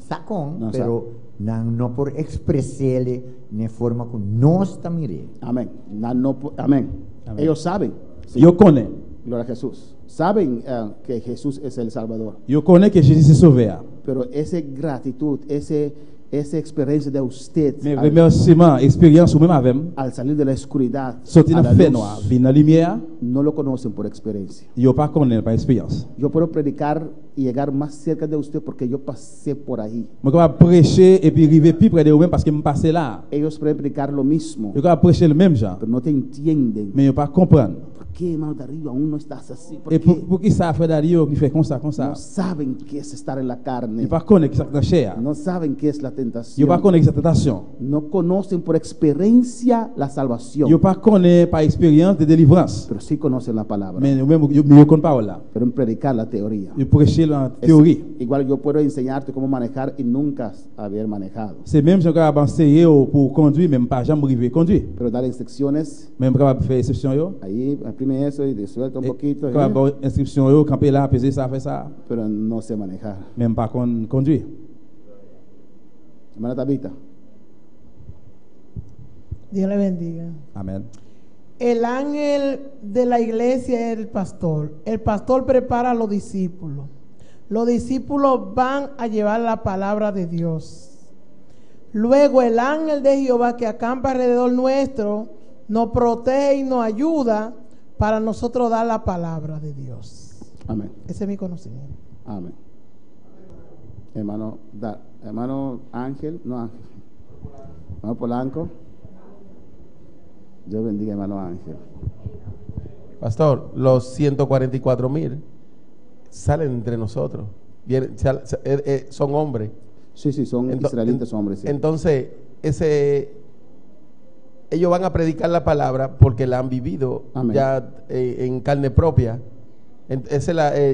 Speaker 9: pero não por expressar-lhe de forma que nós também.
Speaker 2: Amén. Amén.
Speaker 3: Amén.
Speaker 2: Ellos saben. Sí.
Speaker 3: Yo connais.
Speaker 2: Gloria a Jesús. Saben que Jesús es el Salvador.
Speaker 3: Yo connais que Jésus s'est sauvé.
Speaker 2: Pero esa gratitud, esa experiencia de usted
Speaker 3: Mais remerciement, expérience ou même avec
Speaker 2: al salir de la oscuridad
Speaker 3: sortir
Speaker 2: a
Speaker 3: dans
Speaker 2: la
Speaker 3: fait
Speaker 2: luz,
Speaker 3: noir, venir dans la lumière,
Speaker 2: no lo conocen por experiencia.
Speaker 3: yo pas connais par expérience.
Speaker 2: Yo puedo predicar y llegar más cerca de usted porque yo pasé por ahí.
Speaker 3: Moi capable prêcher et puis arriver plus près de vous-même parce que me passé là.
Speaker 2: Ellos pueden predicar lo mismo,
Speaker 3: Yo capable prêcher le même genre,
Speaker 2: pero no te entienden.
Speaker 3: mais yo pas comprendre.
Speaker 2: ¿Por qué, hermano Darío, aún no estás así? ¿Por
Speaker 3: Et
Speaker 2: qué?
Speaker 3: pour qui ça frère Dario qui fait comme ça
Speaker 2: No saben qué es estar en la carne.
Speaker 3: Il pas connaît qui ça dans chair.
Speaker 2: No saben qué es la
Speaker 3: Yo
Speaker 2: tentación.
Speaker 3: pas connaît cette tentation.
Speaker 2: No conocen por experiencia la salvación,
Speaker 3: Yo pas connaît par expérience de délivrance.
Speaker 2: pero sí conocen la palabra.
Speaker 3: Mais même yo connais parole là.
Speaker 2: Pero en predicar la teoría.
Speaker 3: Yo prêcher en
Speaker 2: Es-
Speaker 3: théorie.
Speaker 2: igual yo puedo enseñarte cómo manejar y nunca haber manejado.
Speaker 3: C'est même gens capable enseigner pour conduire même pas jamais arriver conduire.
Speaker 2: Pero dar instrucciones,
Speaker 3: Même capable faire exception yo.
Speaker 2: ahí imprime eso y suelta un poquito,
Speaker 3: Capable avoir inscription yo camper là peser ça faire ça.
Speaker 2: pero no sé manejar.
Speaker 3: Même pas conduire.
Speaker 2: Hermana Tabita,
Speaker 10: Dios le bendiga.
Speaker 3: Amen.
Speaker 10: El ángel de la iglesia es el pastor. El pastor prepara a los discípulos. Los discípulos van a llevar la palabra de Dios. Luego el ángel de Jehová que acampa alrededor nuestro nos protege y nos ayuda para nosotros dar la palabra de Dios.
Speaker 2: amén,
Speaker 10: Ese es mi conocimiento.
Speaker 2: amén. Hermano Ángel, no Ángel, hermano Polanco, Dios bendiga hermano Ángel.
Speaker 11: Pastor, los 144,000 salen entre nosotros. Son hombres.
Speaker 2: Sí, son israelitas hombres. Sí.
Speaker 11: Entonces, ellos van a predicar la palabra porque la han vivido
Speaker 2: Amén.
Speaker 11: ya en carne propia.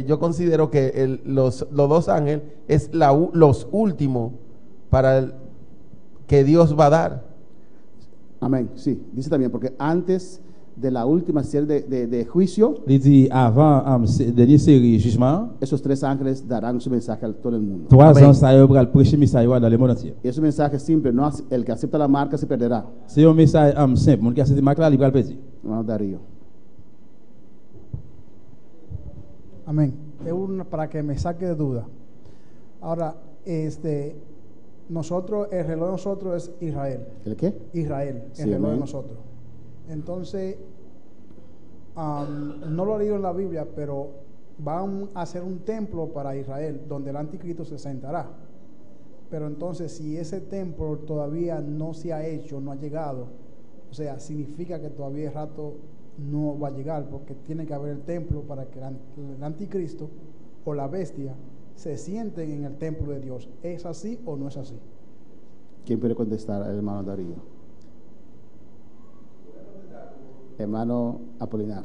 Speaker 11: Yo considero que los dos ángeles es los últimos para que Dios va a dar.
Speaker 2: Amén. Sí, dice también, porque antes de la última serie de juicio,
Speaker 3: Il dit avant dernière série jugement,
Speaker 2: esos 3 ángeles darán su mensaje a todo el mundo.
Speaker 3: 3
Speaker 11: Amen.
Speaker 3: ans ça y va le prêcher message dans le monde entier.
Speaker 2: Y ese mensaje simple, no, el que acepta la marca se perderá.
Speaker 3: C'est un message simple, mon qui a cette marque là, il va le perdre.
Speaker 2: Hermano Darío.
Speaker 4: Amén. Es para que me saque de duda. Ahora, nosotros, el reloj de nosotros es Israel.
Speaker 2: ¿El qué?
Speaker 4: Israel,
Speaker 2: Sí,
Speaker 4: el reloj de
Speaker 2: amén.
Speaker 4: nosotros. Entonces, no lo he leído en la Biblia, pero van a hacer un templo para Israel, donde el anticristo se sentará. Pero entonces, si ese templo todavía no se ha hecho, no ha llegado, o sea, significa que todavía el rato no va a llegar, porque tiene que haber el templo para que el anticristo o la bestia se sienten en el templo de Dios. ¿Es así o no es así?
Speaker 2: ¿Quién puede contestar al hermano Darío? Hermano Apolinar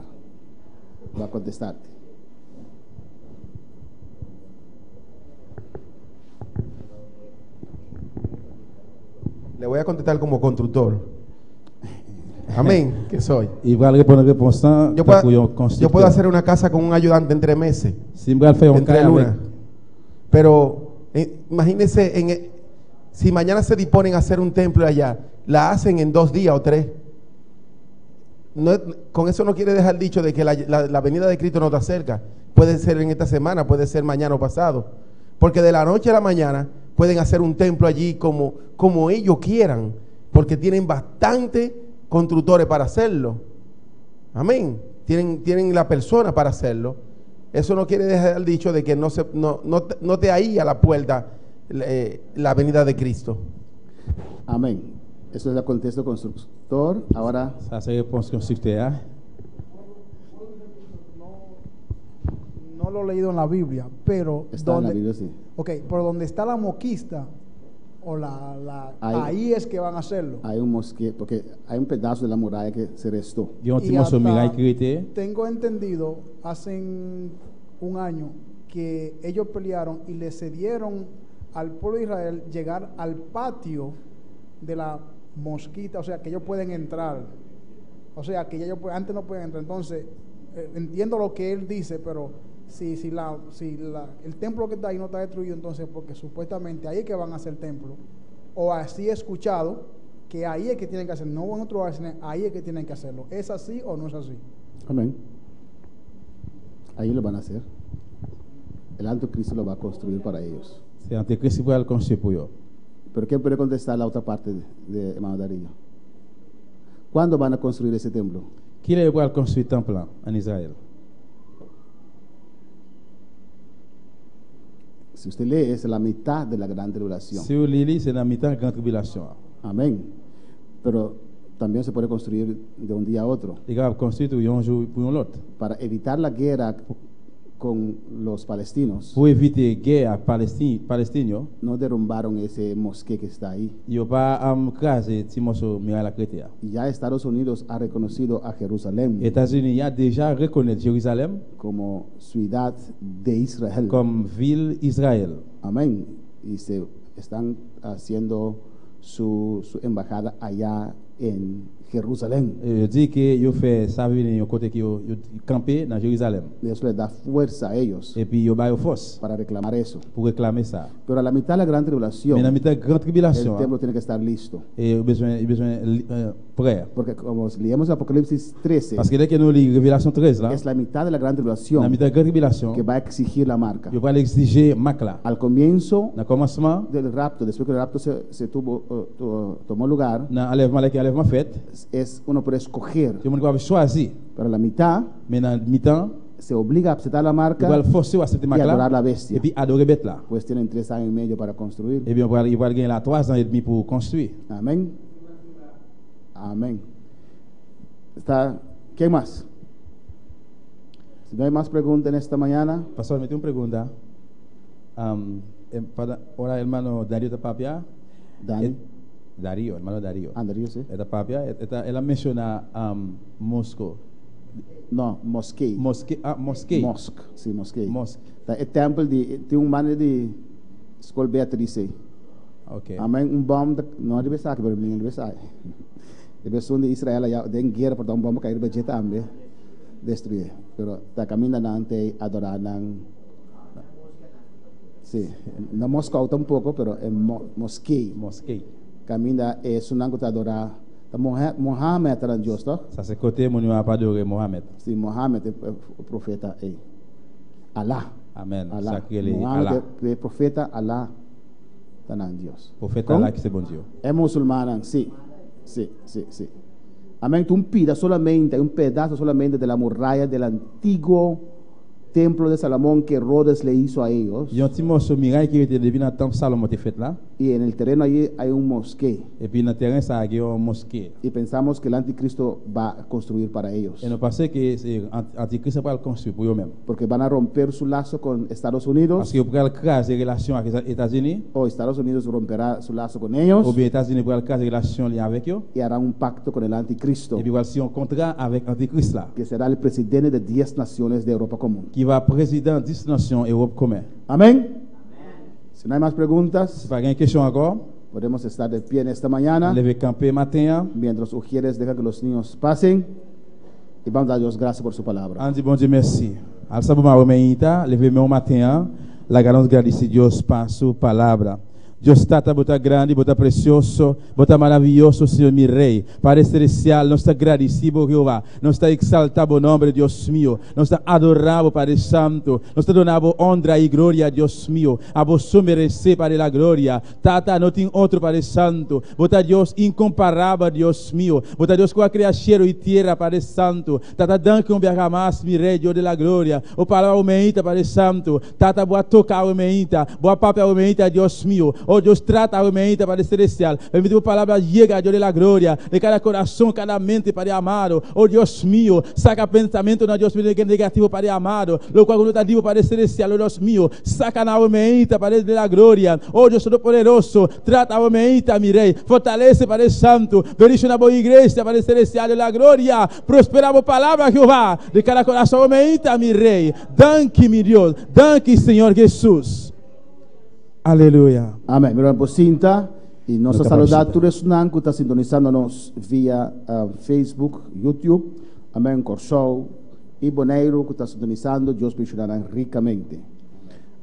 Speaker 2: va a contestarte.
Speaker 11: Le voy a contestar como constructor. Amén, que soy.
Speaker 3: Il va répondre réponse sans
Speaker 11: Yo puedo hacer una casa con un ayudante en 3 meses.
Speaker 3: Si me faire un
Speaker 11: En 3 lunas. Pero imagínense, si mañana se disponen a hacer un templo allá, la hacen en 2 días o 3. Con eso no quiere dejar dicho de que la venida de Cristo no está cerca. Puede ser en esta semana, puede ser mañana o pasado. Porque de la noche a la mañana pueden hacer un templo allí como ellos quieran, porque tienen bastante constructores para hacerlo. Amén. Tienen la persona para hacerlo. Eso no quiere dejar dicho de que no te ahí a la puerta la venida de Cristo.
Speaker 2: Amén. Eso es el contexto constructor. Ahora,
Speaker 3: Ça c'est réponse constructeur.
Speaker 4: No lo he leído en la Biblia, pero
Speaker 2: está en la Biblia, sí.
Speaker 4: Ok, pero donde está la moquista o ahí es que van a hacerlo.
Speaker 2: Hay un mosque, porque hay un pedazo de la muralla que se restó.
Speaker 3: Il y a un petit morceau de muraille qui était.
Speaker 4: Tengo entendido hace un año que ellos pelearon y le cedieron al pueblo de Israel llegar al patio de la mosquita, o sea que ellos pueden entrar, o sea que ellos antes no pueden entrar. Entonces entiendo lo que él dice, pero si el templo que está ahí no está destruido, entonces porque supuestamente ahí es que van a hacer templo, o así he escuchado que ahí es que tienen que hacer, no en otro lugar, sino ahí es que tienen que hacerlo. ¿Es así o no es así?
Speaker 2: Amén. Ahí lo van a hacer. El anticristo lo va a construir para ellos.
Speaker 3: C'est antéchrist qui va le construire pour eux.
Speaker 2: Pero ¿quién puede contestar la otra parte de hermano Darío? ¿Cuándo van a construir ese templo?
Speaker 3: Qui est pour construire temple en Israël?
Speaker 2: Si usted lee, es la mitad de la gran tribulación.
Speaker 3: Si vous lisez, c'est dans mi-temps grande tribulation.
Speaker 2: Amén. Pero también se puede construir de un día a otro.
Speaker 3: Il va construire un jour pour l'autre.
Speaker 2: Para evitar la guerra con los palestinos,
Speaker 3: Pour éviter guerre palestinien,
Speaker 2: no derrumbaron ese mosque que está ahí.
Speaker 3: il va pas craser petit morceau muraille la chrétien.
Speaker 2: Y ya Estados Unidos ha reconocido a Jerusalén
Speaker 3: États-Unis a déjà reconnu Jérusalem
Speaker 2: como ciudad de Israel.
Speaker 3: comme ville Israël.
Speaker 2: Amén. Y se están haciendo su embajada allá en Jerusalén.
Speaker 3: Je dis que yo fait ça venir côté qui yo camper dans Jérusalem.
Speaker 2: Y eso les da fuerza a ellos
Speaker 3: Et puis yo ba force
Speaker 2: para reclamar eso.
Speaker 3: pour réclamer ça.
Speaker 2: Pero a la mitad de la gran tribulación,
Speaker 3: Mais dans mi-temps grande
Speaker 2: el
Speaker 3: tribulation,
Speaker 2: templo tiene que estar listo.
Speaker 3: et il besoin prêt.
Speaker 2: Porque como leemos Apocalipsis 13,
Speaker 3: Parce que dès que nous lit Révélation 13 là,
Speaker 2: es la mitad de la gran
Speaker 3: dans
Speaker 2: tribulación
Speaker 3: mi-temps grande tribulation,
Speaker 2: que va a exigir la marca.
Speaker 3: yo va exiger marque là.
Speaker 2: Al comienzo
Speaker 3: Dans commencement,
Speaker 2: del rapto, después que el rapto tomó lugar,
Speaker 3: dans enlèvement fait,
Speaker 2: es uno puede escoger,
Speaker 3: tout le monde va choisir.
Speaker 2: pero la mitad
Speaker 3: Mais dans mi-temps,
Speaker 2: se obliga a aceptar la marca
Speaker 3: il va forcer à accepter
Speaker 2: y
Speaker 3: marque
Speaker 2: adorar la
Speaker 3: là,
Speaker 2: bestia.
Speaker 3: et puis adorer bête là.
Speaker 2: Pues tienen 3 años y medio para construir.
Speaker 3: Et bien il va gagner là 3 ans et demi pour construire.
Speaker 2: Amén. Amén. ¿Quién más? Si no hay más preguntas en esta mañana,
Speaker 3: Pastor, me tengo una pregunta. Para ahora hermano Darío de Papia,
Speaker 2: Dani.
Speaker 3: Darío, hermano Darío.
Speaker 2: Darío, sí.
Speaker 3: Esta papia, ela menciona Moscou.
Speaker 2: No, Mosque.
Speaker 3: Mosque.
Speaker 2: Mosque, sim, Mosque.
Speaker 3: Mosque.
Speaker 2: É templo tem man de escola Beatriz.
Speaker 3: Ok.
Speaker 2: Amém, bom não é de Besak, mas não de Besak. A pessoa de Israel já tem guerra para bomba cair budget também destruir. Pero tá caminhando ante adorar nang. Sim, na Moscou tampouco, pero é Mosque.
Speaker 3: Mosque.
Speaker 2: Caminha é sunango tá adorar. Mohammed era Deus, tá?
Speaker 3: Sacerdote munua para adorar Mohammed.
Speaker 2: Sim, Mohammed é o profeta é. Allah.
Speaker 3: Amen.
Speaker 2: Allah.
Speaker 3: Mohammed Allah.
Speaker 2: É profeta Allah. Tá na Deus.
Speaker 3: Profeta Allah que se bom Deus.
Speaker 2: É muçulmano, sim. Sí. Amén. Un pedazo solamente de la muralla del antiguo templo de Salomón que Herodes le hizo a ellos. Y en el terreno allí hay un mosque. Y pensamos que el anticristo va a construir para ellos. Porque van a romper su lazo con Estados Unidos. O Estados Unidos romperá su lazo con ellos. Y harán un pacto con el anticristo. Que será el presidente de 10 naciones de Europa común.
Speaker 3: Qui va président 10 nations Europe commun.
Speaker 2: Amén. Si no hay más preguntas,
Speaker 3: encore,
Speaker 2: podemos estar de pie en esta mañana.
Speaker 3: Lever camper matin.
Speaker 2: Mientras los ujieres dejan que los niños pasen. Y vamos a dar Dios gracias por su palabra.
Speaker 3: Andi bon Dieu merci. Al sabu ma romeita, lever meu matin, la grande grâce Dios para su palabra. Dios tata bota grande, bota precioso, bota maravilloso, Senhor mi Rei. Padre celestial, nós está agradecido, Jeová. Nós está exaltado o nome, Deus mío. Nós está adorado, Padre Santo. Nós está donado honra e glória, Deus mío. A você merecer, Padre, a glória. Tata, não tem outro, Padre Santo. Bota Deus incomparável, Deus mío. Bota Deus com a criação e terra, Padre Santo. Tata, danke mais, mi Rei, Deus de la glória. O palavra aumente, Padre Santo. Tata, boa tocar aumente. Boa papel aumente, Deus mío. Oh Deus, trata a mente, Padre Celestial. Permite que a palavra llegue a Deus de la glória. De cada coração, cada mente, Padre amado. Oh Deus mío, saca pensamento na Deus mío negativo, Padre amado. Lo qual não digo, Padre Celestial, oh Deus mío. Saca na mente, Padre de la glória. Oh Deus Todo-Poderoso, trata a mente, mi Rei. Fortalece, Padre Santo. Bendice na boa igreja, Padre Celestial de la glória. Prospera a palavra, Jeová. De cada coração, mente, mi Rei. Danke, mi Deus. Danke, Senhor Jesus. Aleluia.
Speaker 2: Amém. Meu irmão Cinta, e nossa saudade todos os que está sintonizando-nos via Facebook, YouTube. Amém. Corsol e Boneiro que está sintonizando, Deus bendicionará ricamente.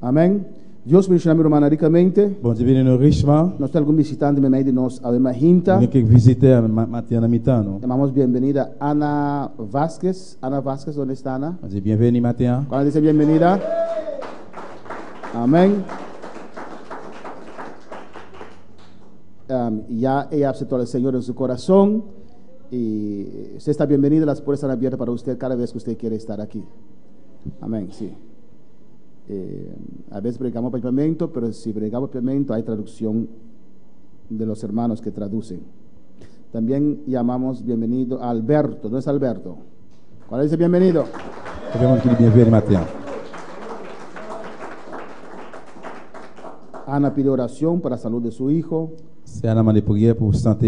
Speaker 2: Amém. Deus bendicionará meu irmão ricamente.
Speaker 3: Bom dia, no Richmond.
Speaker 2: Nós temos algum visitante meio de nós, a Hinta.
Speaker 3: Que visite Matiana Mitano.
Speaker 2: Damos bem-vinda Ana Vázquez. Ana Vázquez, onde está Ana?
Speaker 3: Bem-vinda, Matiana.
Speaker 2: Quando diz bem-vinda. Amém. Ya ella aceptó al Señor en su corazón y usted está bienvenida, las puertas están abiertas para usted cada vez que usted quiere estar aquí. Amén, sí. A veces predicamos papiamento, pero si predicamos papiamento hay traducción de los hermanos que traducen. También llamamos bienvenido a Alberto. ¿Dónde está Alberto? ¿Cuál dice bienvenido? Ana pide oración para la salud de su hijo.
Speaker 3: Se Ana mande prière pour santé